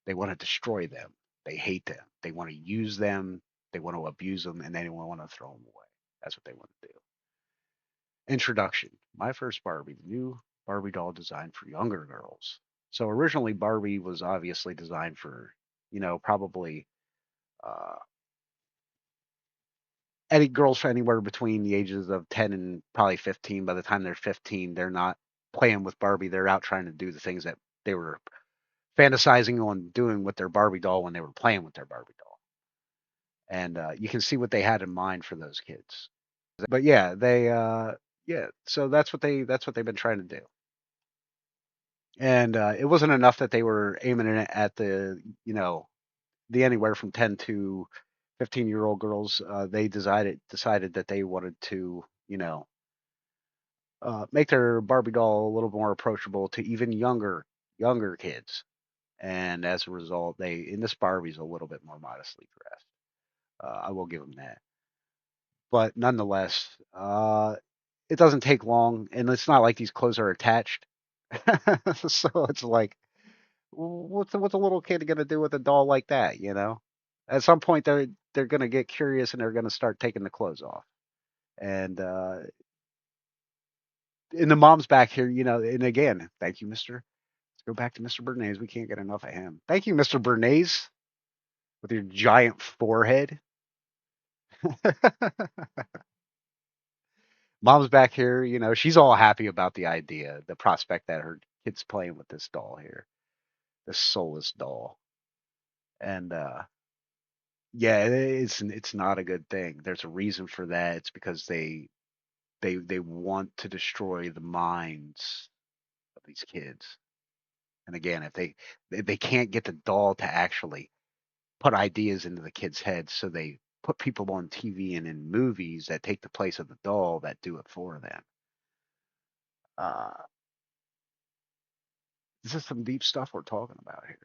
They want to destroy them. They hate them. They want to use them. They want to abuse them, and they want to throw them away. That's what they want to do. Introduction. My first Barbie, the new Barbie doll designed for younger girls. So originally Barbie was obviously designed for, probably uh, any girls anywhere between the ages of 10 and probably 15. By the time they're 15, they're not playing with Barbie. They're out trying to do the things that they were fantasizing on doing with their Barbie doll when they were playing with their Barbie doll. And you can see what they had in mind for those kids. But yeah, yeah, so that's what they've been trying to do. And it wasn't enough that they were aiming it at the anywhere from 10 to 15-year-old girls. They decided that they wanted to, make their Barbie doll a little more approachable to even younger kids. And as a result, in this Barbie's a little bit more modestly dressed. I will give them that. But nonetheless, it doesn't take long, and it's not like these clothes are attached. So it's like, what's a little kid gonna do with a doll like that? At some point they're gonna get curious and they're gonna start taking the clothes off. And the mom's back here, and again, thank you, Mister. Let's go back to Mr. Bernays. We can't get enough of him. Thank you, Mr. Bernays, with your giant forehead. Mom's back here, she's all happy about the idea, the prospect that her kid's playing with this doll here, this soulless doll. And yeah, it's not a good thing. There's a reason for that. It's because they want to destroy the minds of these kids. And again, if they can't get the doll to actually put ideas into the kids' heads, so they put people on TV and in movies that take the place of the doll that do it for them. Uh, this is some deep stuff we're talking about here.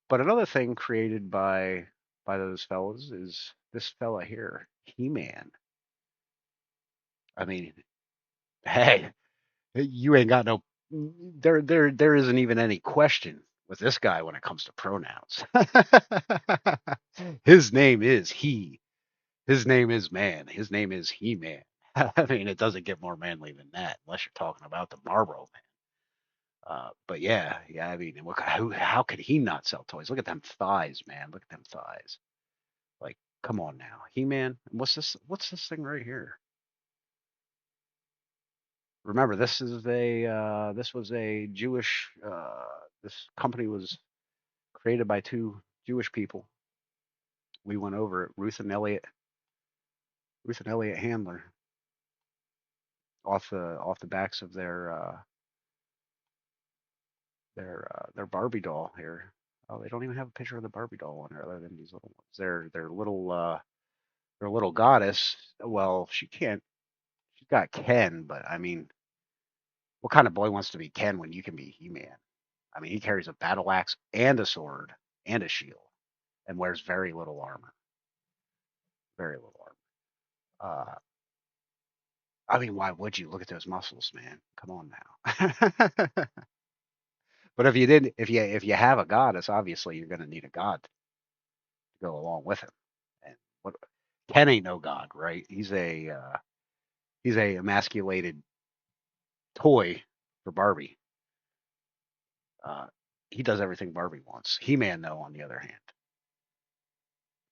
But another thing created by those fellas is this fella here, He-Man. I mean, hey, you ain't got no there isn't even any question with this guy when it comes to pronouns. His name is he. His name is man. His name is He-Man. I mean, it doesn't get more manly than that, unless you're talking about the Marlboro Man. But yeah, yeah. I mean, how could he not sell toys? Look at them thighs, man. Look at them thighs. Like, come on now, He-Man. What's this? What's this thing right here? Remember, this was a Jewish. This company was created by two Jewish people. We went over it. Ruth and Elliot Handler, off the backs of their Barbie doll here. Oh, they don't even have a picture of the Barbie doll on there other than these little ones. Their little goddess. Well, she can't. She's got Ken, but I mean, what kind of boy wants to be Ken when you can be He-Man? I mean, he carries a battle axe and a sword and a shield and wears very little armor. Very little armor. I mean, why would you look at those muscles, man? Come on now. But if you have a goddess, obviously you're going to need a god to go along with him. And what Ken ain't no god, right? He's a emasculated toy for Barbie. Uh, he does everything Barbie wants. He-Man, though, on the other hand,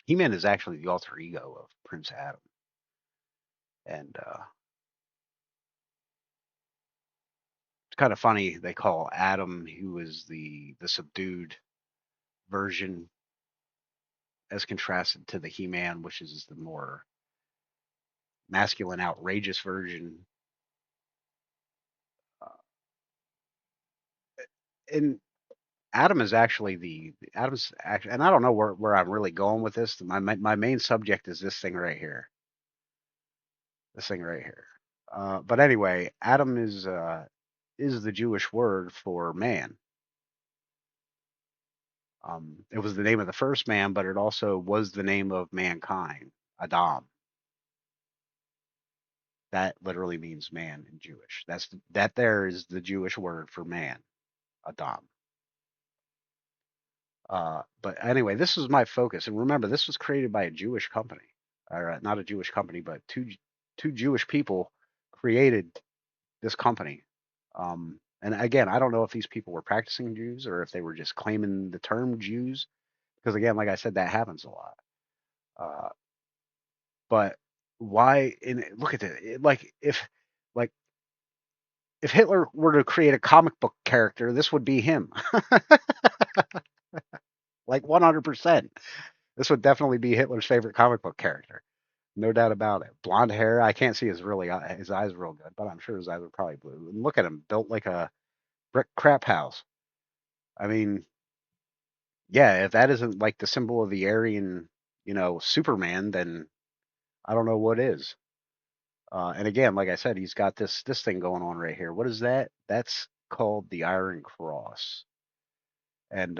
He-Man is actually the alter ego of Prince Adam, and it's kind of funny they call Adam, who is the subdued version, as contrasted to the He-Man, which is the more masculine, outrageous version. Uh, and Adam's actually, and I don't know where I'm really going with this. My main subject is this thing right here. This thing right here. But anyway, Adam is the Jewish word for man. It was the name of the first man, but it also was the name of mankind, Adam. That literally means man in Jewish. That there is the Jewish word for man, Adam. But anyway, this was my focus, and remember, this was created by a Jewish company, or not a Jewish company, but two Jewish people created this company. And again, I don't know if these people were practicing Jews or if they were just claiming the term Jews, because again, like I said, that happens a lot. Uh, but why? And look at it, like if Hitler were to create a comic book character, this would be him, like 100%. This would definitely be Hitler's favorite comic book character. No doubt about it. Blonde hair. I can't see his eyes real good, but I'm sure his eyes are probably blue. And look at him, built like a brick crap house. I mean, yeah, if that isn't like the symbol of the Aryan, Superman, then I don't know what is. And again, like I said, he's got this thing going on right here. What is that? That's called the Iron Cross. And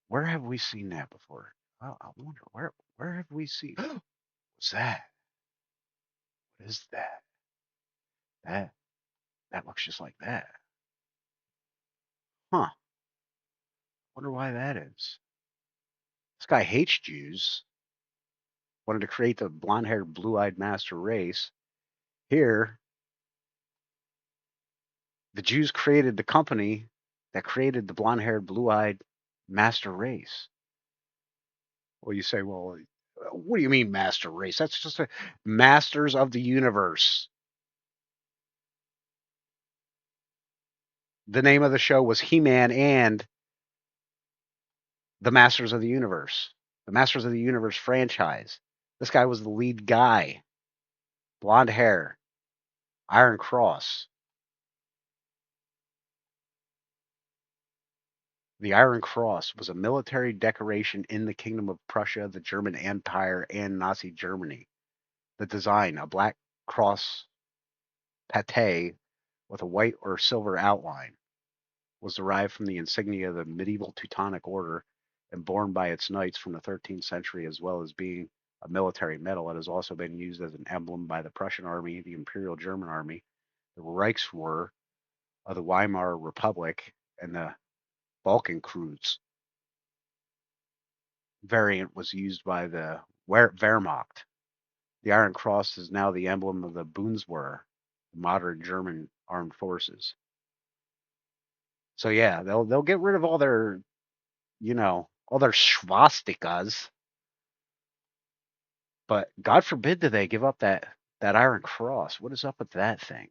where have we seen that before? I wonder where have we seen? What's that? What is that? That that looks just like that. Huh. Wonder why that is. This guy hates Jews. Wanted to create the blonde-haired, blue-eyed master race. Here, the Jews created the company that created the blonde-haired, blue-eyed master race. Well, you say, well, what do you mean master race? That's just a masters of the universe. The name of the show was He-Man and the Masters of the Universe, the Masters of the Universe franchise. This guy was the lead guy, blonde hair, Iron Cross. The Iron Cross was a military decoration in the Kingdom of Prussia, the German Empire, and Nazi Germany. The design, a black cross pate with a white or silver outline, was derived from the insignia of the medieval Teutonic Order and borne by its knights from the 13th century, as well as being a military medal. It has also been used as an emblem by the Prussian army, the Imperial German army, the Reichswehr of the Weimar Republic, and the Balkenkreuz. Variant was used by the Wehrmacht. The Iron Cross is now the emblem of the Bundeswehr, the modern German armed forces. So yeah, they'll get rid of all their swastikas, but God forbid that they give up that Iron Cross. What is up with that thing?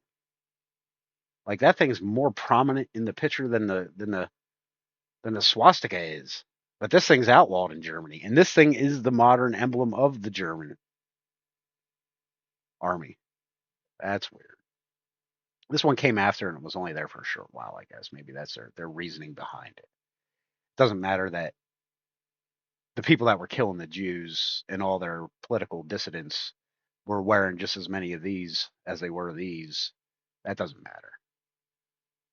Like that thing's more prominent in the picture than the swastika is. But this thing's outlawed in Germany, and this thing is the modern emblem of the German army. That's weird. This one came after, and it was only there for a short while. I guess maybe that's their reasoning behind it. Doesn't matter that the people that were killing the Jews and all their political dissidents were wearing just as many of these as they were these. That doesn't matter.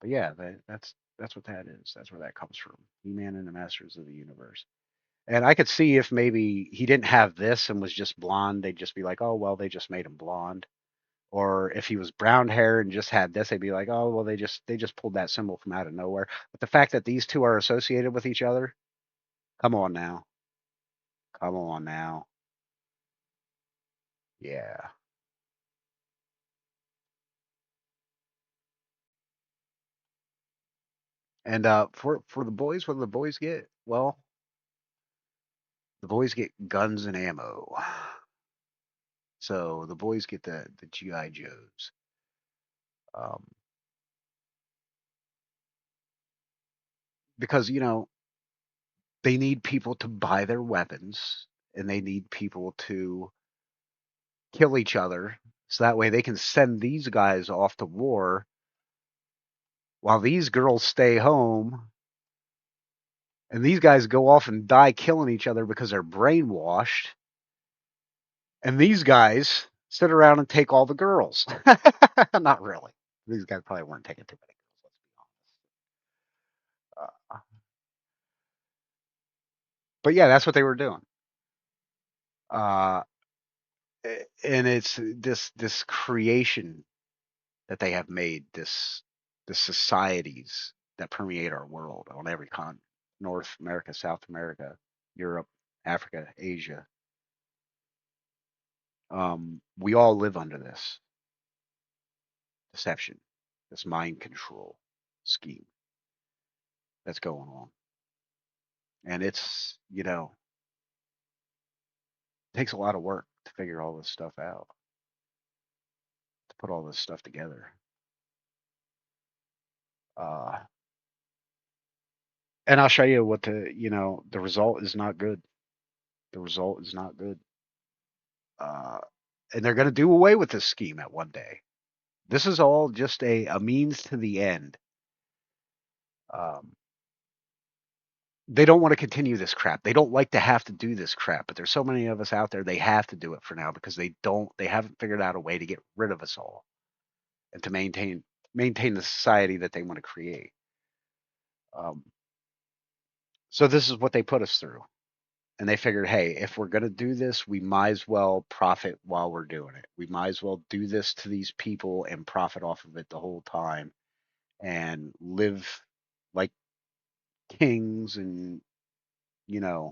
But yeah, that's what that is. That's where that comes from. He-Man and the Masters of the Universe. And I could see if maybe he didn't have this and was just blonde, they'd just be like, oh well, they just made him blonde. Or if he was brown hair and just had this, they'd be like, oh well, they just pulled that symbol from out of nowhere. But the fact that these two are associated with each other, come on now, come on now, yeah. And for the boys, what do the boys get? Well, the boys get guns and ammo. So the boys get the GI Joes. Um, because they need people to buy their weapons and they need people to kill each other so that way they can send these guys off to war while these girls stay home and these guys go off and die killing each other because they're brainwashed and these guys sit around and take all the girls. Not really. These guys probably weren't taking too many girls, let's be honest. But yeah, that's what they were doing. Uh, and it's this creation that they have made, this societies that permeate our world on every continent: North America, South America, Europe, Africa, Asia. We all live under this deception, this mind control scheme that's going on. And it's, takes a lot of work to figure all this stuff out, to put all this stuff together. Uh, and I'll show you what the result is not good. The result is not good. Uh, and they're going to do away with this scheme at one day. This is all just a means to the end. Um, they don't want to continue this crap. They don't like to have to do this crap, but there's so many of us out there, they have to do it for now because they haven't figured out a way to get rid of us all and to maintain the society that they want to create. Um, so this is what they put us through. And they figured, hey, if we're going to do this, we might as well profit while we're doing it. We might as well do this to these people and profit off of it the whole time and live like kings and,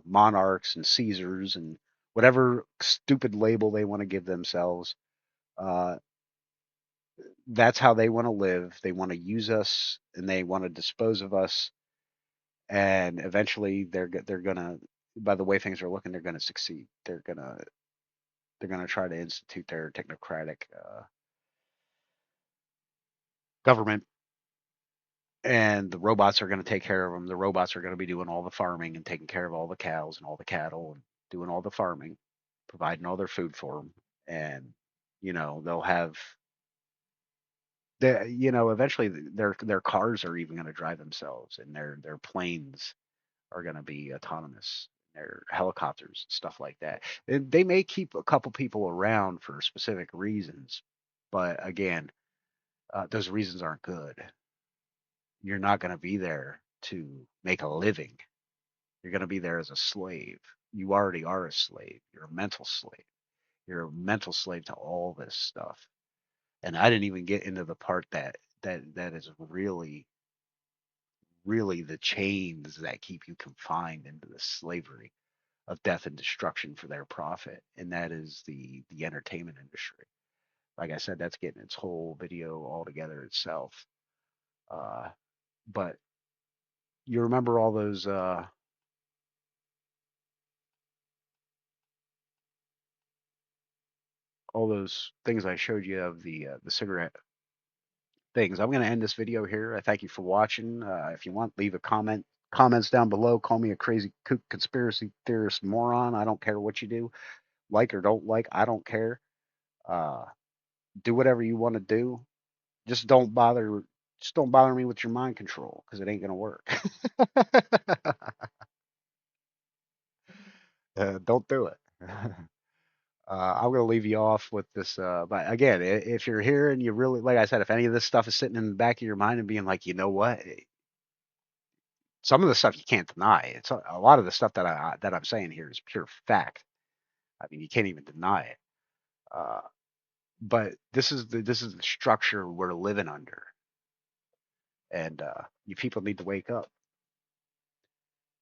monarchs and Caesars and whatever stupid label they want to give themselves. Uh, that's how they want to live. They want to use us and they want to dispose of us. And eventually they're gonna, by the way things are looking, they're gonna succeed. They're gonna try to institute their technocratic government, and the robots are going to take care of them. The robots are going to be doing all the farming and taking care of all the cows and all the cattle and doing all the farming, providing all their food for them. And they'll have eventually their cars are even going to drive themselves, and their planes are going to be autonomous. Their helicopters, stuff like that. They may keep a couple people around for specific reasons, but again, those reasons aren't good. You're not going to be there to make a living. You're going to be there as a slave. You already are a slave. You're a mental slave. You're a mental slave to all this stuff. And I didn't even get into the part that is really, really the chains that keep you confined into the slavery of death and destruction for their profit, and that is the entertainment industry. Like I said, that's getting its whole video all together itself. Uh, but you remember all those things I showed you of the cigarette things. I'm going to end this video here. I thank you for watching. If you want, leave a comments down below. Call me a crazy kook conspiracy theorist moron. I don't care what you do, like or don't like. I don't care. Uh, do whatever you want to do. Just don't bother. Just don't bother me with your mind control because it ain't gonna work. Don't do it. I'm going to leave you off with this. But again, if you're here and you really, like I said, if any of this stuff is sitting in the back of your mind and being like, you know what, some of the stuff you can't deny. It's a lot of the stuff that I'm saying here is pure fact. I mean, you can't even deny it. Uh, but this is the structure we're living under, and you people need to wake up.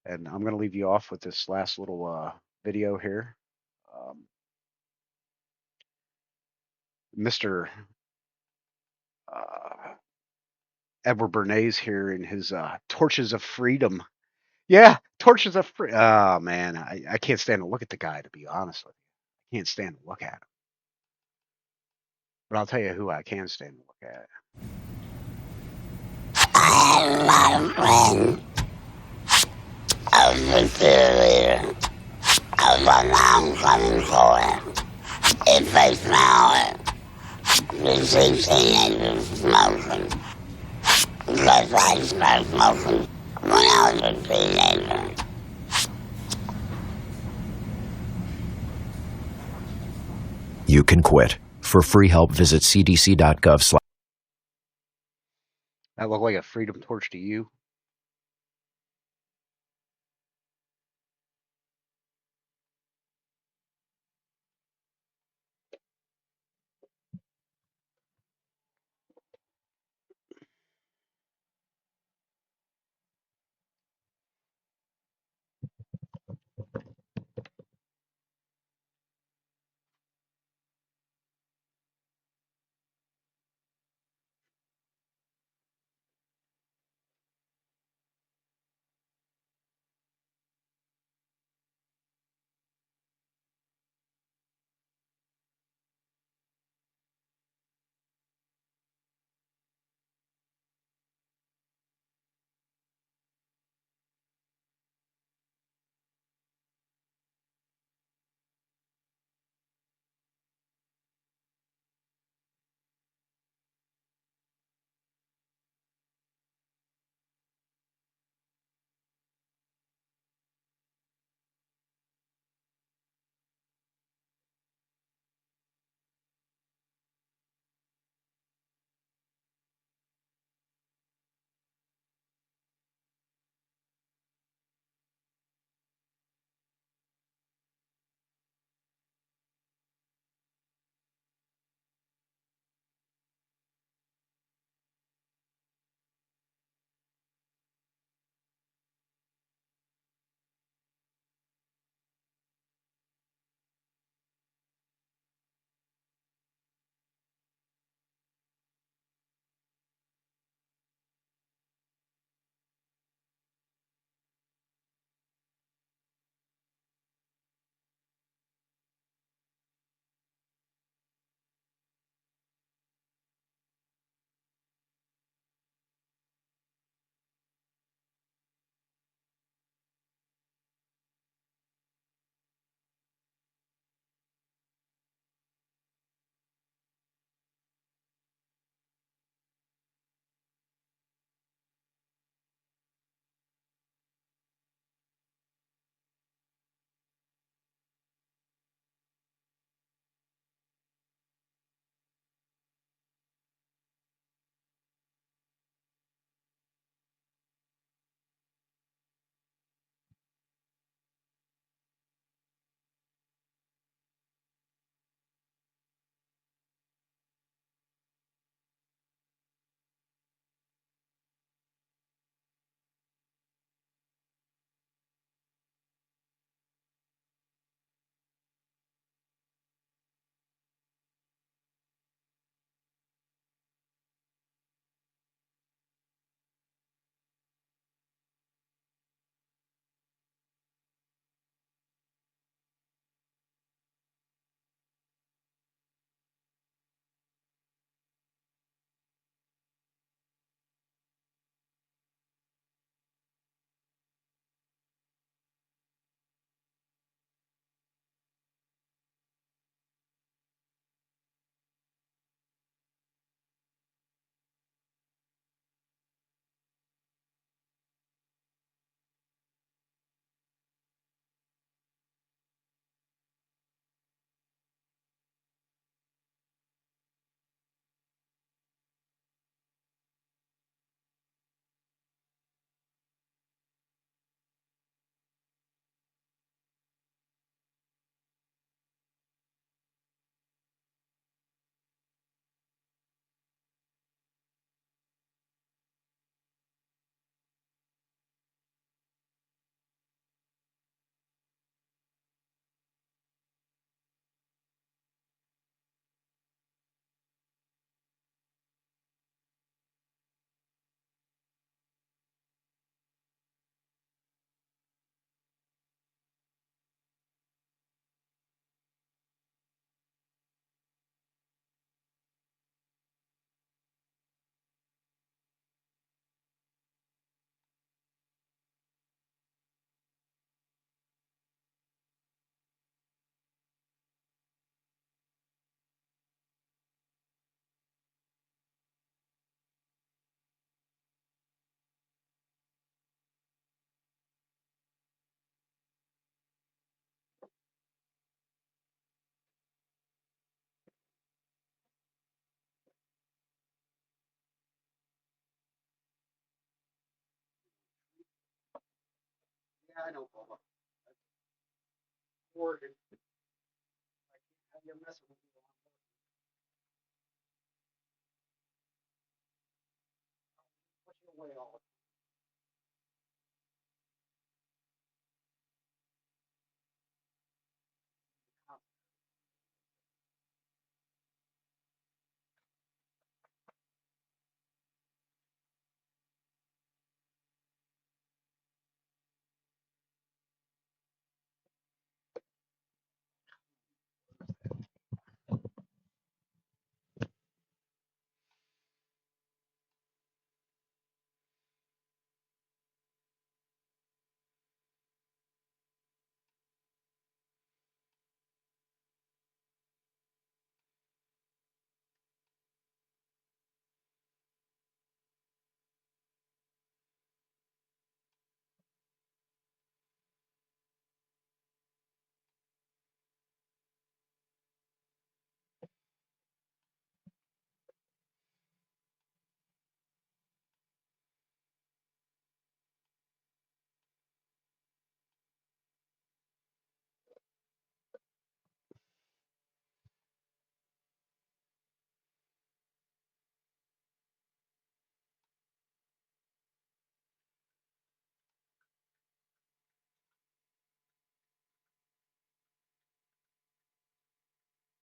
And I'm going to leave you off with this last little video here. Um, Mr. Uh, Edward Bernays here in his Torches of Freedom. Yeah, Torches of Freedom. Oh, man. I can't stand to look at the guy, to be honest with you. I can't stand to look at him. But I'll tell you who I can stand to look at. I'm not a friend of the cheerleader. Of an oncoming chorus. If they smell it, you see teenagers smoking. Because I started smoking when I was a teenager. You can quit. For free help, visit cdc.gov/. That look like a freedom torch to you? I know, Bubba. That's Oregon. I can't have you messing with me.